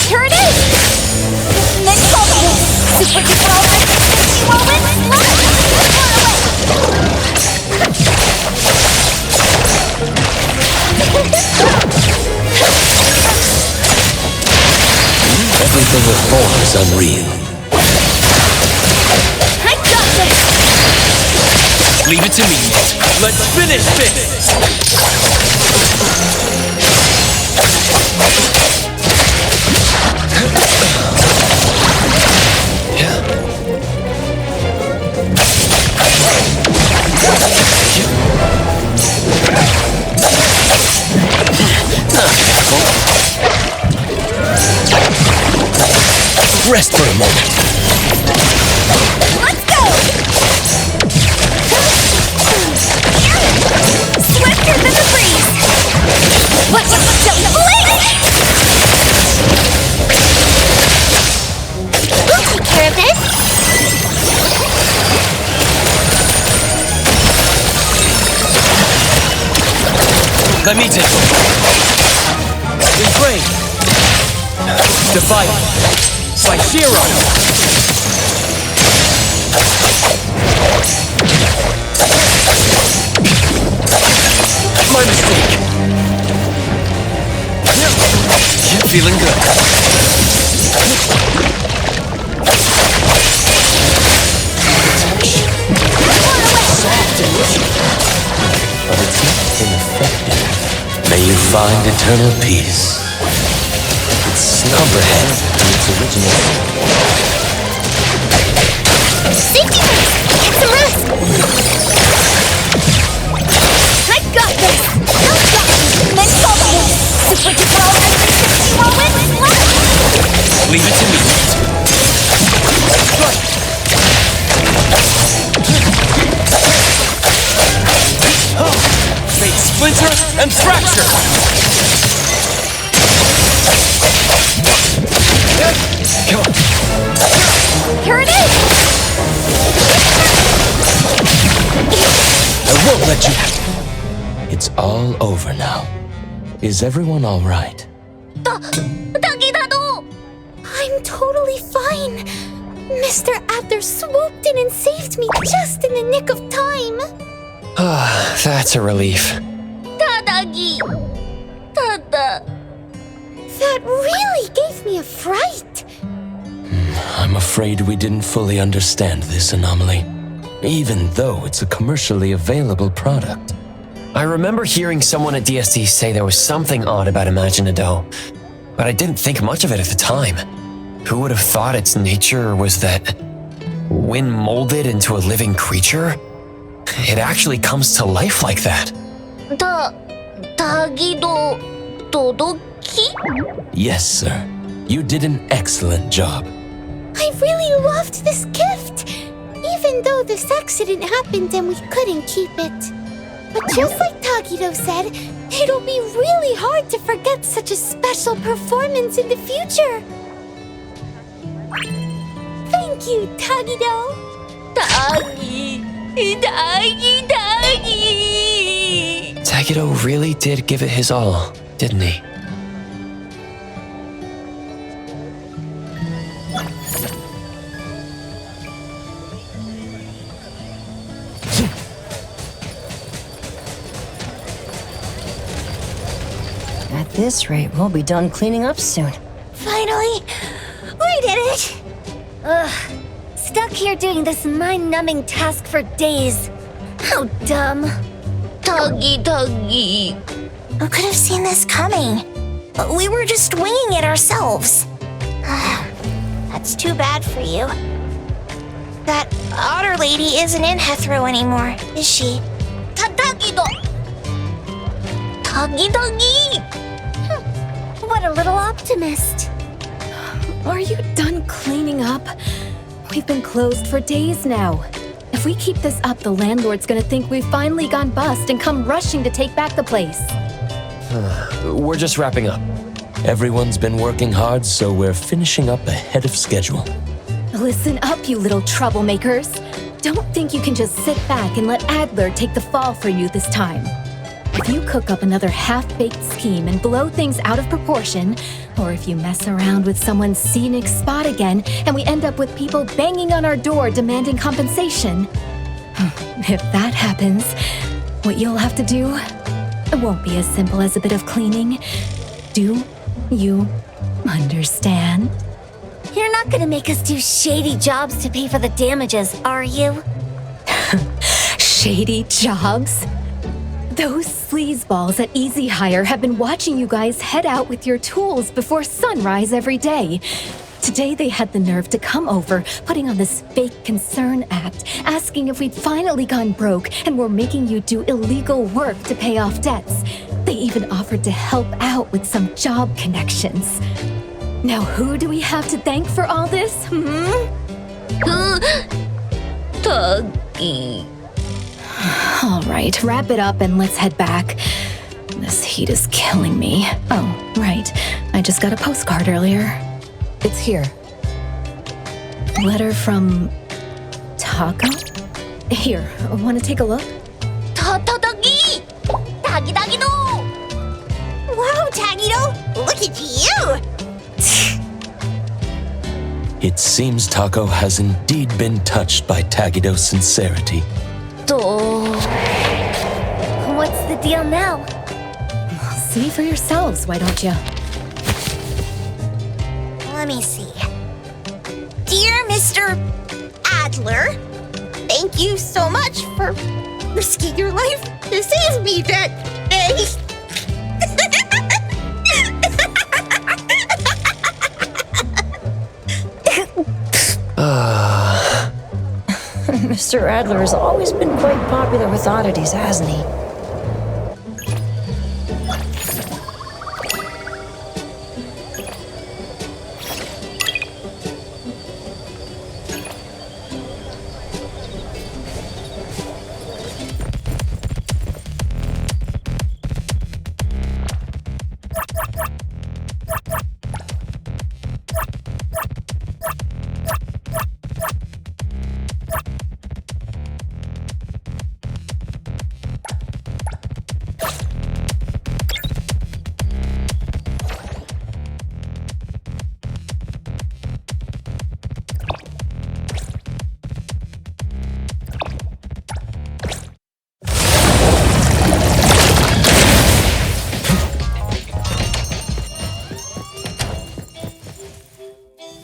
Here it is! Next moment! Super duper ultra sexy moment! Everything with form is unreal. I got this! Leave it to me, Nate. Let's finish this! Rest for a moment. Let's go! Swifter than the breeze! What? We'll take care of this. Let me take it. Inflame. Divide. By Shiro. My mistake. Feeling good. Soft and rich. But it's not ineffective. May you find eternal peace. It's comprehend in its original. Safety first! Get some rest! I got this! Don't stop me! Let's solve this! Super duper all 360 whirlwind slash! Leave it to me. Fate splinter and fracture! Here it is! I won't let you. It's all over now. Is everyone all right? I'm totally fine. Mr. Adler swooped in and saved me just in the nick of time. That's a relief. Tadagi! That really gave me a fright. I'm afraid we didn't fully understand this anomaly, even though it's a commercially available product. I remember hearing someone at DSD say there was something odd about Imaginado, but I didn't think much of it at the time. Who would have thought its nature was that when molded into a living creature, it actually comes to life like that? Yes, sir. You did an excellent job. I really loved this gift, even though this accident happened and we couldn't keep it. But just like Tagido said, it'll be really hard to forget such a special performance in the future. Thank you, Tagido. Tagido really did give it his all, didn't he? At this rate, we'll be done cleaning up soon. Finally, we did it! Ugh, stuck here doing this mind-numbing task for days. How dumb. Tuggy. Who could have seen this coming? We were just winging it ourselves. That's too bad for you. That otter lady isn't in Hethro anymore, is she? Tuggy! What a little optimist. Are you done cleaning up? We've been closed for days now. If we keep this up, the landlord's gonna think we've finally gone bust and come rushing to take back the place. We're just wrapping up. Everyone's been working hard, so we're finishing up ahead of schedule. Listen up, you little troublemakers. Don't think you can just sit back and let Adler take the fall for you this time. If you cook up another half-baked scheme and blow things out of proportion, or if you mess around with someone's scenic spot again and we end up with people banging on our door demanding compensation, if that happens, what you'll have to do, it won't be as simple as a bit of cleaning. Do you understand? You're not gonna make us do shady jobs to pay for the damages, are you? Shady jobs? Those sleazeballs at Easy Hire have been watching you guys head out with your tools before sunrise every day. Today they had the nerve to come over, putting on this fake concern act, asking if we'd finally gone broke and were making you do illegal work to pay off debts. They even offered to help out with some job connections. Now who do we have to thank for all this, Tuggy. All right, wrap it up and let's head back. This heat is killing me. Oh, right. I just got a postcard earlier. It's here. Letter from... Taco? Here, wanna take a look? Totodoggy! Tagi-dagi-do! Wow, Tagido! Look at you! It seems Taco has indeed been touched by Tagido's sincerity. What's the deal now? See for yourselves, why don't you? Let me see. Dear Mr. Adler, thank you so much for risking your life to save me that day. Mr. Adler has always been quite popular with oddities, hasn't he?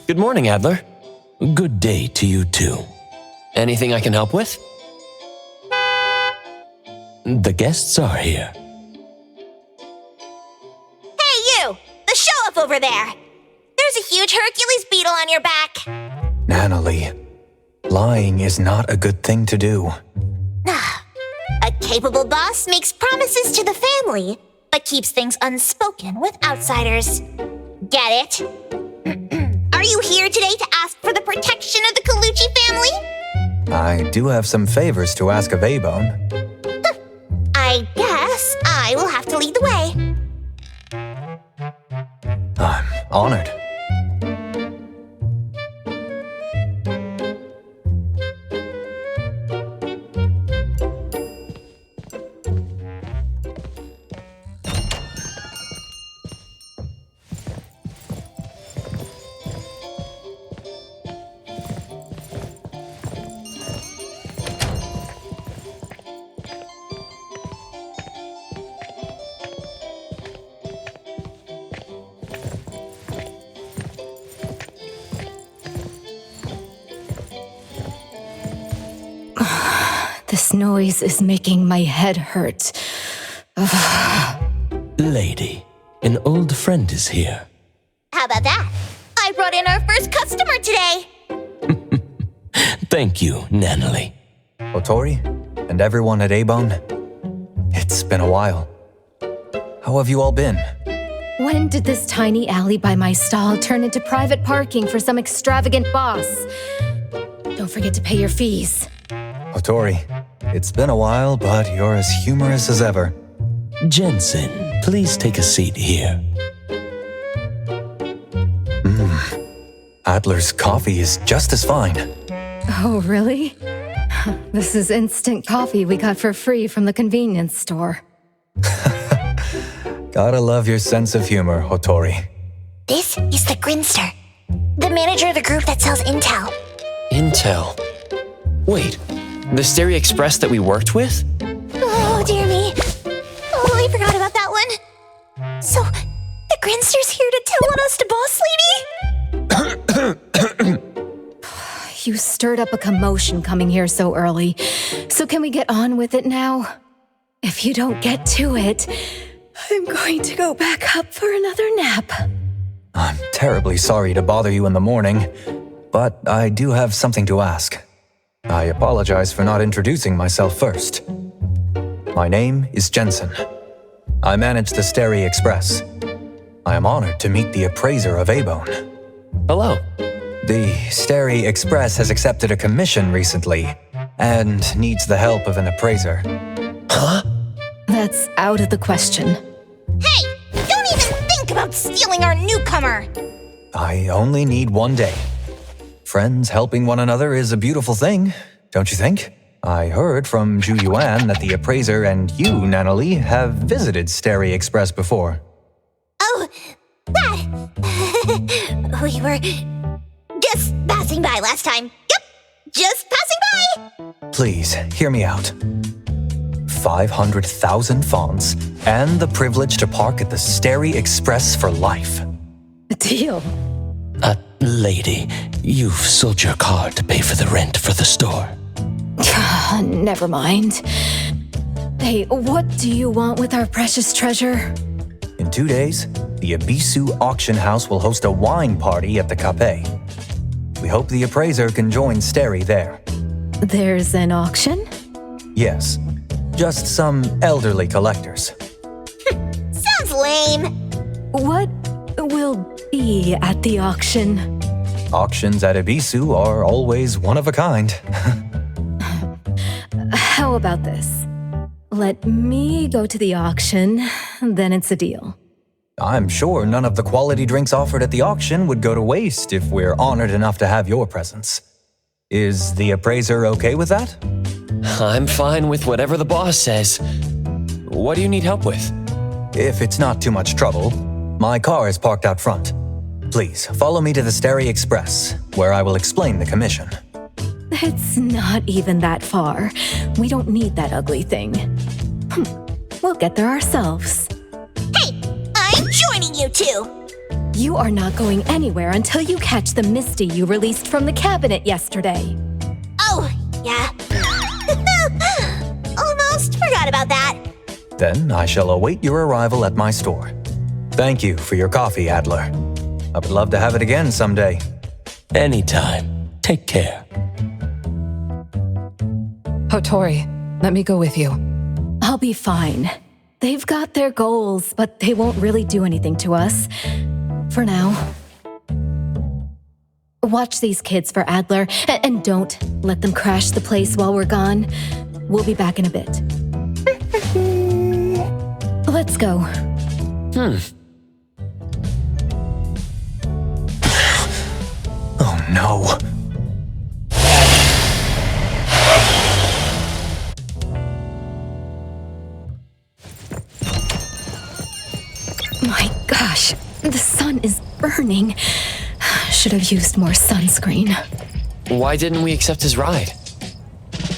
Good morning, Adler. Good day to you too. Anything I can help with? The guests are here. Hey, you! The show-off over there! There's a huge Hercules beetle on your back. Natalie, lying is not a good thing to do. A capable boss makes promises to the family, but keeps things unspoken with outsiders. Get it? Are you here today to ask for the protection of the Colucci family? I do have some favors to ask of A-Bone. I guess I will have to lead the way. I'm honored. This noise is making my head hurt. Lady, an old friend is here. How about that? I brought in our first customer today. Thank you, Natalie. Otori, and everyone at A-Bone, it's been a while. How have you all been? When did this tiny alley by my stall turn into private parking for some extravagant boss? Don't forget to pay your fees. Otori, it's been a while, but you're as humorous as ever. Jensen, please take a seat here. Adler's coffee is just as fine. Oh, really? This is instant coffee we got for free from the convenience store. Gotta love your sense of humor, Otori. This is the Grinster, the manager of the group that sells Intel. Intel? Wait, the Stereo Express that we worked with? Oh, dear me. Oh, I forgot about that one. So, the Grinster's here to tell on us to Boss Lady? You stirred up a commotion coming here so early. So can we get on with it now? If you don't get to it, I'm going to go back up for another nap. I'm terribly sorry to bother you in the morning, but I do have something to ask. I apologize for not introducing myself first. My name is Jensen. I manage the Stereo Express. I am honored to meet the appraiser of A-Bone. Hello. The Stereo Express has accepted a commission recently and needs the help of an appraiser. Huh? That's out of the question. Hey! Don't even think about stealing our newcomer! I only need one day. Friends helping one another is a beautiful thing, don't you think? I heard from Zhu Yuan that the appraiser and you, Nanalie, have visited Starry Express before. Oh, that... we were just passing by last time. Yep, just passing by! Please, hear me out. 500,000 fonts and the privilege to park at the Starry Express for life. Deal. Lady, you've sold your car to pay for the rent for the store. Never mind. Hey, what do you want with our precious treasure? In 2 days, the Abisu auction house will host a wine party at the Cafe. We hope the appraiser can join Starry there. There's an auction? Yes, just some elderly collectors. Sounds lame. What will be at the auction? Auctions at Abisu are always one of a kind. How about this? Let me go to the auction, then it's a deal. I'm sure none of the quality drinks offered at the auction would go to waste if we're honored enough to have your presence. Is the appraiser okay with that? I'm fine with whatever the boss says. What do you need help with? If it's not too much trouble, my car is parked out front. Please, follow me to the Starry Express, where I will explain the commission. It's not even that far. We don't need that ugly thing. We'll get there ourselves. Hey, I'm joining you two! You are not going anywhere until you catch the Misty you released from the cabinet yesterday. Oh, yeah. Almost forgot about that. Then I shall await your arrival at my store. Thank you for your coffee, Adler. I would love to have it again someday. Anytime. Take care. Hotori, let me go with you. I'll be fine. They've got their goals, but they won't really do anything to us. For now. Watch these kids for Adler, and don't let them crash the place while we're gone. We'll be back in a bit. Let's go. Oh no. My gosh, the sun is burning. Should have used more sunscreen. Why didn't we accept his ride?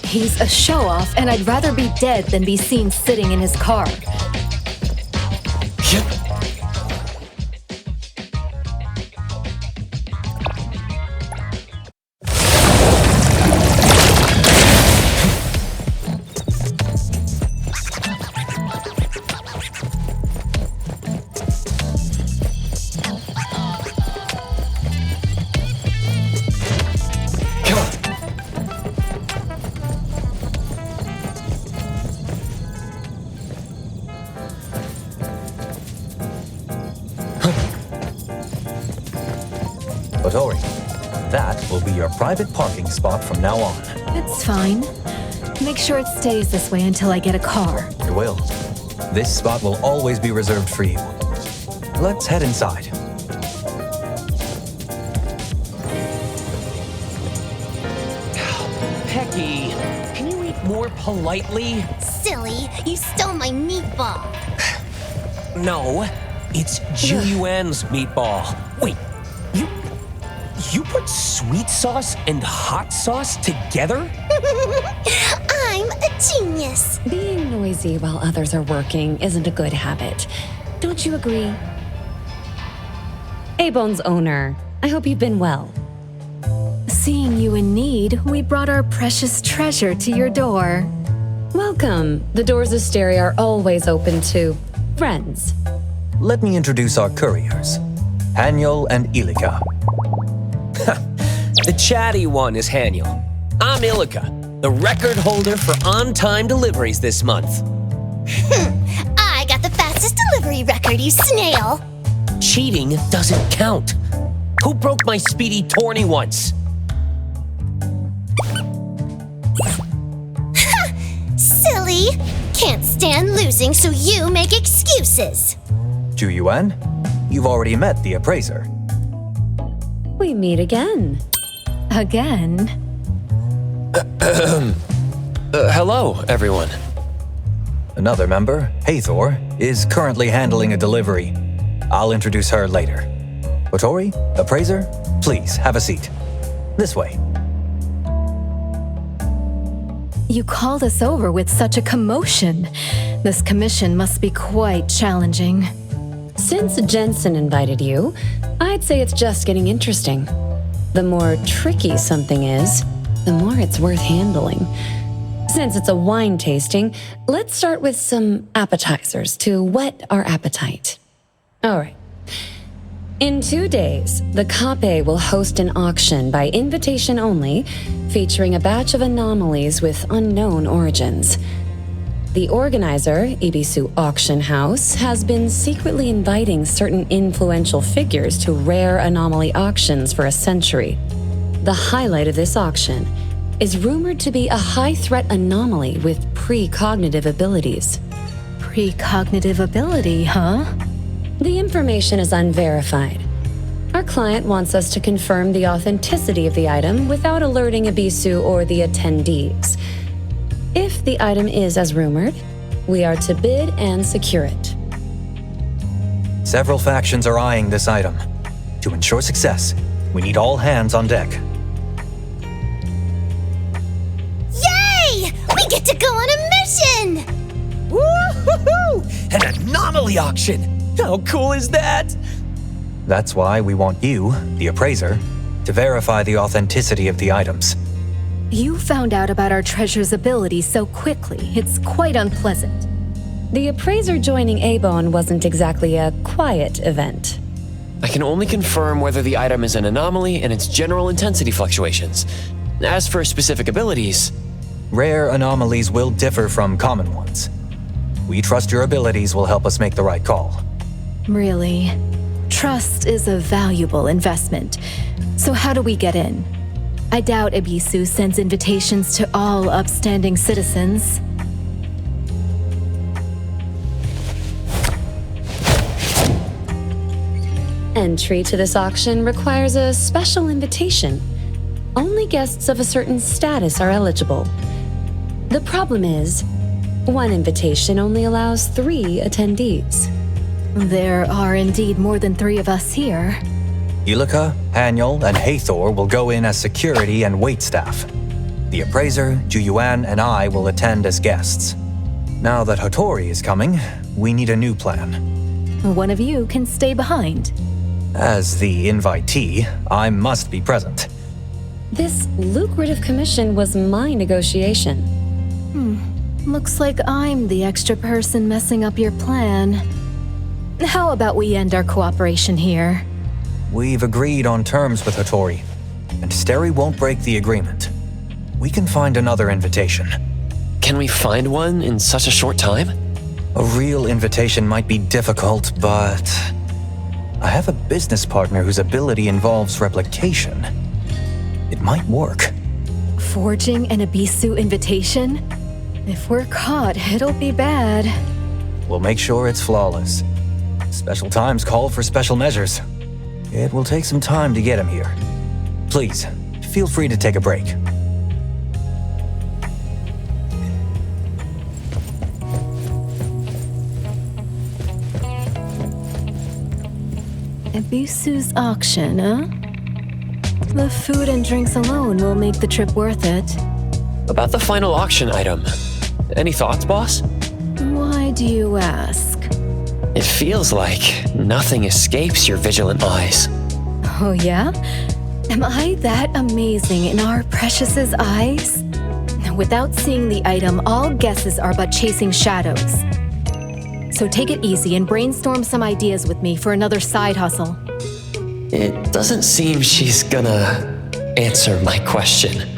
He's a show-off, and I'd rather be dead than be seen sitting in his car. Hotori, that will be your private parking spot from now on. It's fine. Make sure it stays this way until I get a car. It will. This spot will always be reserved for you. Let's head inside. Pecky, can you eat more politely? Silly, you stole my meatball. No, it's Zhu Yuan's meatball. Wait, you put sweet sauce and hot sauce together? I'm a genius. Being noisy while others are working isn't a good habit. Don't you agree? A-Bone's owner, I hope you've been well. Seeing you in need, we brought our precious treasure to your door. Welcome. The doors of Starry are always open to friends. Let me introduce our couriers, Haniel and Ilika. The chatty one is Haniel. I'm Ilika, the record holder for on-time deliveries this month. I got the fastest delivery record, you snail. Cheating doesn't count. Who broke my speedy tourney once? Silly. can't stand losing, so you make excuses. Zhu Yuan, you've already met the appraiser. We meet again. Again? Hello, everyone. Another member, Hathor, is currently handling a delivery. I'll introduce her later. Otori, appraiser, please have a seat. This way. You called us over with such a commotion. This commission must be quite challenging. Since Jensen invited you, I'd say it's just getting interesting. The more tricky something is, the more it's worth handling. Since it's a wine tasting, let's start with some appetizers to whet our appetite. All right. In 2 days, the Kape will host an auction by invitation only, featuring a batch of anomalies with unknown origins. The organizer, Ibisu Auction House, has been secretly inviting certain influential figures to rare anomaly auctions for a century. The highlight of this auction is rumored to be a high-threat anomaly with precognitive abilities. Precognitive ability, huh? The information is unverified. Our client wants us to confirm the authenticity of the item without alerting Ibisu or the attendees. If the item is as rumored, we are to bid and secure it. Several factions are eyeing this item. To ensure success, we need all hands on deck. Yay! We get to go on a mission! Woo-hoo-hoo! An anomaly auction! How cool is that? That's why we want you, the appraiser, to verify the authenticity of the items. You found out about our treasure's abilities so quickly, it's quite unpleasant. The appraiser joining A-Bone wasn't exactly a quiet event. I can only confirm whether the item is an anomaly and its general intensity fluctuations. As for specific abilities... Rare anomalies will differ from common ones. We trust your abilities will help us make the right call. Really? Trust is a valuable investment. So how do we get in? I doubt Ibisu sends invitations to all upstanding citizens. Entry to this auction requires a special invitation. Only guests of a certain status are eligible. The problem is, one invitation only allows 3 attendees. There are indeed more than 3 of us here. Ilika, Haniel, and Hathor will go in as security and wait staff. The appraiser, Zhu Yuan, and I will attend as guests. Now that Hattori is coming, we need a new plan. One of you can stay behind. As the invitee, I must be present. This lucrative commission was my negotiation. Looks like I'm the extra person messing up your plan. How about we end our cooperation here? We've agreed on terms with Hattori, and Steri won't break the agreement. We can find another invitation. Can we find one in such a short time? A real invitation might be difficult, but... I have a business partner whose ability involves replication. It might work. Forging an Ibisu invitation? If we're caught, it'll be bad. We'll make sure it's flawless. Special times call for special measures. It will take some time to get him here. Please, feel free to take a break. Ibisu's auction, huh? The food and drinks alone will make the trip worth it. About the final auction item. Any thoughts, boss? Why do you ask? It feels like nothing escapes your vigilant eyes. Oh yeah? Am I that amazing in our Precious's eyes? Without seeing the item, all guesses are but chasing shadows. So take it easy and brainstorm some ideas with me for another side hustle. It doesn't seem she's gonna answer my question.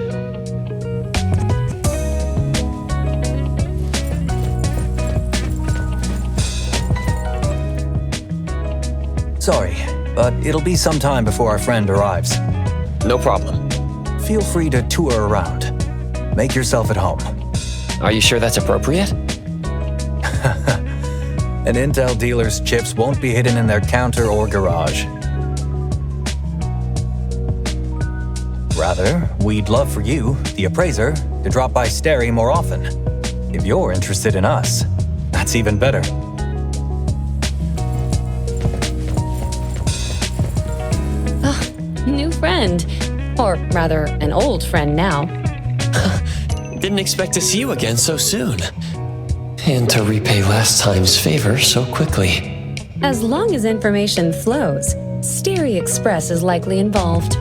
Sorry, but it'll be some time before our friend arrives. No problem. Feel free to tour around. Make yourself at home. Are you sure that's appropriate? An intel dealer's chips won't be hidden in their counter or garage. Rather, we'd love for you, the appraiser, to drop by Steri more often. If you're interested in us, that's even better. New friend. Or rather, an old friend now. Didn't expect to see you again so soon. And to repay last time's favor so quickly. As long as information flows, Steri Express is likely involved.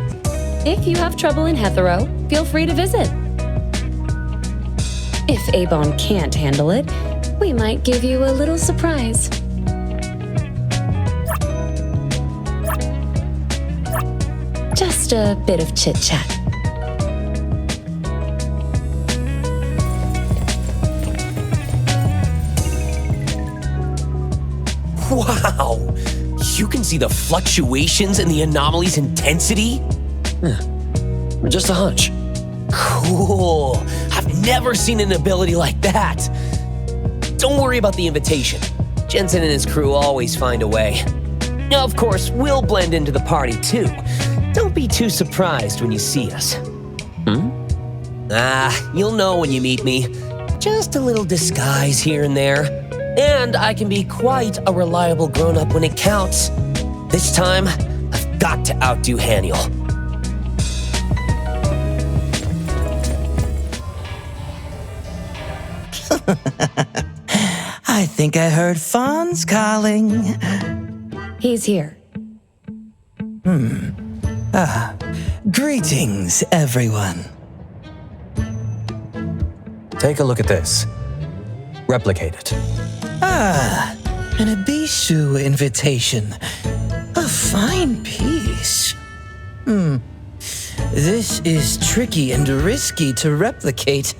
If you have trouble in Hetero, feel free to visit. If Abon can't handle it, we might give you a little surprise. Just a bit of chit-chat. Wow! You can see the fluctuations in the anomaly's intensity? Just a hunch. Cool. I've never seen an ability like that. Don't worry about the invitation. Jensen and his crew always find a way. Of course, we'll blend into the party too. Don't be too surprised when you see us. You'll know when you meet me. Just a little disguise here and there. And I can be quite a reliable grown-up when it counts. This time, I've got to outdo Haniel. I think I heard Fawn's calling. He's here. Greetings, everyone. Take a look at this. Replicate it. An Abishu invitation. A fine piece. This is tricky and risky to replicate.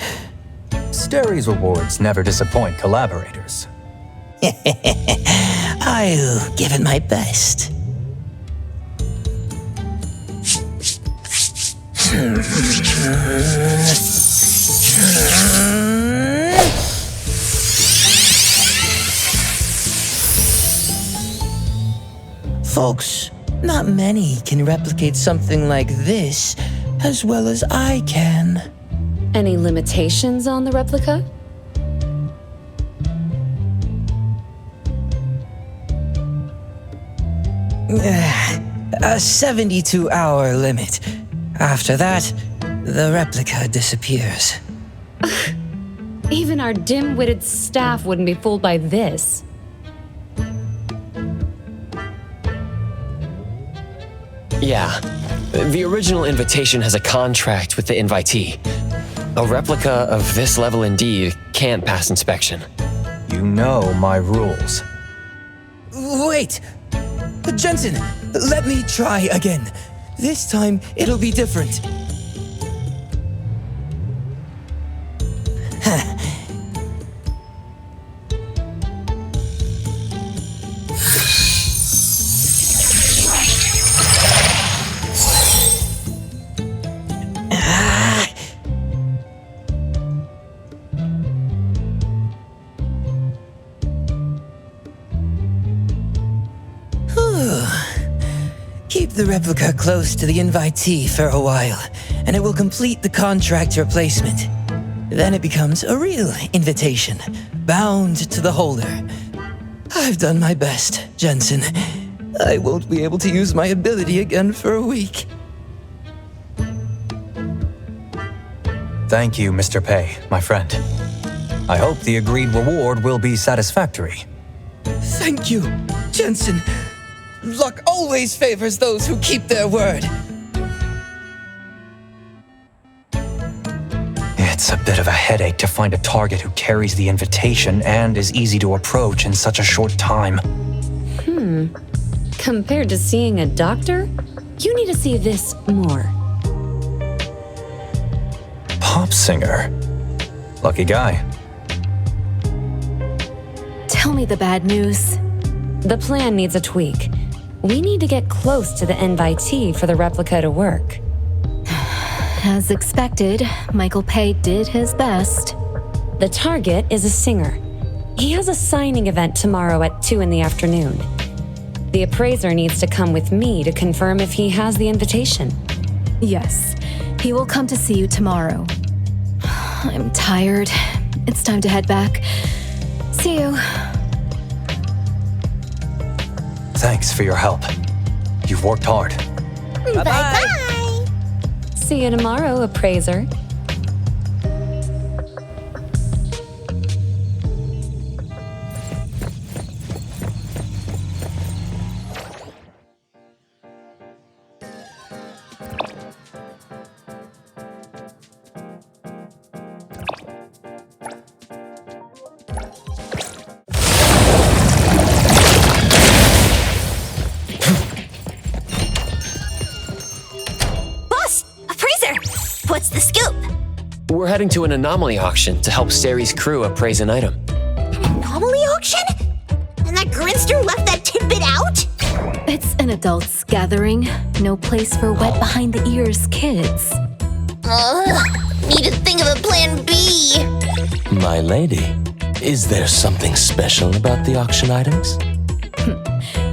Steri's rewards never disappoint collaborators. I'll give it my best. Folks, not many can replicate something like this as well as I can. Any limitations on the replica? A 72-hour limit. After that, the replica disappears. Even our dim-witted staff wouldn't be fooled by this. Yeah, the original invitation has a contract with the invitee. A replica of this level indeed can't pass inspection. You know my rules. Wait! Jensen, let me try again. This time, it'll be different. Keep the replica close to the invitee for a while, and it will complete the contract replacement. Then it becomes a real invitation, bound to the holder. I've done my best, Jensen. I won't be able to use my ability again for a week. Thank you, Mr. Pei, my friend. I hope the agreed reward will be satisfactory. Thank you, Jensen. Luck always favors those who keep their word. It's a bit of a headache to find a target who carries the invitation and is easy to approach in such a short time. Compared to seeing a doctor, you need to see this more. Pop singer. Lucky guy. Tell me the bad news. The plan needs a tweak. We need to get close to the invitee for the replica to work. As expected, Michael Pei did his best. The target is a singer. He has a signing event tomorrow at 2 in the afternoon. The appraiser needs to come with me to confirm if he has the invitation. Yes, he will come to see you tomorrow. I'm tired. It's time to head back. See you. Thanks for your help. You've worked hard. Bye-bye. See you tomorrow, appraiser. What's the scoop? We're heading to an anomaly auction to help Steri's crew appraise an item. An anomaly auction? And that grinster left that tidbit out? It's an adults' gathering. No place for wet behind the ears kids. Need to think of a plan B. My lady, is there something special about the auction items?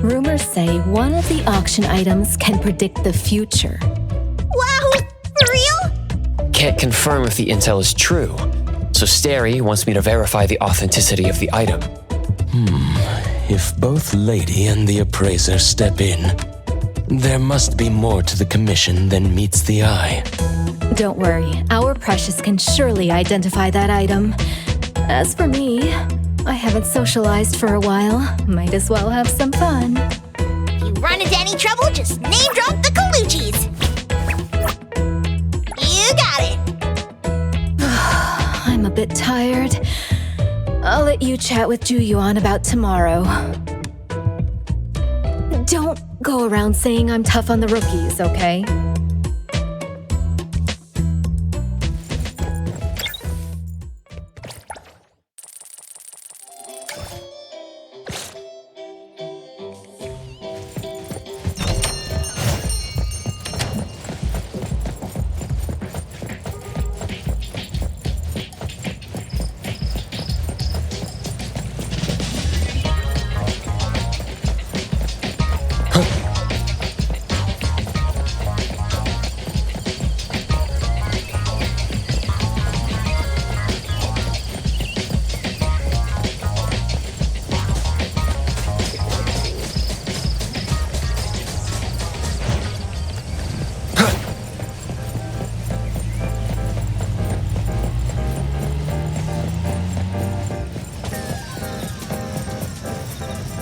Rumors say one of the auction items can predict the future. Wow, for real? Can't confirm if the intel is true, so Steri wants me to verify the authenticity of the item. If both lady and the appraiser step in, there must be more to the commission than meets the eye. Don't worry, our precious can surely identify that item. As for me, I haven't socialized for a while. Might as well have some fun. If you run into any trouble, just name drop the Colucci's. You got it. I'm a bit tired. I'll let you chat with Juyuan about tomorrow. Don't go around saying I'm tough on the rookies, okay?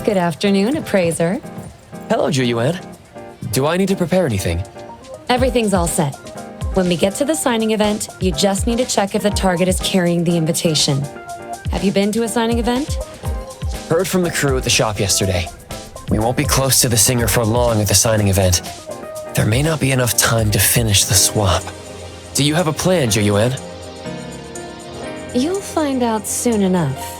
Good afternoon, appraiser. Hello, Juyuan. Do I need to prepare anything? Everything's all set. When we get to the signing event, you just need to check if the target is carrying the invitation. Have you been to a signing event? Heard from the crew at the shop yesterday. We won't be close to the singer for long at the signing event. There may not be enough time to finish the swap. Do you have a plan, Juyuan? You'll find out soon enough.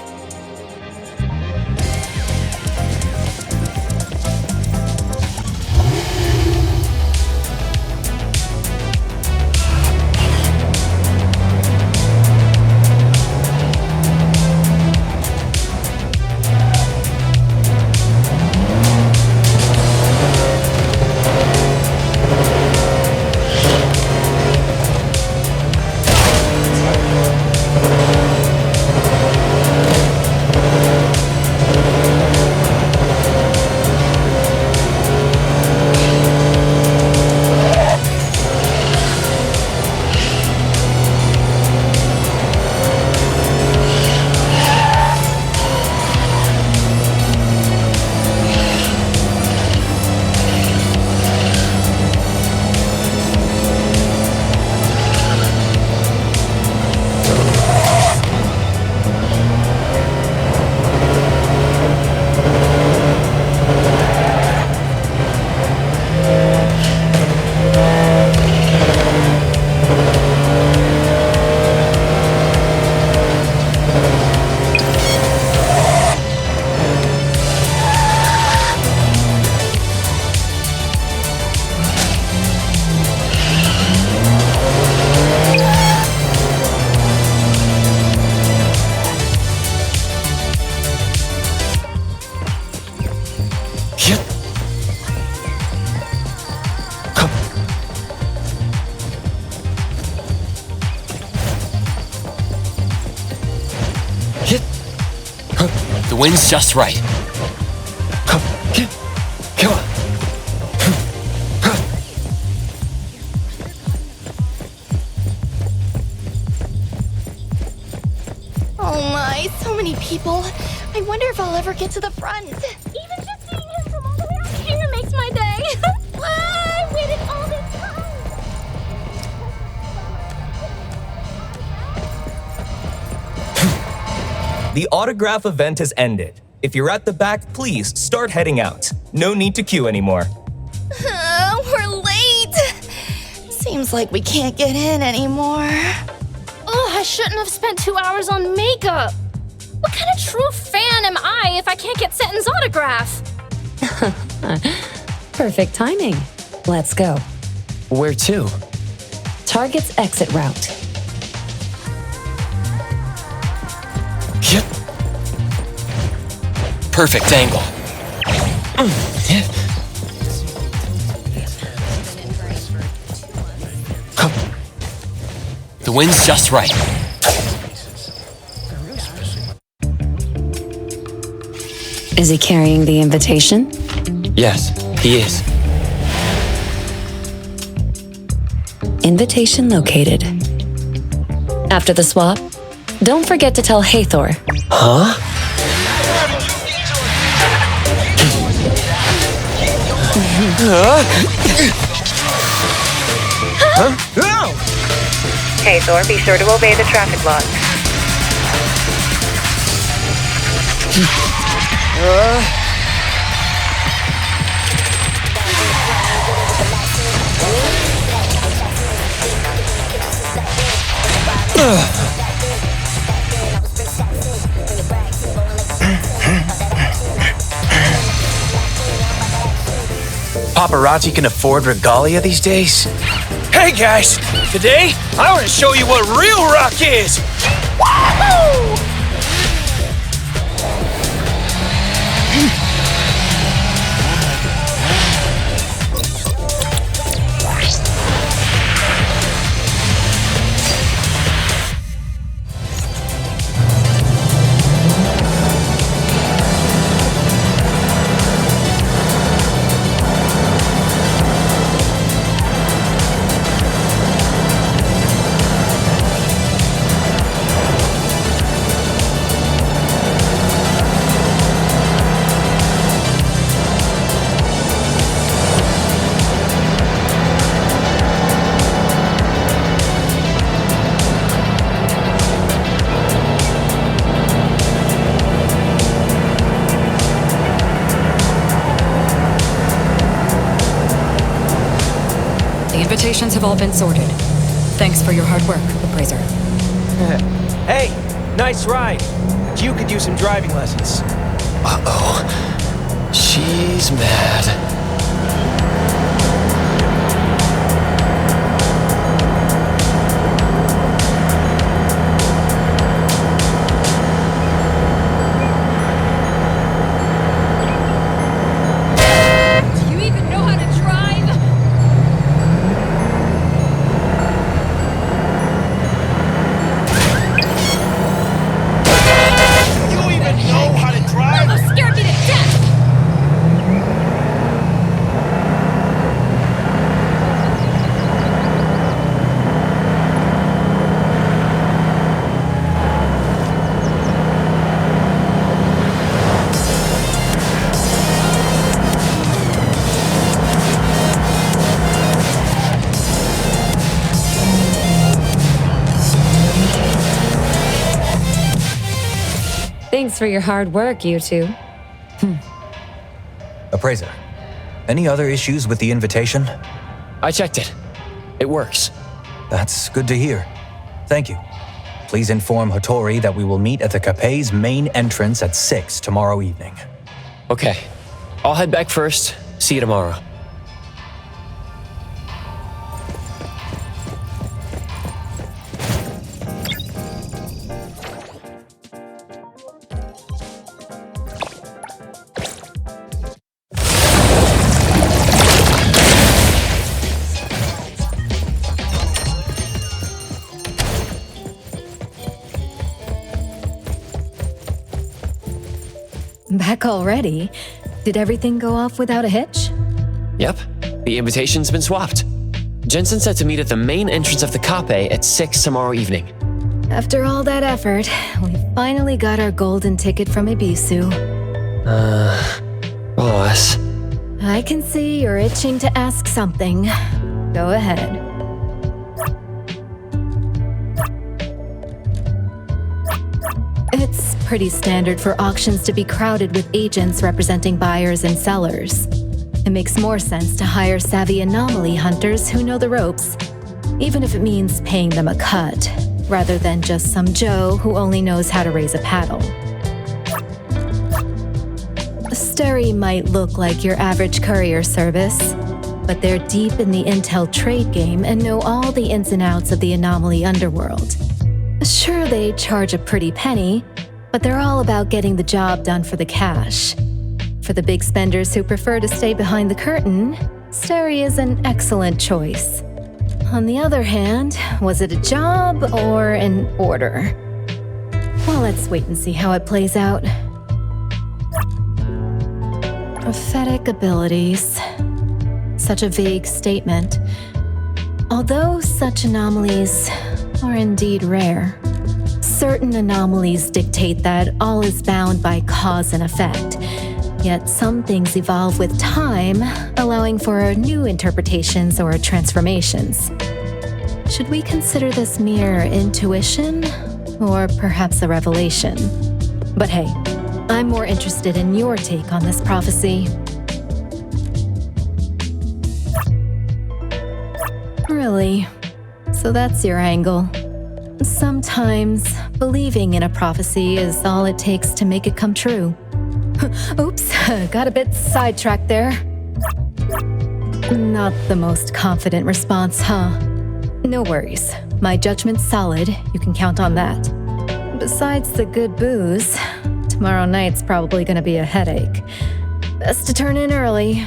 The wind's just right. Come on. Oh my, so many people. I wonder if I'll ever get to the front. Even just seeing him from all the way out here makes my day. I waited all this time. The autograph event has ended. If you're at the back, please start heading out. No need to queue anymore. We're late. Seems like we can't get in anymore. Oh, I shouldn't have spent 2 hours on makeup. What kind of true fan am I if I can't get Seton's autograph? Perfect timing. Let's go. Where to? Target's exit route. Perfect angle. The wind's just right. Is he carrying the invitation? Yes, he is. Invitation located. After the swap, don't forget to tell Hathor. Huh? Hathor, be sure to obey the traffic laws. Paparazzi can afford regalia these days? Hey guys, today I want to show you what real rock is. Wahoo! Invitations have all been sorted. Thanks for your hard work, Appraiser. Hey, nice ride. You could use some driving lessons. Uh-oh. She's mad. Thanks for your hard work, you two. Appraiser, any other issues with the invitation? I checked it. It works. That's good to hear. Thank you. Please inform Hattori that we will meet at the Capé's main entrance at 6 tomorrow evening. Okay. I'll head back first. See you tomorrow. Back already? Did everything go off without a hitch? Yep, the invitation's been swapped. Jensen said to meet at the main entrance of the Cape at 6 tomorrow evening. After all that effort, we finally got our golden ticket from Ibisu. Boss. I can see you're itching to ask something. Go ahead. It's pretty standard for auctions to be crowded with agents representing buyers and sellers. It makes more sense to hire savvy anomaly hunters who know the ropes, even if it means paying them a cut, rather than just some Joe who only knows how to raise a paddle. Steri might look like your average courier service, but they're deep in the intel trade game and know all the ins and outs of the anomaly underworld. Sure, they charge a pretty penny, but they're all about getting the job done for the cash. For the big spenders who prefer to stay behind the curtain, Steri is an excellent choice. On the other hand, was it a job or an order? Well, let's wait and see how it plays out. Prophetic abilities. Such a vague statement. Although such anomalies are indeed rare, certain anomalies dictate that all is bound by cause and effect. Yet some things evolve with time, allowing for new interpretations or transformations. Should we consider this mere intuition, or perhaps a revelation? But hey, I'm more interested in your take on this prophecy. Really? So that's your angle. Sometimes, believing in a prophecy is all it takes to make it come true. Oops, got a bit sidetracked there. Not the most confident response, huh? No worries. My judgment's solid. You can count on that. Besides the good booze, tomorrow night's probably gonna be a headache. Best to turn in early.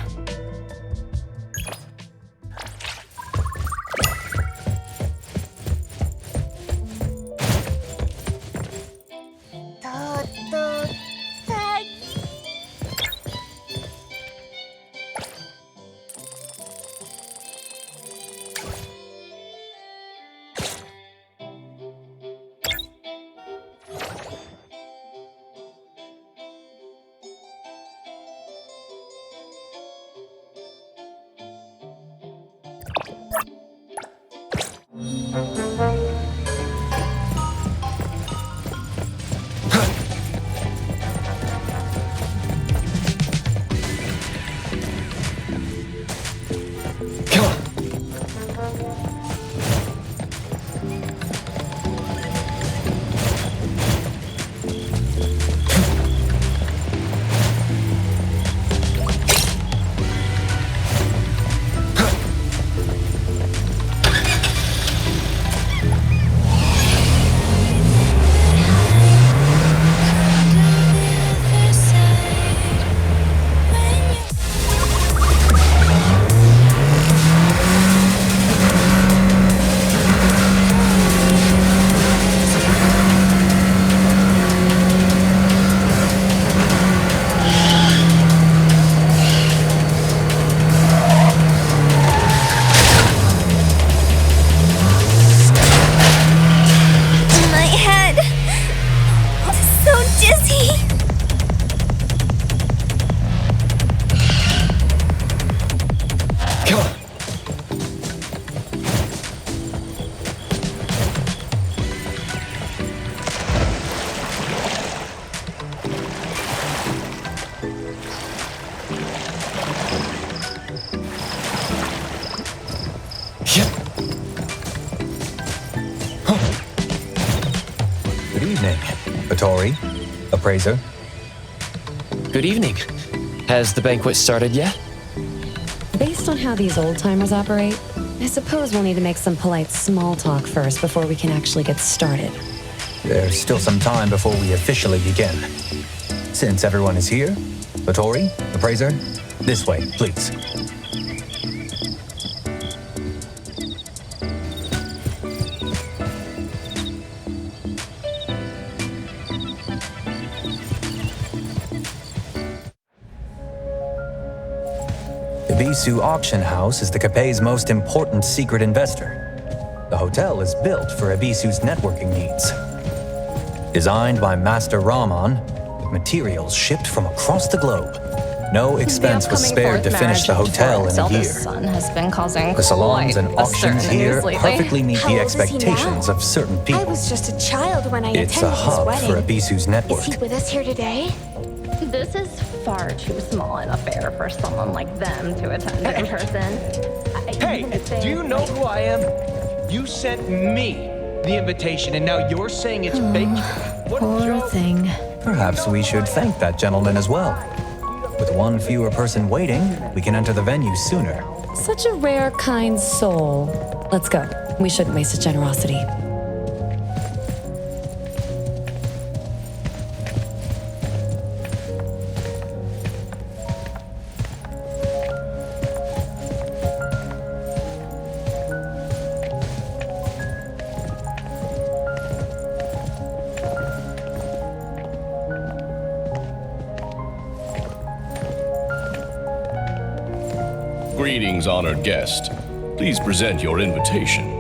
Good evening, Vittori, appraiser. Good evening. Has the banquet started yet? Based on how these old-timers operate, I suppose we'll need to make some polite small talk first before we can actually get started. There's still some time before we officially begin. Since everyone is here, Vittori, appraiser, this way, please. Ebisu Auction House is the Capet's most important secret investor. The hotel is built for Ebisu's networking needs. Designed by Master Rahman, with materials shipped from across the globe. No expense was spared to finish the hotel in a year. Son has been causing The salons quite and a auctions stir in the here news lately. perfectly meet How the old is he expectations now? of certain I people. was just a child when I It's attended a hub his for wedding. Ebisu's network. Is he with us here today? This is far too small an affair for someone like them to attend in person. Hey, do you know who I am? You sent me the invitation, and now you're saying it's fake? Poor thing. Perhaps we should thank that gentleman as well. With one fewer person waiting, we can enter the venue sooner. Such a rare, kind soul. Let's go. We shouldn't waste his generosity. Greetings, honored guest. Please present your invitation.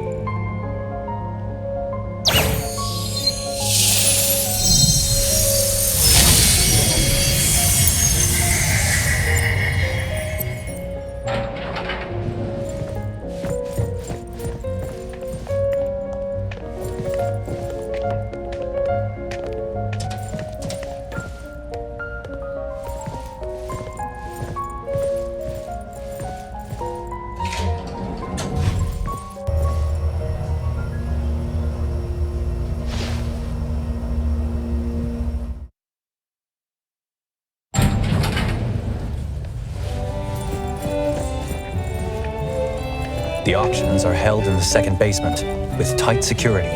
The auctions are held in the second basement, with tight security.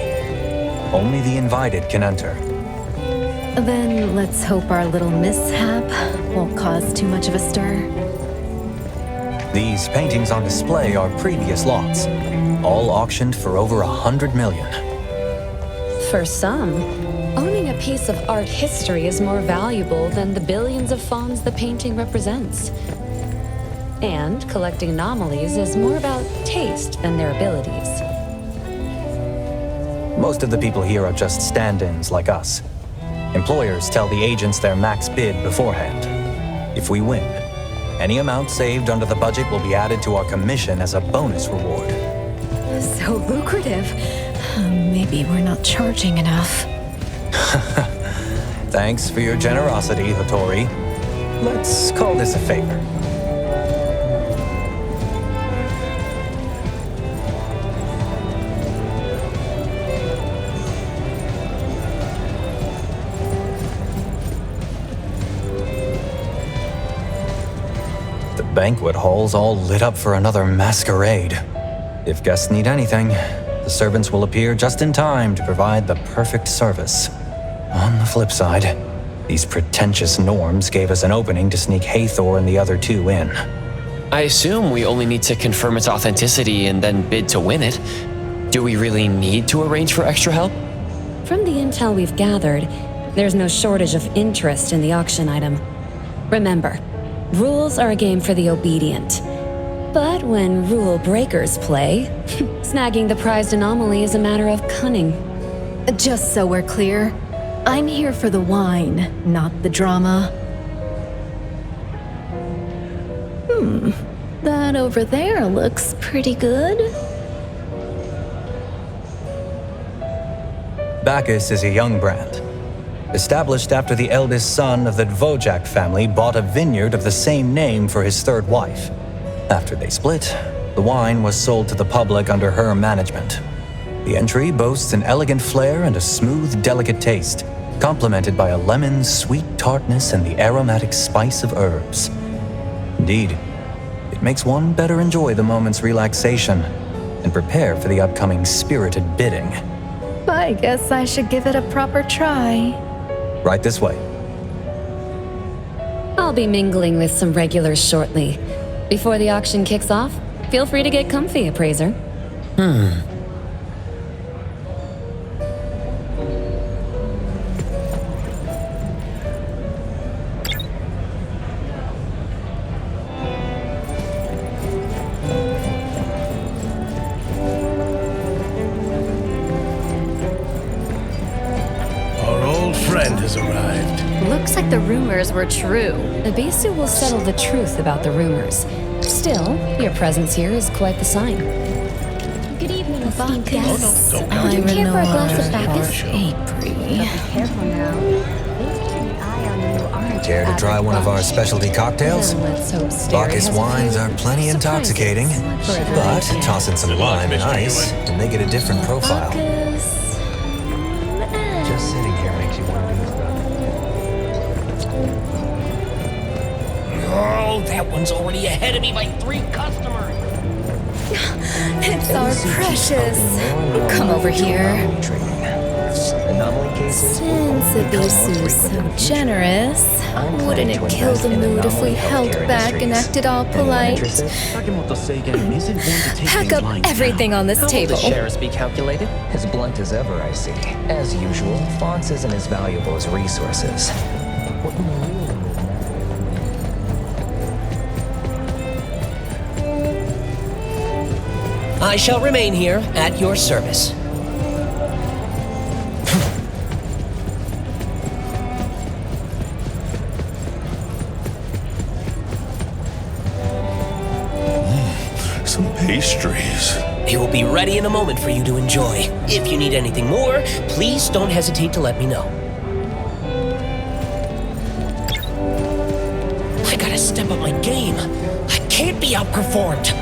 Only the invited can enter. Then let's hope our little mishap won't cause too much of a stir. These paintings on display are previous lots, all auctioned for over 100 million. For some, owning a piece of art history is more valuable than the billions of fawns the painting represents. And collecting anomalies is more about taste than their abilities. Most of the people here are just stand-ins like us. Employers tell the agents their max bid beforehand. If we win, any amount saved under the budget will be added to our commission as a bonus reward. So lucrative. Maybe we're not charging enough. Thanks for your generosity, Hattori. Let's call this a favor. The banquet hall's all lit up for another masquerade. If guests need anything, the servants will appear just in time to provide the perfect service. On the flip side, these pretentious norms gave us an opening to sneak Hathor and the other two in. I assume we only need to confirm its authenticity and then bid to win it. Do we really need to arrange for extra help? From the intel we've gathered, there's no shortage of interest in the auction item. Remember, rules are a game for the obedient. But when rule breakers play, snagging the prized anomaly is a matter of cunning. Just so we're clear, I'm here for the wine, not the drama. That over there looks pretty good. Bacchus is a young brand. Established after the eldest son of the Dvorak family bought a vineyard of the same name for his third wife. After they split, the wine was sold to the public under her management. The entry boasts an elegant flair and a smooth, delicate taste, complemented by a lemon's sweet tartness and the aromatic spice of herbs. Indeed, it makes one better enjoy the moment's relaxation and prepare for the upcoming spirited bidding. I guess I should give it a proper try. Right this way. I'll be mingling with some regulars shortly. Before the auction kicks off, feel free to get comfy, appraiser. has arrived. Looks like the rumors were true. Abisu will settle the truth about the rumors. Still, your presence here is quite the sign. Good evening, esteemed guests. Don't Would you care for a glass of Bacchus? April. Be careful now. Care to try one of our specialty cocktails? Let's hope Stary Bacchus has a wines few are plenty surprises intoxicating, for everyone but to toss in some lime and ice, and they get a different profile. Just sitting here makes you want to do stuff. Oh, that one's already ahead of me by 3 customers. It's our precious. Come over here. Since Abisu's so generous, wouldn't it kill the mood if we held back and acted all polite? Pack up everything on this table. Shares be calculated? As blunt as ever, I see. As usual, fonts isn't as valuable as resources. I shall remain here at your service. Some pastries. They will be ready in a moment for you to enjoy. If you need anything more, please don't hesitate to let me know. I gotta step up my game. I can't be outperformed.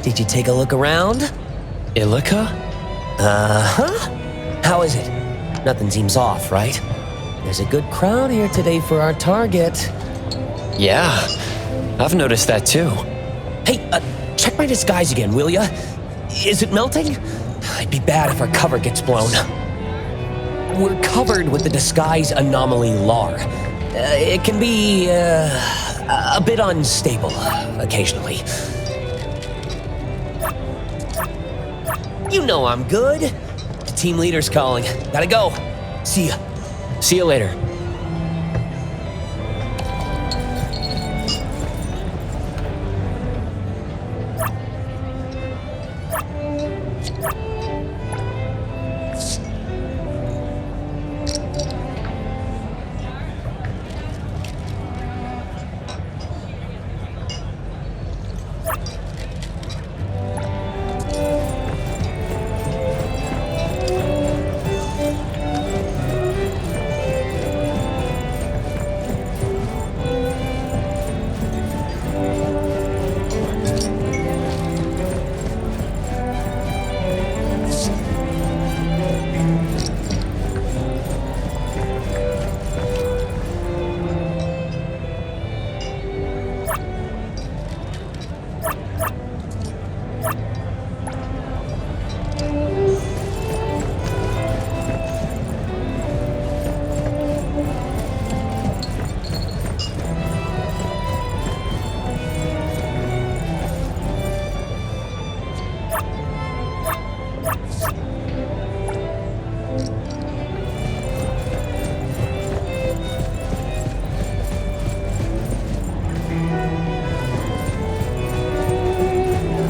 Did you take a look around? Illica? Uh-huh. How is it? Nothing seems off, right? There's a good crowd here today for our target. Yeah, I've noticed that too. Hey, check my disguise again, will ya? Is it melting? It'd be bad if our cover gets blown. We're covered with the disguise anomaly LAR. It can be, a bit unstable, occasionally. You know I'm good. The team leader's calling. Gotta go. See ya. See you later.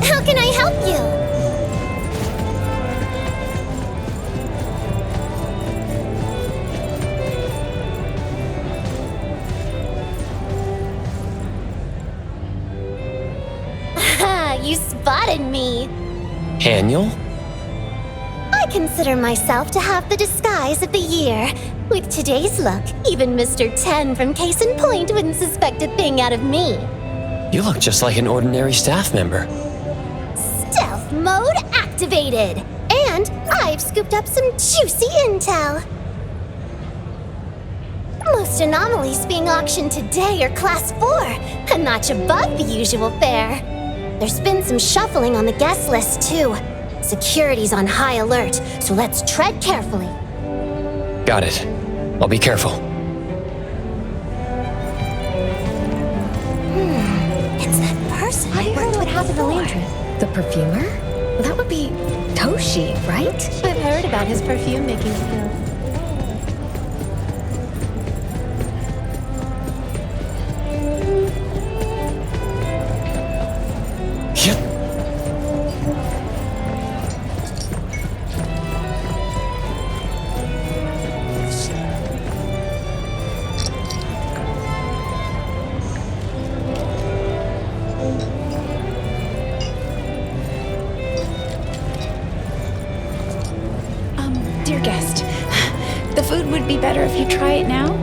How can I help you? Haha, you spotted me. Haniel? I consider myself to have the disguise of the year. With today's look, even Mr. 10 from Case in Point wouldn't suspect a thing out of me. You look just like an ordinary staff member. Stealth mode activated! And I've scooped up some juicy intel. Most anomalies being auctioned today are Class 4, a notch above the usual fare. There's been some shuffling on the guest list, too. Security's on high alert, so let's tread carefully. Got it. I'll be careful. It's that person. I heard what happened to Landry. The perfumer? That would be Toshi, right? I've heard about his perfume making skill. Dear guest, the food would be better if you try it now.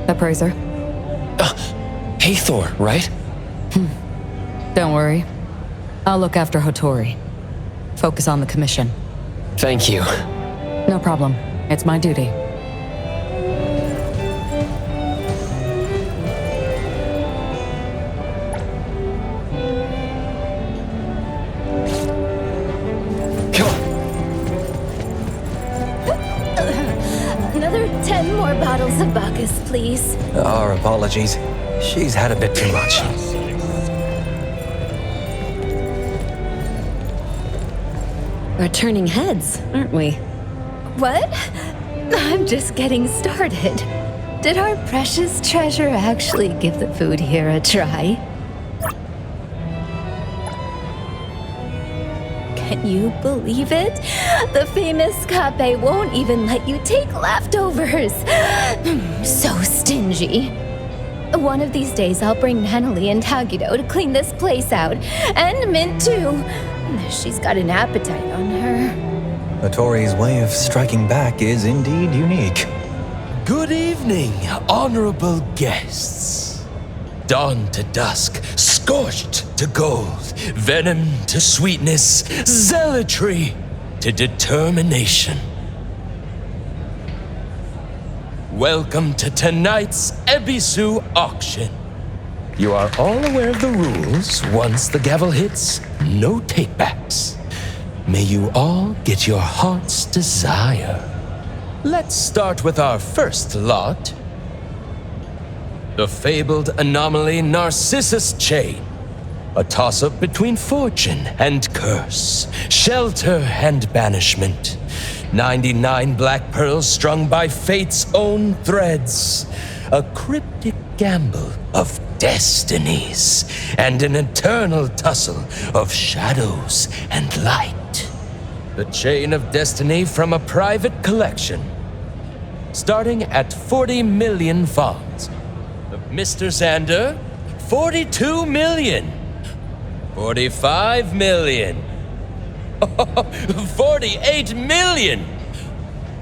Appraiser. Hathor, right? Don't worry. I'll look after Hotori. Focus on the commission. Thank you. No problem. It's my duty. Another 10 more bottles of Bacchus, please. Our apologies. She's had a bit too much. We're turning heads, aren't we? What? I'm just getting started. Did our precious treasure actually give the food here a try? Can you believe it? The famous Kape won't even let you take leftovers. So stingy. One of these days I'll bring Natalie and Tagido to clean this place out. And Mint too. She's got an appetite on her. Hotori's way of striking back is indeed unique. Good evening, honorable guests. Dawn to dusk, scorched to gold, venom to sweetness, zealotry to determination. Welcome to tonight's Ebisu auction. You are all aware of the rules. Once the gavel hits, no takebacks. May you all get your heart's desire. Let's start with our first lot. The fabled anomaly Narcissus Chain. A toss-up between fortune and curse, shelter and banishment. 99 black pearls strung by fate's own threads. A cryptic gamble of destinies and an eternal tussle of shadows and light. The chain of destiny from a private collection. Starting at 40 million fawns. Mr. Xander, 42 million. 45 million. 48 million.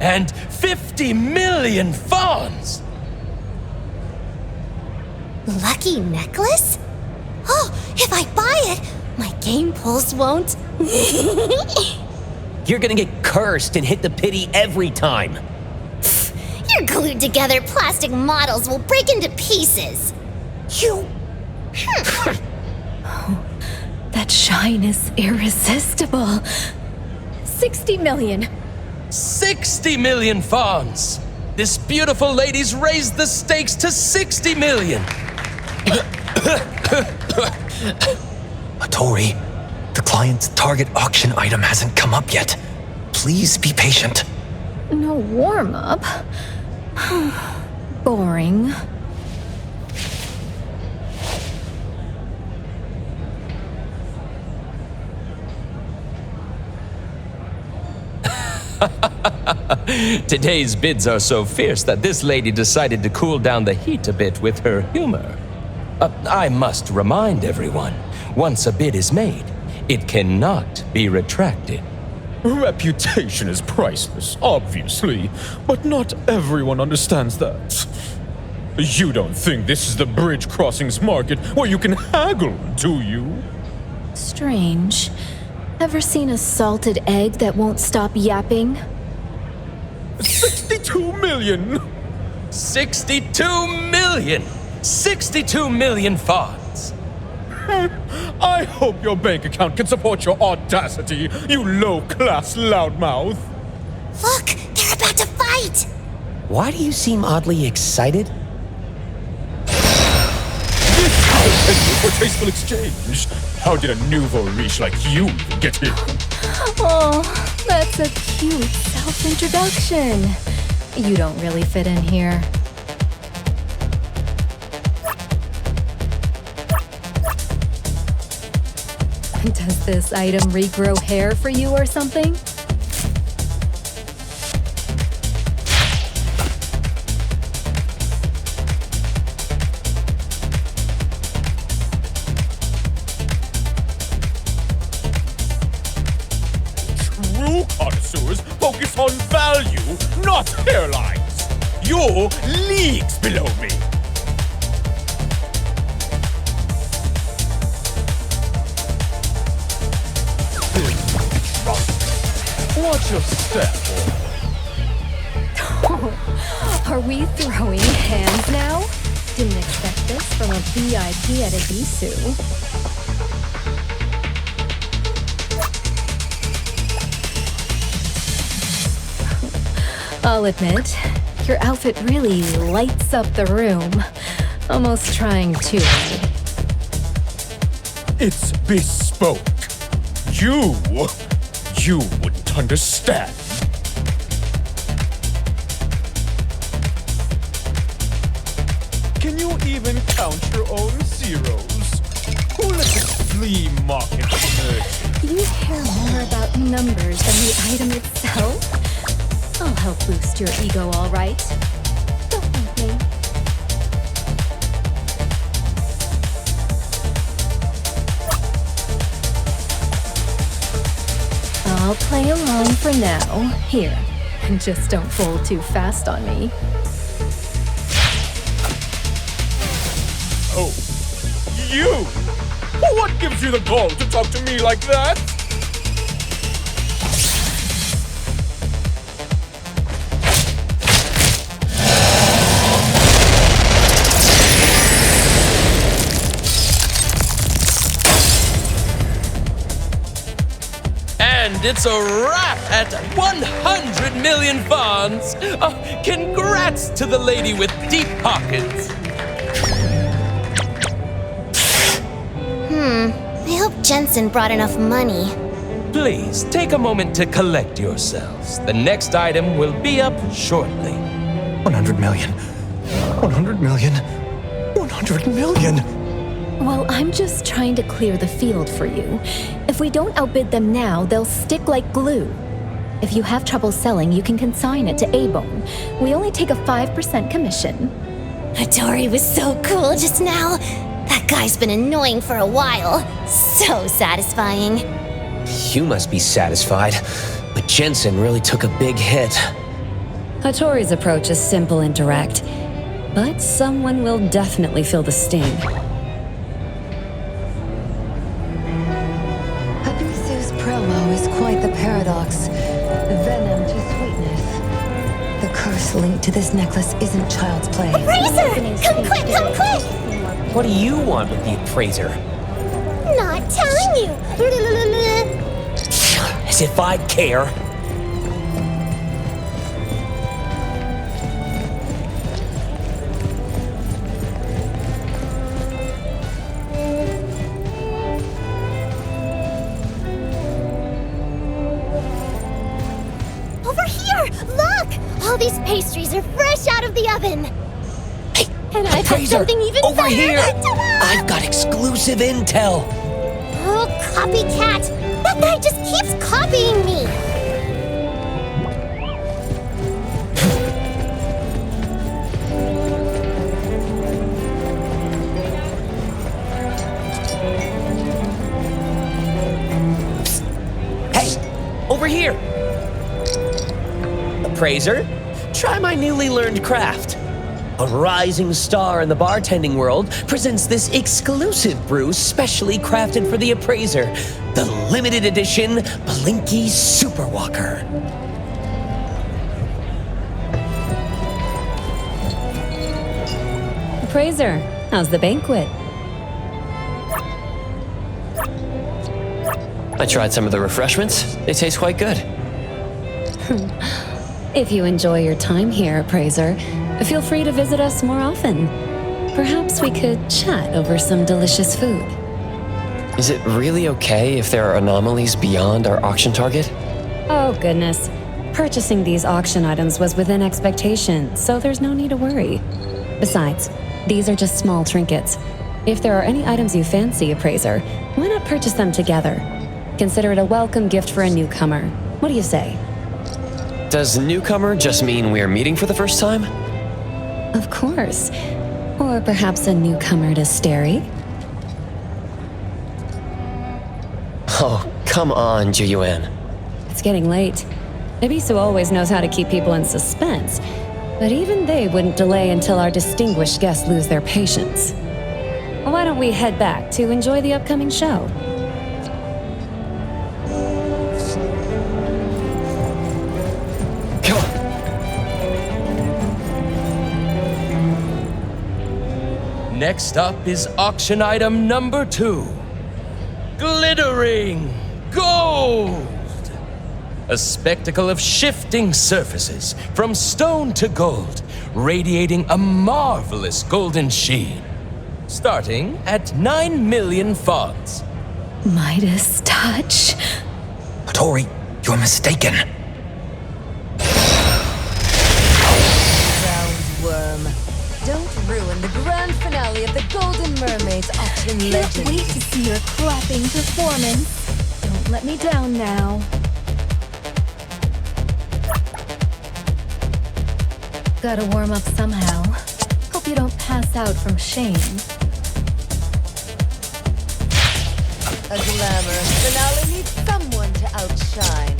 And 50 million fawns. Lucky necklace? Oh, if I buy it, my game pulse won't. You're gonna get cursed and hit the pity every time. Your glued together plastic models will break into pieces. You... That shine is irresistible. 60 million. 60 million fawns. This beautiful lady's raised the stakes to 60 million. Hotori, the client's target auction item hasn't come up yet. Please be patient. No warm-up? Boring. Today's bids are so fierce that this lady decided to cool down the heat a bit with her humor. I must remind everyone, once a bid is made, it cannot be retracted. Reputation is priceless, obviously, but not everyone understands that. You don't think this is the bridge crossings market where you can haggle, do you? Strange. Ever seen a salted egg that won't stop yapping? 62 million! 62 million! 62 million fonts! I hope your bank account can support your audacity, you low-class loudmouth! Look, they're about to fight! Why do you seem oddly excited? For tasteful exchange. How did a nouveau riche like you get here? Oh, that's a cute self-introduction. You don't really fit in here. Does this item regrow hair for you or something? True connoisseurs focus on value, not hairlines. You're leagues below me. Watch your step. Are we throwing hands now? Didn't expect this from a VIP at Ibisu. I'll admit, your outfit really lights up the room. Almost trying too hard. It's bespoke. You wouldn't understand. Can you even count your own zeros? Who let the flea market emerge? You care more about numbers than the item itself? I'll help boost your ego, all right. Don't thank me. I'll play along for now. Here, and just don't fold too fast on me. Oh, you? What gives you the gall to talk to me like that? And it's a wrap at 100 million fonts! Congrats to the lady with deep pockets! I hope Jensen brought enough money. Please, take a moment to collect yourselves. The next item will be up shortly. 100 million. 100 million. 100 million. Well, I'm just trying to clear the field for you. If we don't outbid them now, they'll stick like glue. If you have trouble selling, you can consign it to A-Bone. We only take a 5% commission. Hattori was so cool just now. That guy's been annoying for a while. So satisfying. You must be satisfied, but Jensen really took a big hit. Hattori's approach is simple and direct, but someone will definitely feel the sting. Abisu's promo is quite the paradox. Venom to sweetness. The curse linked to this necklace isn't child's play. Appraiser! Come quick, come quick! What do you want with the appraiser? Not telling you. As if I'd care. Over here! Look! All these pastries are fresh out of the oven. And I've got something even over better! here! Ta-da! I've got exclusive intel! Oh, copycat! That guy just keeps copying me! Hey! Over here! Appraiser, try my newly learned craft. a rising star in the bartending world, presents this exclusive brew specially crafted for the appraiser, the limited edition Blinky Superwalker. Appraiser, how's the banquet? I tried some of the refreshments. They taste quite good. If you enjoy your time here, Appraiser, feel free to visit us more often. Perhaps we could chat over some delicious food. Is it really okay if there are anomalies beyond our auction target? Oh, goodness. Purchasing these auction items was within expectation, so there's no need to worry. Besides, these are just small trinkets. If there are any items you fancy, Appraiser, why not purchase them together? Consider it a welcome gift for a newcomer. What do you say? Does newcomer just mean we're meeting for the first time? Of course. Or perhaps a newcomer to Steri? Oh, come on, Juyuan. It's getting late. Ibisu always knows how to keep people in suspense, but even they wouldn't delay until our distinguished guests lose their patience. Why don't we head back to enjoy the upcoming show? Next up is auction item number 2. Glittering gold! A spectacle of shifting surfaces, from stone to gold, radiating a marvelous golden sheen. Starting at 9 million fonts. Midas touch? Tori, you're mistaken. Roundworm. Don't ruin the grand finale of the Golden Mermaid's auction Can't legend. wait to see your clapping performance. Don't let me down now. Gotta warm up somehow. Hope you don't pass out from shame. A glamorous finale needs someone to outshine.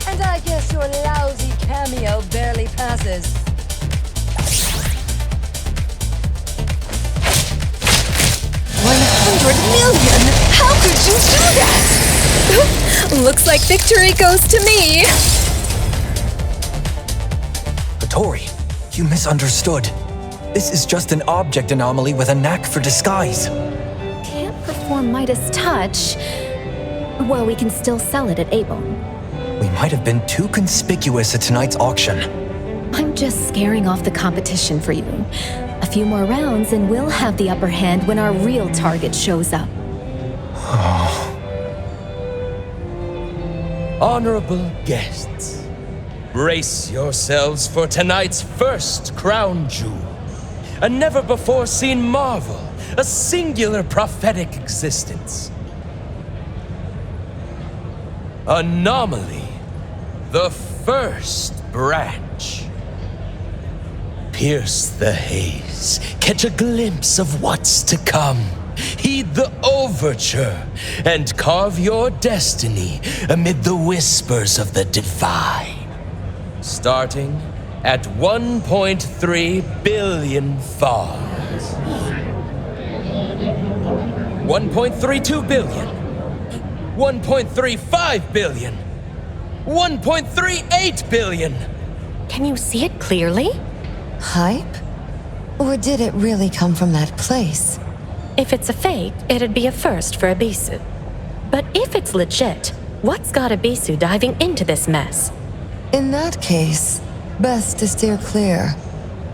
And I guess your lousy cameo barely passes. 100 million? How could you do that? Looks like victory goes to me. Tori, you misunderstood. This is just an object anomaly with a knack for disguise. Can't perform Midas touch. Well, we can still sell it at Avon. We might have been too conspicuous at tonight's auction. I'm just scaring off the competition for you. A few more rounds and we'll have the upper hand when our real target shows up. Honorable guests, brace yourselves for tonight's first crown jewel. A never-before-seen marvel, a singular prophetic existence. Anomaly, the first branch. Pierce the haze, catch a glimpse of what's to come. Heed the overture, and carve your destiny amid the whispers of the divine. Starting at 1.3 billion fonts. 1.32 billion. 1.35 billion. 1.38 billion. Can you see it clearly? Hype? Or did it really come from that place? If it's a fake, it'd be a first for Ibisu. But if it's legit, what's got Ibisu diving into this mess? In that case, best to steer clear.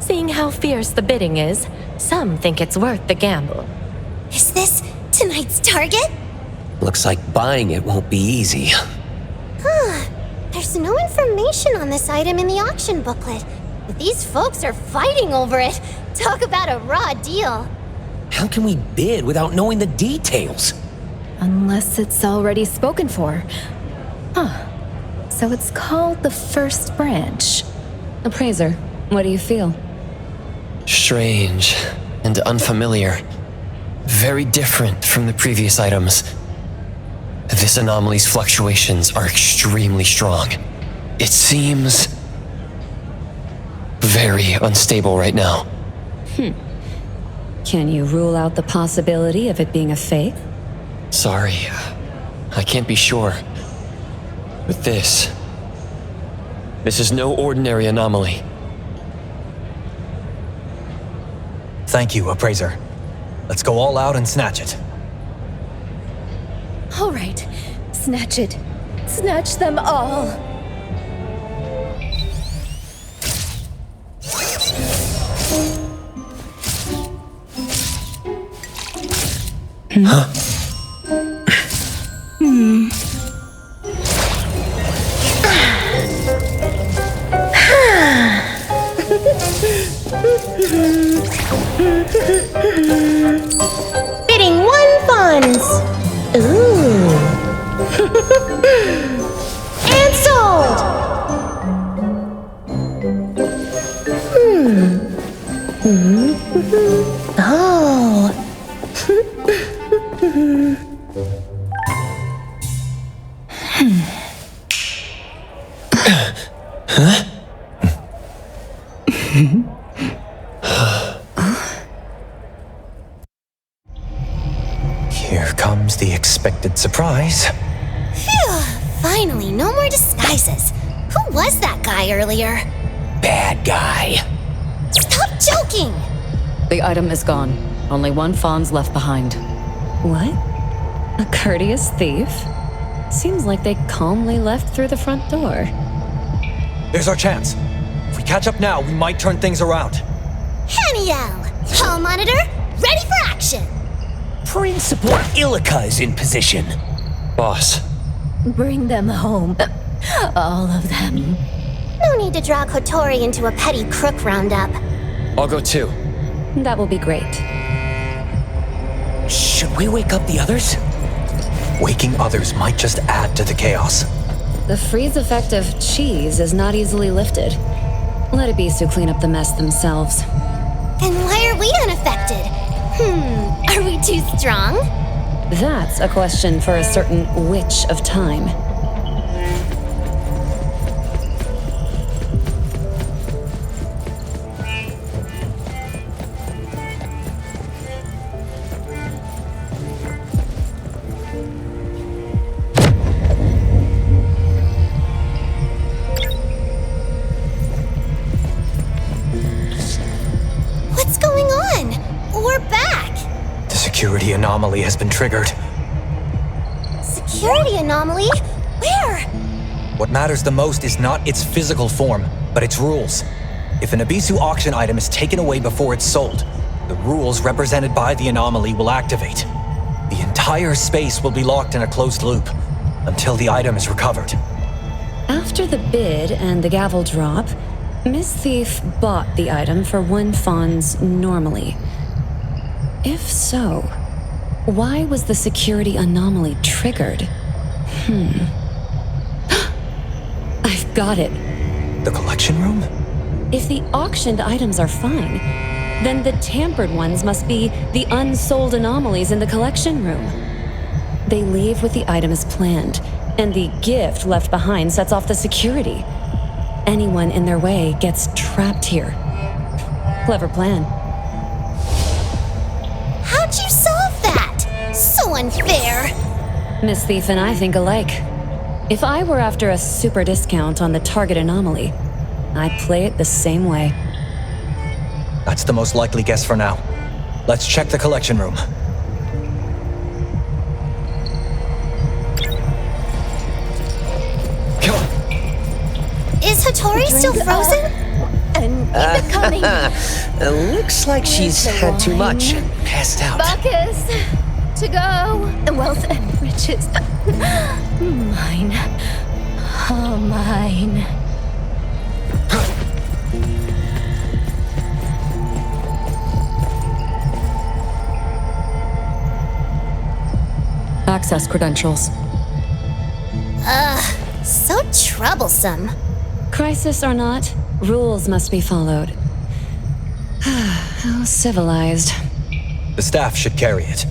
Seeing how fierce the bidding is, some think it's worth the gamble. Is this tonight's target? Looks like buying it won't be easy. Huh. There's no information on this item in the auction booklet. But these folks are fighting over it. Talk about a raw deal. How can we bid without knowing the details? Unless it's already spoken for. Huh. So it's called the first branch. Appraiser, what do you feel? Strange and unfamiliar. Very different from the previous items. This anomaly's fluctuations are extremely strong. It seems very unstable right now. Can you rule out the possibility of it being a fake? Sorry, I can't be sure. But this is no ordinary anomaly. Thank you, Appraiser. Let's go all out and snatch it. All right, snatch it. Snatch them all. Huh? Bidding 1 funds. Ooh. And sold. Oh. Here comes the expected surprise. Phew. Finally, no more disguises. Who was that guy earlier? Bad guy. Stop joking! The item is gone. Only 1 fawn's left behind. What? A courteous thief? Seems like they calmly left through the front door. There's our chance. If we catch up now, we might turn things around. Haniel! Hall monitor, ready for action! Principal Illica is in position. Boss. Bring them home. All of them. No need to draw Kotori into a petty crook roundup. I'll go too. That will be great. Should we wake up the others? Waking others might just add to the chaos. The freeze effect of cheese is not easily lifted. Let Ibisu clean up the mess themselves. And why are we unaffected? Are we too strong? That's a question for a certain witch of time. What's going on? We're back! The security anomaly has been triggered. Security anomaly? Where? What matters the most is not its physical form, but its rules. If an Ibisu auction item is taken away before it's sold, the rules represented by the anomaly will activate. The entire space will be locked in a closed loop until the item is recovered. After the bid and the gavel drop, Miss Thief bought the item for 1 fawn's normally. If so, why was the security anomaly triggered? I've got it. The collection room? If the auctioned items are fine, then the tampered ones must be the unsold anomalies in the collection room. They leave with the item as planned, and the gift left behind sets off the security. Anyone in their way gets trapped here. Clever plan. How'd you solve that? So unfair! Miss Thief and I think alike. If I were after a super discount on the target anomaly, I'd play it the same way. That's the most likely guess for now. Let's check the collection room. Is Hattori still frozen? And keep it coming. Looks like she's had too much and passed out. Bacchus, to go. Wealth and riches. Mine. All mine. Access credentials. So troublesome. Crisis or not, rules must be followed. How civilized. The staff should carry it.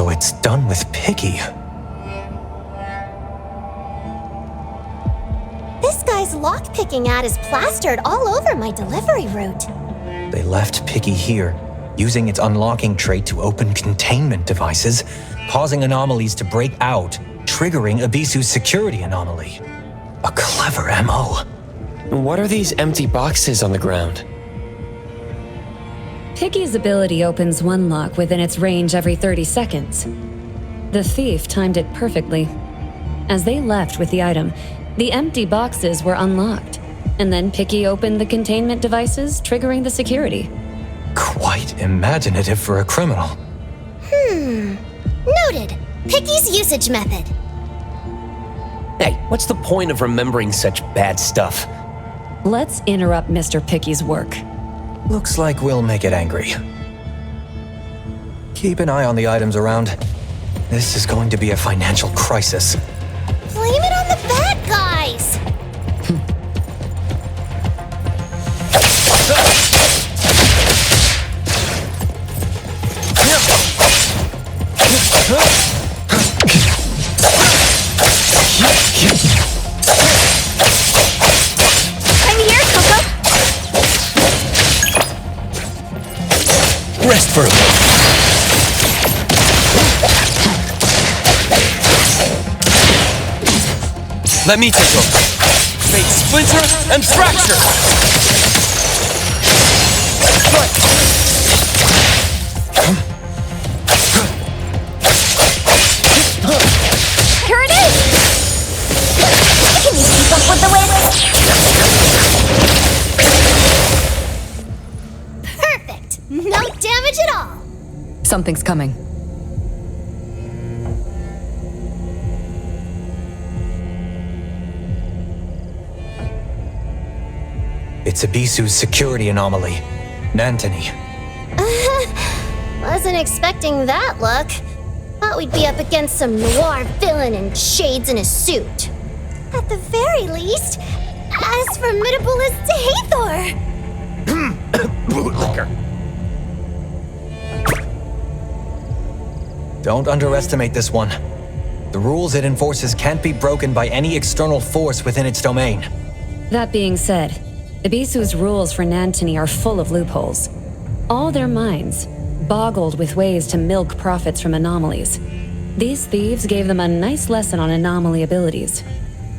So it's done with Picky. This guy's lockpicking ad is plastered all over my delivery route. They left Picky here, using its unlocking trait to open containment devices, causing anomalies to break out, triggering Abisu's security anomaly. A clever MO. What are these empty boxes on the ground? Picky's ability opens one lock within its range every 30 seconds. The thief timed it perfectly. As they left with the item, the empty boxes were unlocked, and then Picky opened the containment devices, triggering the security. Quite imaginative for a criminal. Noted. Picky's usage method. Hey, what's the point of remembering such bad stuff? Let's interrupt Mr. Picky's work. Looks like we'll make it angry. Keep an eye on the items around. This is going to be a financial crisis. Blame it on the bad guys! I'm here, Coco! Rest for a moment. Let me take over. Fate splinter and fracture! Here it is! Can you keep up with the wind? Perfect! No damage at all! Something's coming. It's Abisu's security anomaly. Nantony. Wasn't expecting that look. Thought we'd be up against some noir villain in shades in a suit. At the very least, as formidable as Hathor. Bootlicker. Don't underestimate this one. The rules it enforces can't be broken by any external force within its domain. That being said, Abisu's rules for Nantony are full of loopholes. All their minds, boggled with ways to milk profits from anomalies. These thieves gave them a nice lesson on anomaly abilities.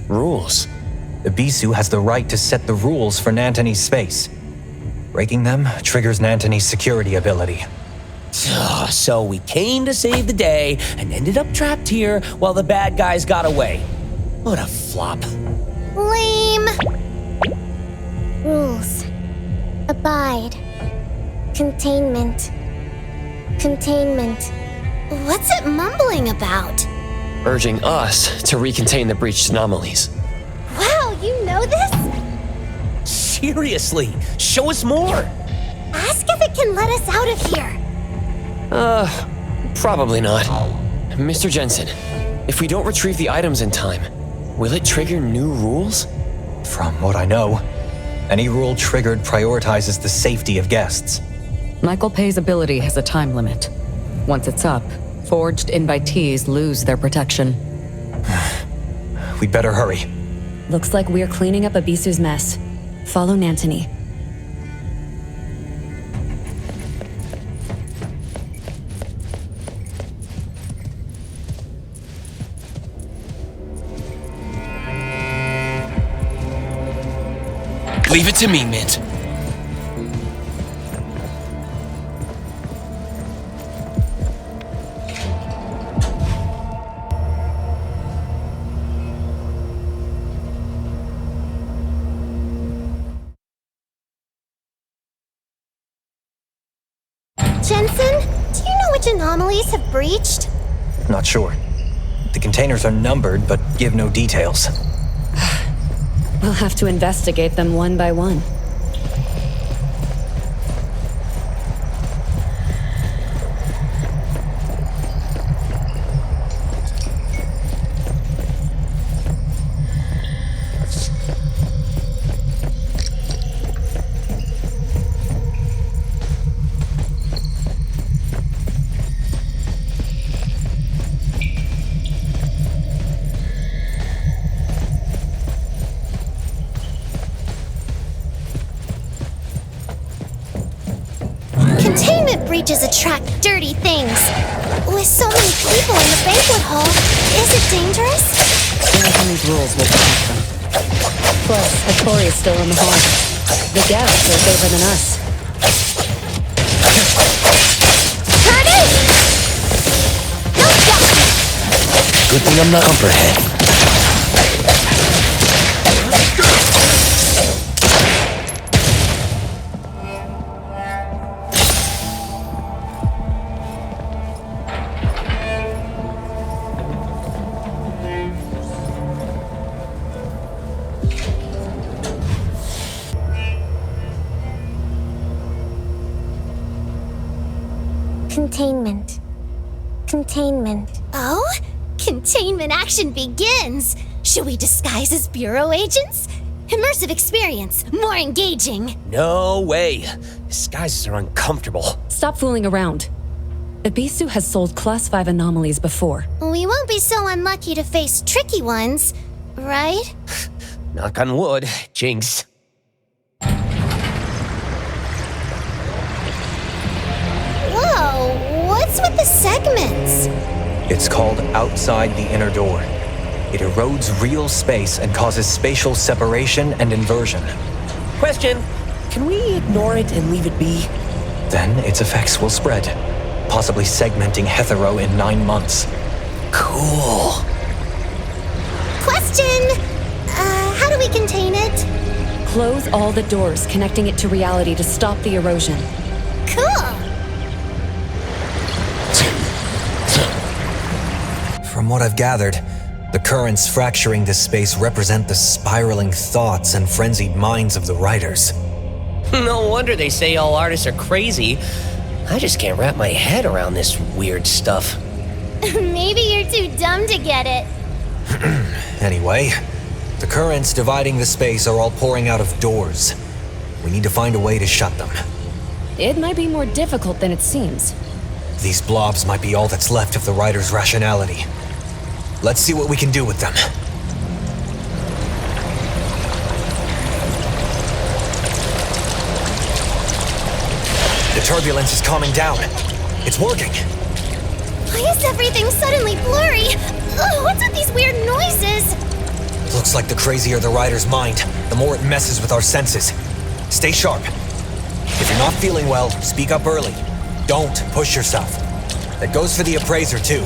Rules? Abisu has the right to set the rules for Nantony's space. Breaking them triggers Nantony's security ability. So we came to save the day and ended up trapped here while the bad guys got away. What a flop. Lame. Rules. Abide. Containment. Containment. What's it mumbling about? Urging us to recontain the breached anomalies. Wow, you know this? Seriously, show us more. Ask if it can let us out of here. Probably not. Mr. Jensen, if we don't retrieve the items in time, will it trigger new rules? From what I know, any rule triggered prioritizes the safety of guests. Michael Pay's ability has a time limit. Once it's up, forged invitees lose their protection. We'd better hurry. Looks like we're cleaning up Abisu's mess. Follow Nantony. Leave it to me, Mint. Jensen, do you know which anomalies have breached? Not sure. The containers are numbered, but give no details. We'll have to investigate them one by one. cages attract dirty things. With so many people in the banquet hall, is it dangerous? Anthony's rules will protect them. Plus, Hattori is still in the hall. The guests are safer than us. Good thing I'm not Copperhead. Containment. Containment. Oh? Containment action begins! Should we disguise as bureau agents? Immersive experience, more engaging. No way. Disguises are uncomfortable. Stop fooling around. Ebisu has sold Class 5 anomalies before. We won't be so unlucky to face tricky ones, right? Knock on wood, Jinx. Whoa, what's with the segments? It's called outside the inner door. It erodes real space and causes spatial separation and inversion. Question, can we ignore it and leave it be? Then its effects will spread, possibly segmenting Hetero in 9 months. Cool. Question! How do we contain it? Close all the doors connecting it to reality to stop the erosion. Cool! From what I've gathered, the currents fracturing this space represent the spiraling thoughts and frenzied minds of the writers. No wonder they say all artists are crazy. I just can't wrap my head around this weird stuff. Maybe you're too dumb to get it. Anyway, the currents dividing the space are all pouring out of doors. We need to find a way to shut them. It might be more difficult than it seems. These blobs might be all that's left of the writer's rationality. Let's see what we can do with them. The turbulence is calming down. It's working. Why is everything suddenly blurry? Ugh, what's with these weird noises? Looks like the crazier the writer's mind, the more it messes with our senses. Stay sharp. If you're not feeling well, speak up early. Don't push yourself. That goes for the appraiser, too.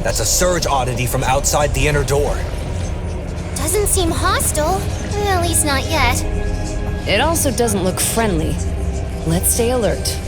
That's a surge oddity from outside the inner door. Doesn't seem hostile. At least not yet. It also doesn't look friendly. Let's stay alert.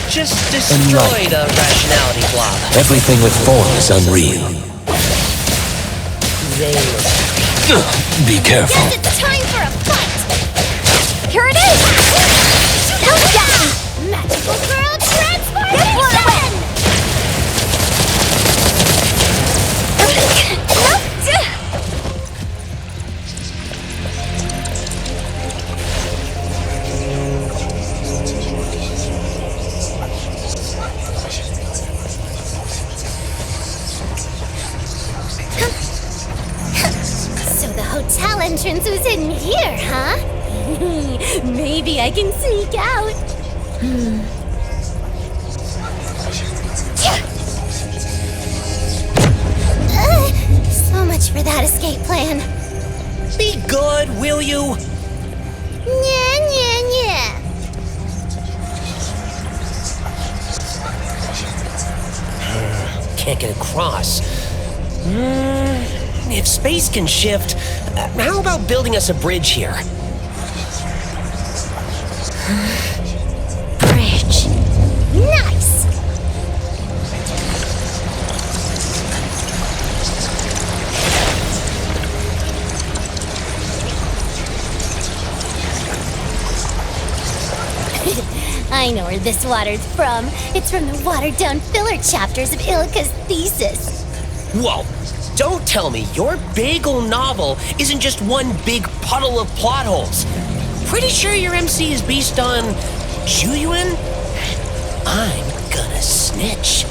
Just destroyed a rationality blob. Everything with form is unreal. Be careful. Guess it's time for a fight! Here it is! Magical girl transformation! Hotel entrance was in here, huh? Maybe I can sneak out. for that escape plan. Be good, will you? Yeah. Can't get across. If space can shift, how about building us a bridge here? Bridge. Nice! I know where this water's from. It's from the watered-down filler chapters of Ilika's thesis. Whoa! Don't tell me your big ol' novel isn't just one big puddle of plot holes. Pretty sure your MC is based on Juyuan? I'm gonna snitch.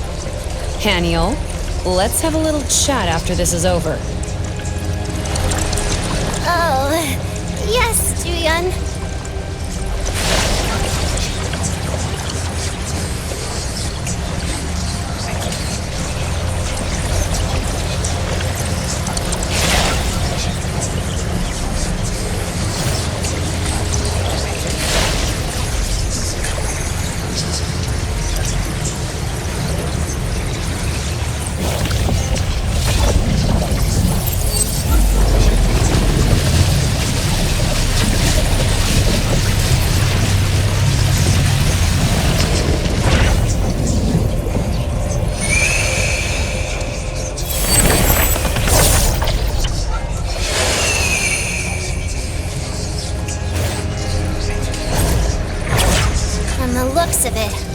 Haniel, let's have a little chat after this is over. Oh, yes, Juyuan.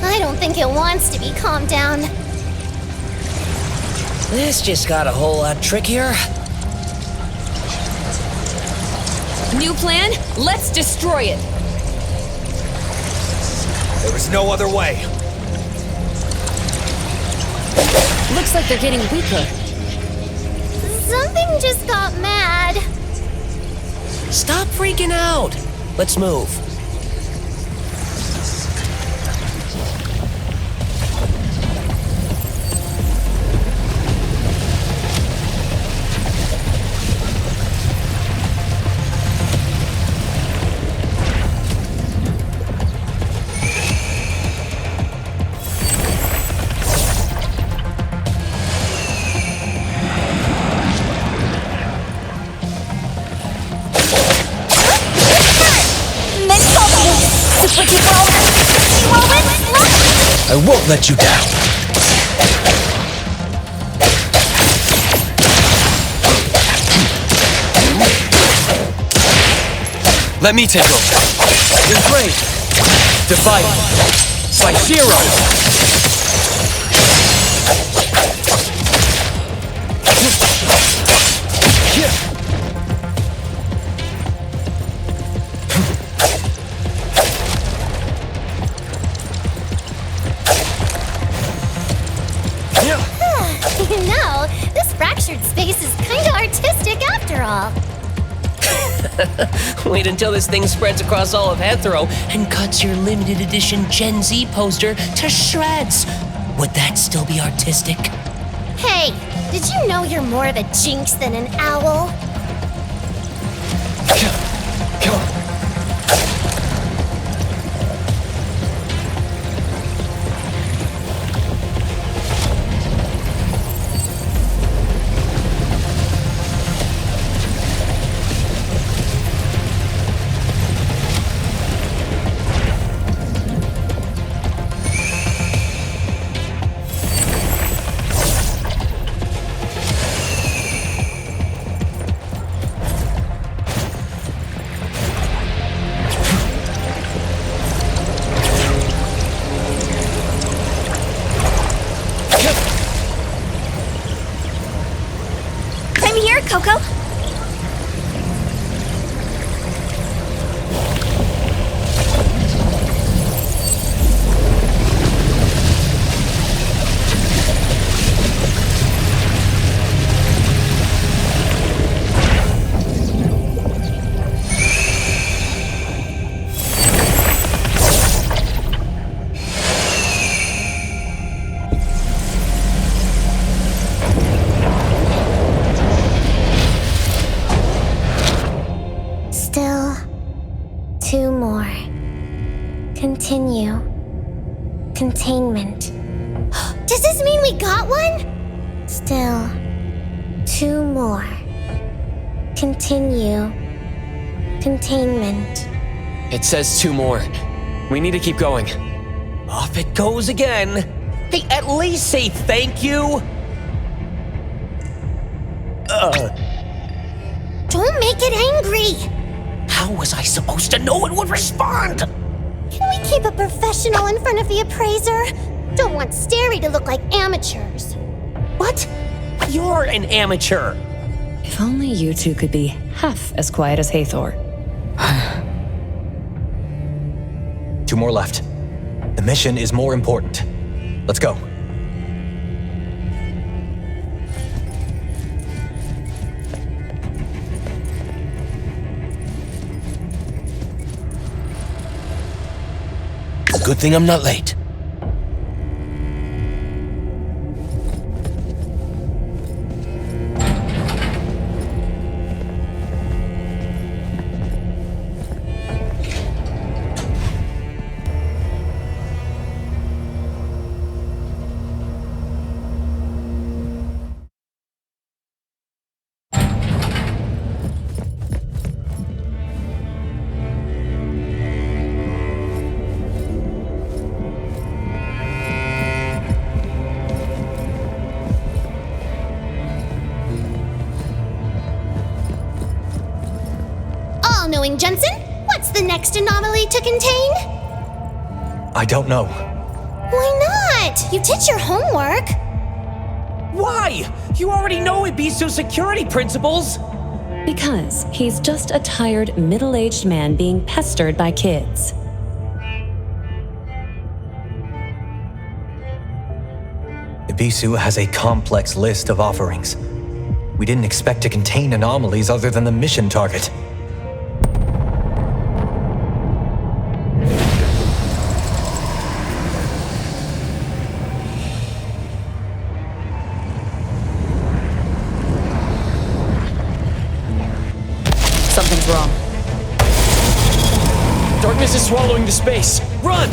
I don't think it wants to be calmed down. This just got a whole lot trickier. New plan? Let's destroy it. There was no other way. Looks like they're getting weaker. Something just got mad. Stop freaking out. Let's move. I won't let you down. Let me take over. You're great. Divided by zero. You know, this fractured space is kinda artistic after all. Wait until this thing spreads across all of Hetero and cuts your limited edition Gen Z poster to shreds. Would that still be artistic? Hey, did you know you're more of a jinx than an owl? Come on. Coco? Continue. Containment. Does this mean we got one? Still. 2 more. Continue. Containment. It says 2 more. We need to keep going. Off it goes again. Hey, at least say thank you. Don't make it angry. How was I supposed to know it would respond? Can we keep it professional in front of the appraiser? Don't want Stary to look like amateurs. What? You're an amateur. If only you two could be half as quiet as Hathor. 2 more left. The mission is more important. Let's go. Good thing I'm not late. All-knowing Jensen, what's the next anomaly to contain? I don't know. Why not? You did your homework. Why? You already know Ibisu's security principles. Because he's just a tired, middle-aged man being pestered by kids. Ibisu has a complex list of offerings. We didn't expect to contain anomalies other than the mission target. Something's wrong. Darkness is swallowing the space. Run!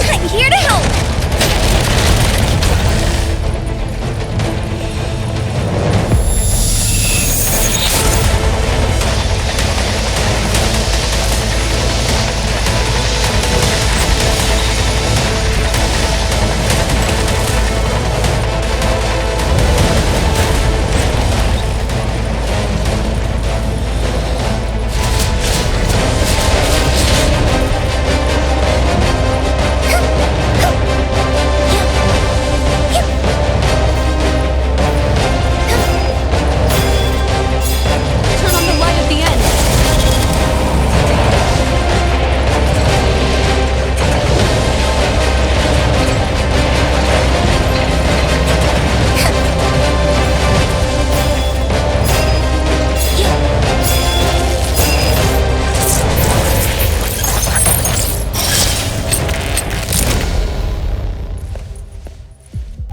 I'm here to help. Turn on the light at the end.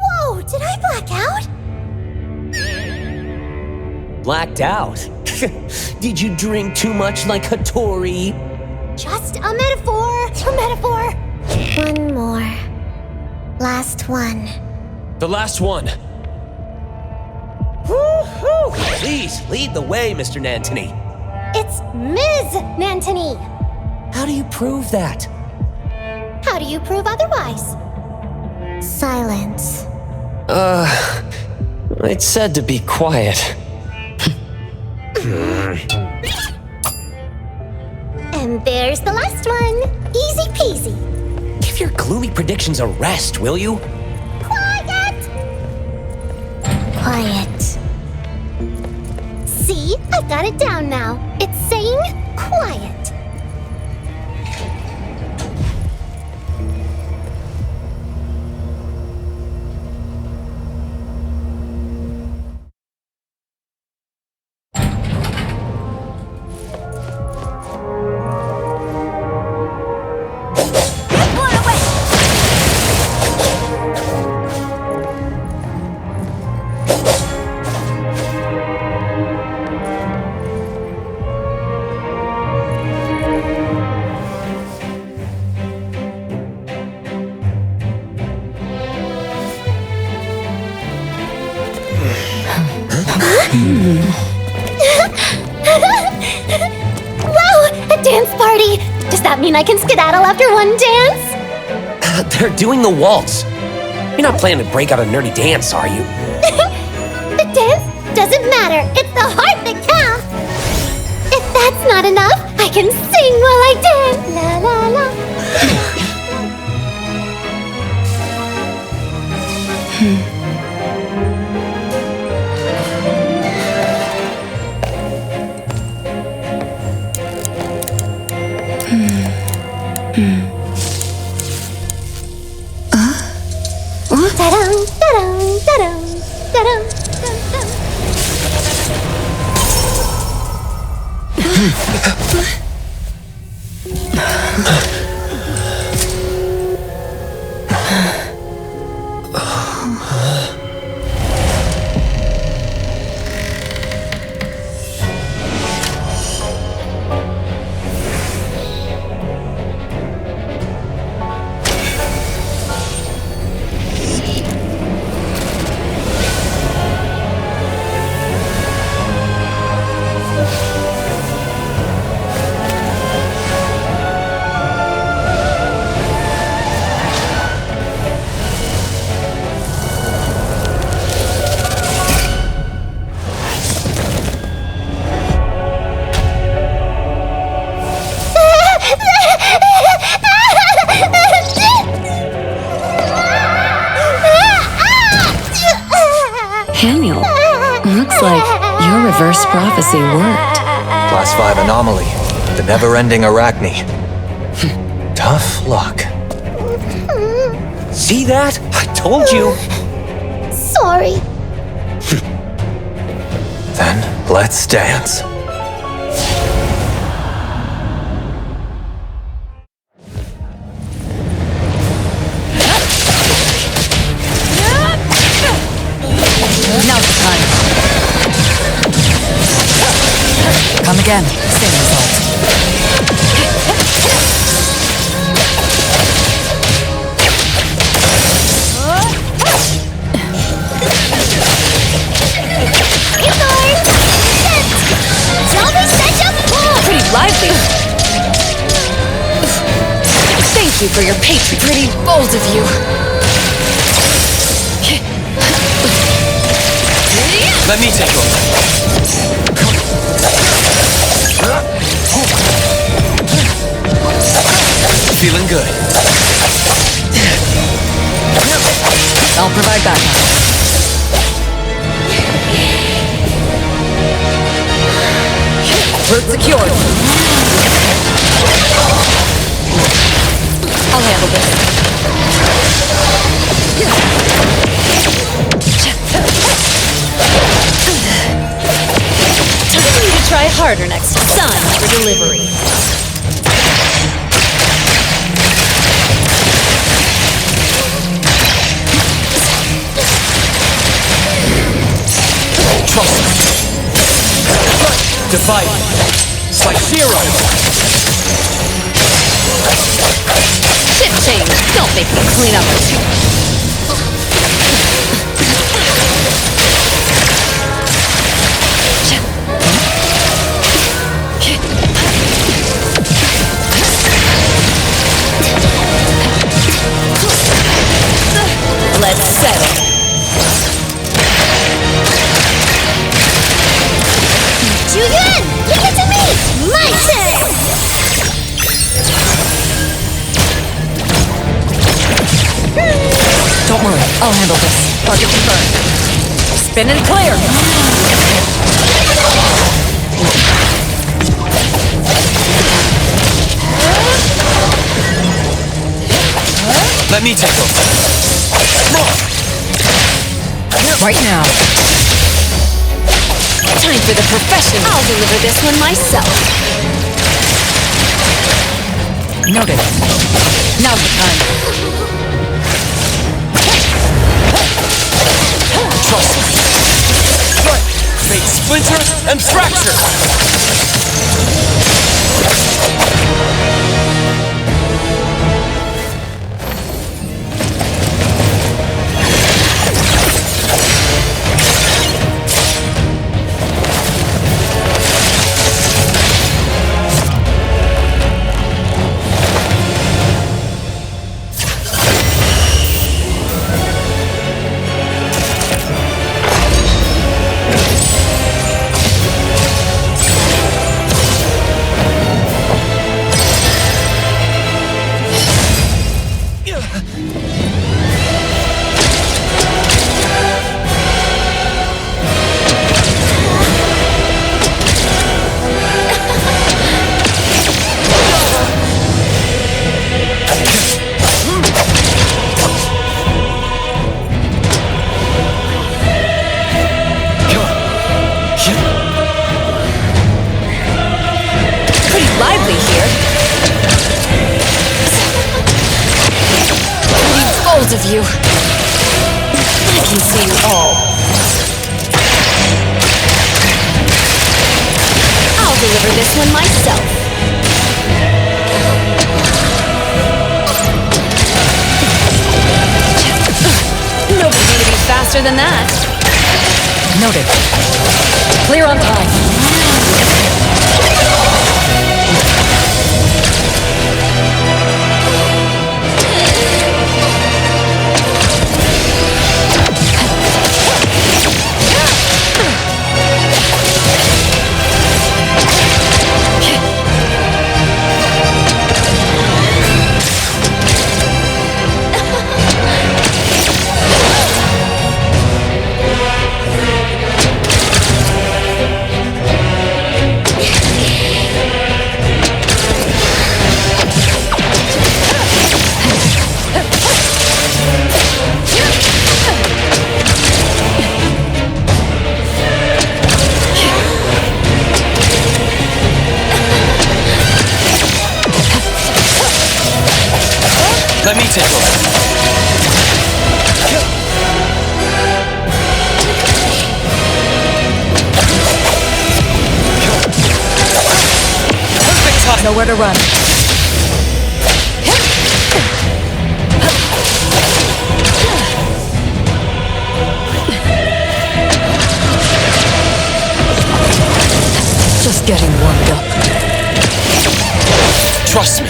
Whoa, did I black out? Blacked out? Did you drink too much like Hattori? Just a metaphor. A metaphor. 1 more. Last one. The last one. Woo-hoo! Please, lead the way, Mr. Nantony. It's Ms. Nantony. How do you prove that? How do you prove otherwise? Silence. It said to be quiet. And there's the last one. Easy peasy. Give your gloomy predictions a rest, will you? Quiet! Quiet. See? I got it down now. It's saying quiet. Does that mean I can skedaddle after one dance? They're doing the waltz. You're not planning to break out a nerdy dance, are you? The dance doesn't matter. It's the heart that counts. If that's not enough, I can sing while I dance. La la la. Ta-dum, ta-dum, ta-dum, ta-dum, ta-dum. Haniel, looks like your reverse prophecy worked. Class 5 anomaly. The never-ending arachne. Tough luck. See that? I told you. Sorry. Then, let's dance. Now's the time. Come again. Same result. Pretty lively. Thank you for your patronage. Pretty bold of you. Let me take over. Feeling good. I'll provide backup. Route secured. I'll handle this. Time for you to try harder next time for delivery. Trust me. Divide. It's like zero. Shit change. Don't make me clean up. Let's settle. Julian, leave it to me! My turn! Don't worry, I'll handle this. Target confirmed. Spin and clear! Let me take over. Right now. Time for the profession. I'll deliver this one myself. Noted. Now's the time. Trust me. Fate splinter and fracture. because of you. I can see you all. I'll deliver this one myself. Nobody's gonna be faster than that. Noted. Clear on time. Let me take over. Perfect time. Nowhere to run. Just getting warmed up. Trust me.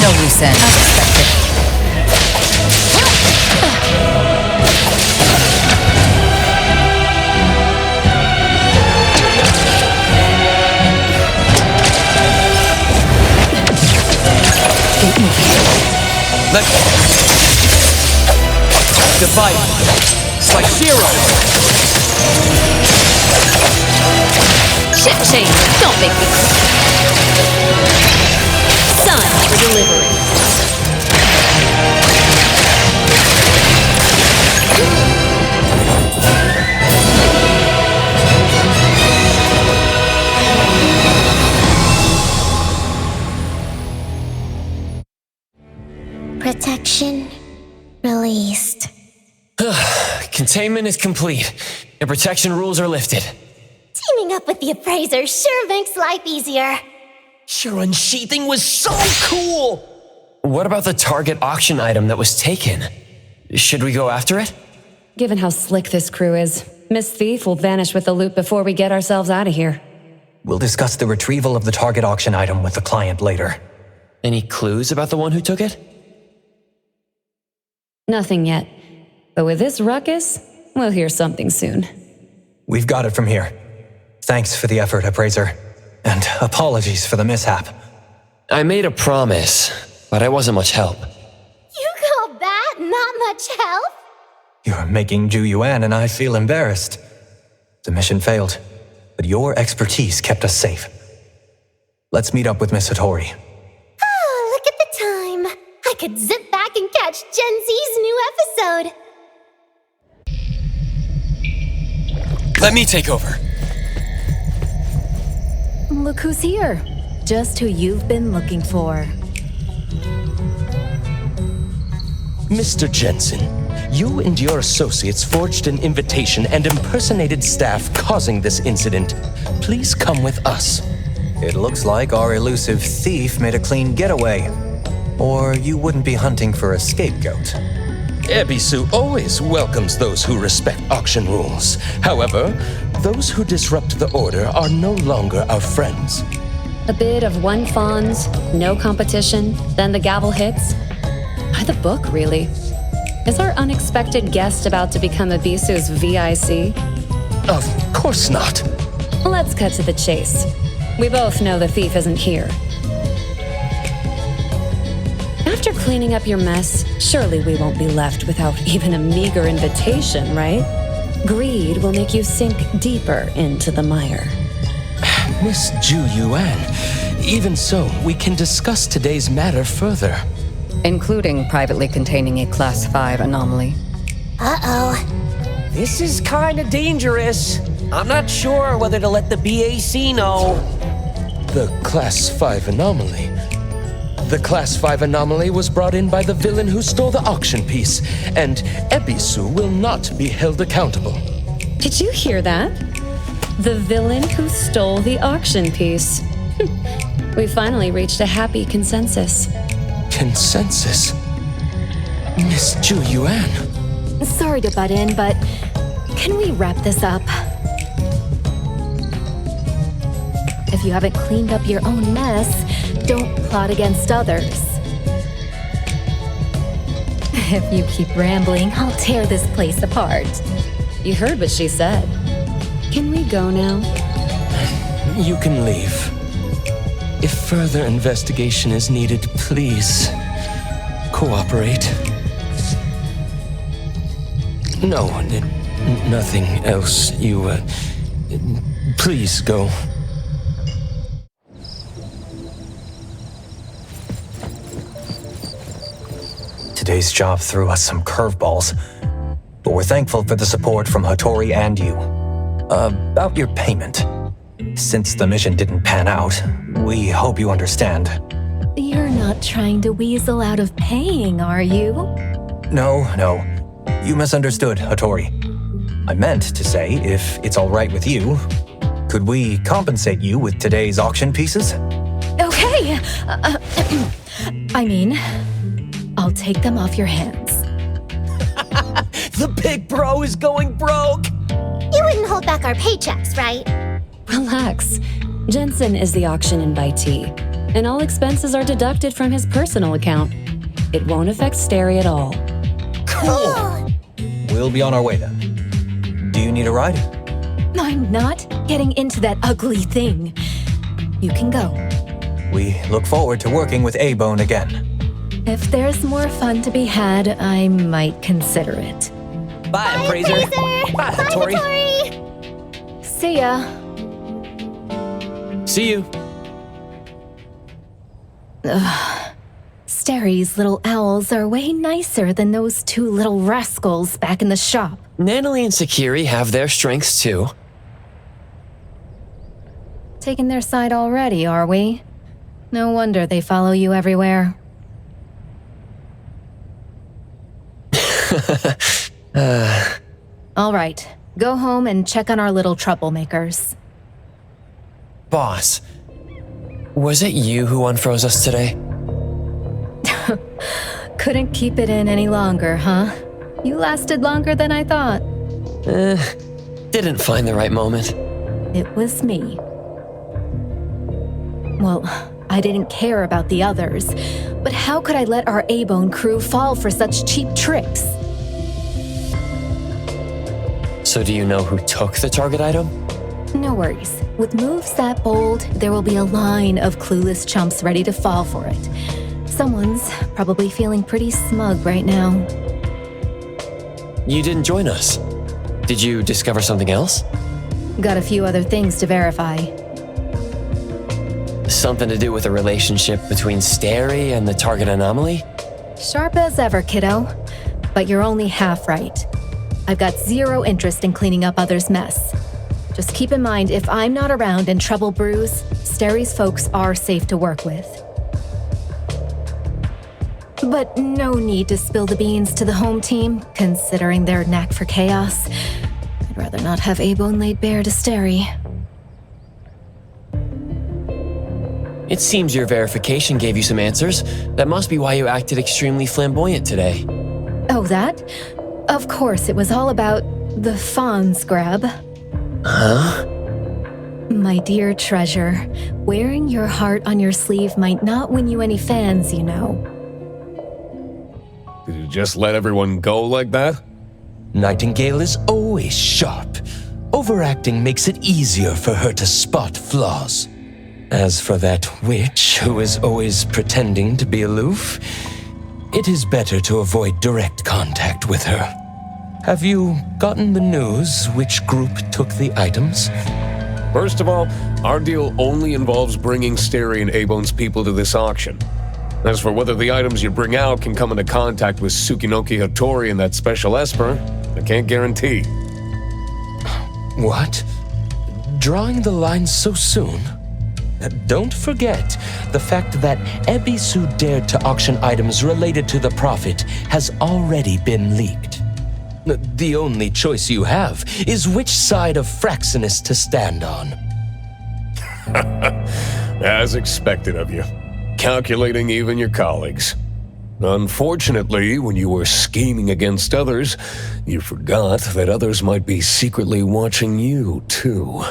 No loose end. As expected. Keep moving. Let me. Divide. It's like zero. Ship change. Don't make me cry. Sun for delivery. Protection released. Containment is complete, and protection rules are lifted. Teaming up with the appraiser sure makes life easier. Your unsheathing was so cool! What about the target auction item that was taken? Should we go after it? Given how slick this crew is, Miss Thief will vanish with the loot before we get ourselves out of here. We'll discuss the retrieval of the target auction item with the client later. Any clues about the one who took it? Nothing yet. But with this ruckus, we'll hear something soon. We've got it from here. Thanks for the effort, appraiser. And apologies for the mishap. I made a promise, but I wasn't much help. You call that not much help? You're making Zhu Yuan and I feel embarrassed. The mission failed, but your expertise kept us safe. Let's meet up with Miss Hattori. Oh, look at the time. I could zip back and catch Gen Z's new episode. Let me take over. Look who's here. Just who you've been looking for. Mr. Jensen, you and your associates forged an invitation and impersonated staff causing this incident. Please come with us. It looks like our elusive thief made a clean getaway. Or you wouldn't be hunting for a scapegoat. Ebisu always welcomes those who respect auction rules. However, those who disrupt the order are no longer our friends. A bid of 1 fons, no competition, then the gavel hits. By the book, really. Is our unexpected guest about to become Ebisu's VIC? Of course not. Let's cut to the chase. We both know the thief isn't here. After cleaning up your mess, surely we won't be left without even a meager invitation, right? Greed will make you sink deeper into the mire. Miss Zhu Yuan, even so, we can discuss today's matter further. Including privately containing a Class 5 anomaly. Uh-oh. This is kinda dangerous. I'm not sure whether to let the BAC know. The Class 5 anomaly. The Class 5 anomaly was brought in by the villain who stole the auction piece, and Ebisu will not be held accountable. Did you hear that? The villain who stole the auction piece. We finally reached a happy consensus. Consensus? Miss Ju Yuan. Sorry to butt in, but can we wrap this up? If you haven't cleaned up your own mess, don't plot against others. If you keep rambling, I'll tear this place apart. You heard what she said. Can we go now? You can leave. If further investigation is needed, please cooperate. No, nothing else. Please go. Today's job threw us some curveballs, but we're thankful for the support from Hattori and you. About your payment. Since the mission didn't pan out, we hope you understand. You're not trying to weasel out of paying, are you? No. You misunderstood, Hattori. I meant to say, if it's all right with you, could we compensate you with today's auction pieces? Okay. I mean, I'll take them off your hands. The big bro is going broke! You wouldn't hold back our paychecks, right? Relax. Jensen is the auction invitee, and all expenses are deducted from his personal account. It won't affect Stary at all. Cool! We'll be on our way then. Do you need a ride? I'm not getting into that ugly thing. You can go. We look forward to working with A-Bone again. If there's more fun to be had, I might consider it. Bye, Fraser. Bye, Hattori. See ya. See you. Ugh. Stary's little owls are way nicer than those two little rascals back in the shop. Natalie and Sakiri have their strengths too. Taking their side already, are we? No wonder they follow you everywhere. All right, go home and check on our little troublemakers. Boss, was it you who unfroze us today? Couldn't keep it in any longer, huh? You lasted longer than I thought. Didn't find the right moment. It was me. Well, I didn't care about the others, but how could I let our A-Bone crew fall for such cheap tricks? So do you know who took the target item? No worries. With moves that bold, there will be a line of clueless chumps ready to fall for it. Someone's probably feeling pretty smug right now. You didn't join us. Did you discover something else? Got a few other things to verify. Something to do with the relationship between Stary and the target anomaly? Sharp as ever, kiddo. But you're only half right. I've got zero interest in cleaning up others' mess. Just keep in mind, if I'm not around and trouble brews, Stary's folks are safe to work with. But no need to spill the beans to the home team, considering their knack for chaos. I'd rather not have A-Bone laid bare to Stary. It seems your verification gave you some answers. That must be why you acted extremely flamboyant today. Oh, that? Of course, it was all about the Fawn's grab. Huh? My dear treasure, wearing your heart on your sleeve might not win you any fans, you know. Did you just let everyone go like that? Nightingale is always sharp. Overacting makes it easier for her to spot flaws. As for that witch who is always pretending to be aloof, it is better to avoid direct contact with her. Have you gotten the news which group took the items? First of all, our deal only involves bringing Stary and A-Bone's people to this auction. As for whether the items you bring out can come into contact with Tsukinoki Hattori and that special Esper, I can't guarantee. What? Drawing the line so soon? Don't forget the fact that Ebisu dared to auction items related to the Prophet has already been leaked. The only choice you have is which side of Fraxinus to stand on. As expected of you. Calculating even your colleagues. Unfortunately, when you were scheming against others, you forgot that others might be secretly watching you, too.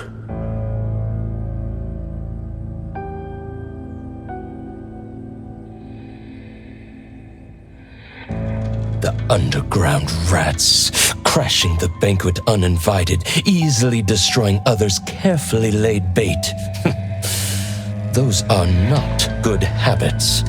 The underground rats, crashing the banquet uninvited, easily destroying others' carefully laid bait. Those are not good habits.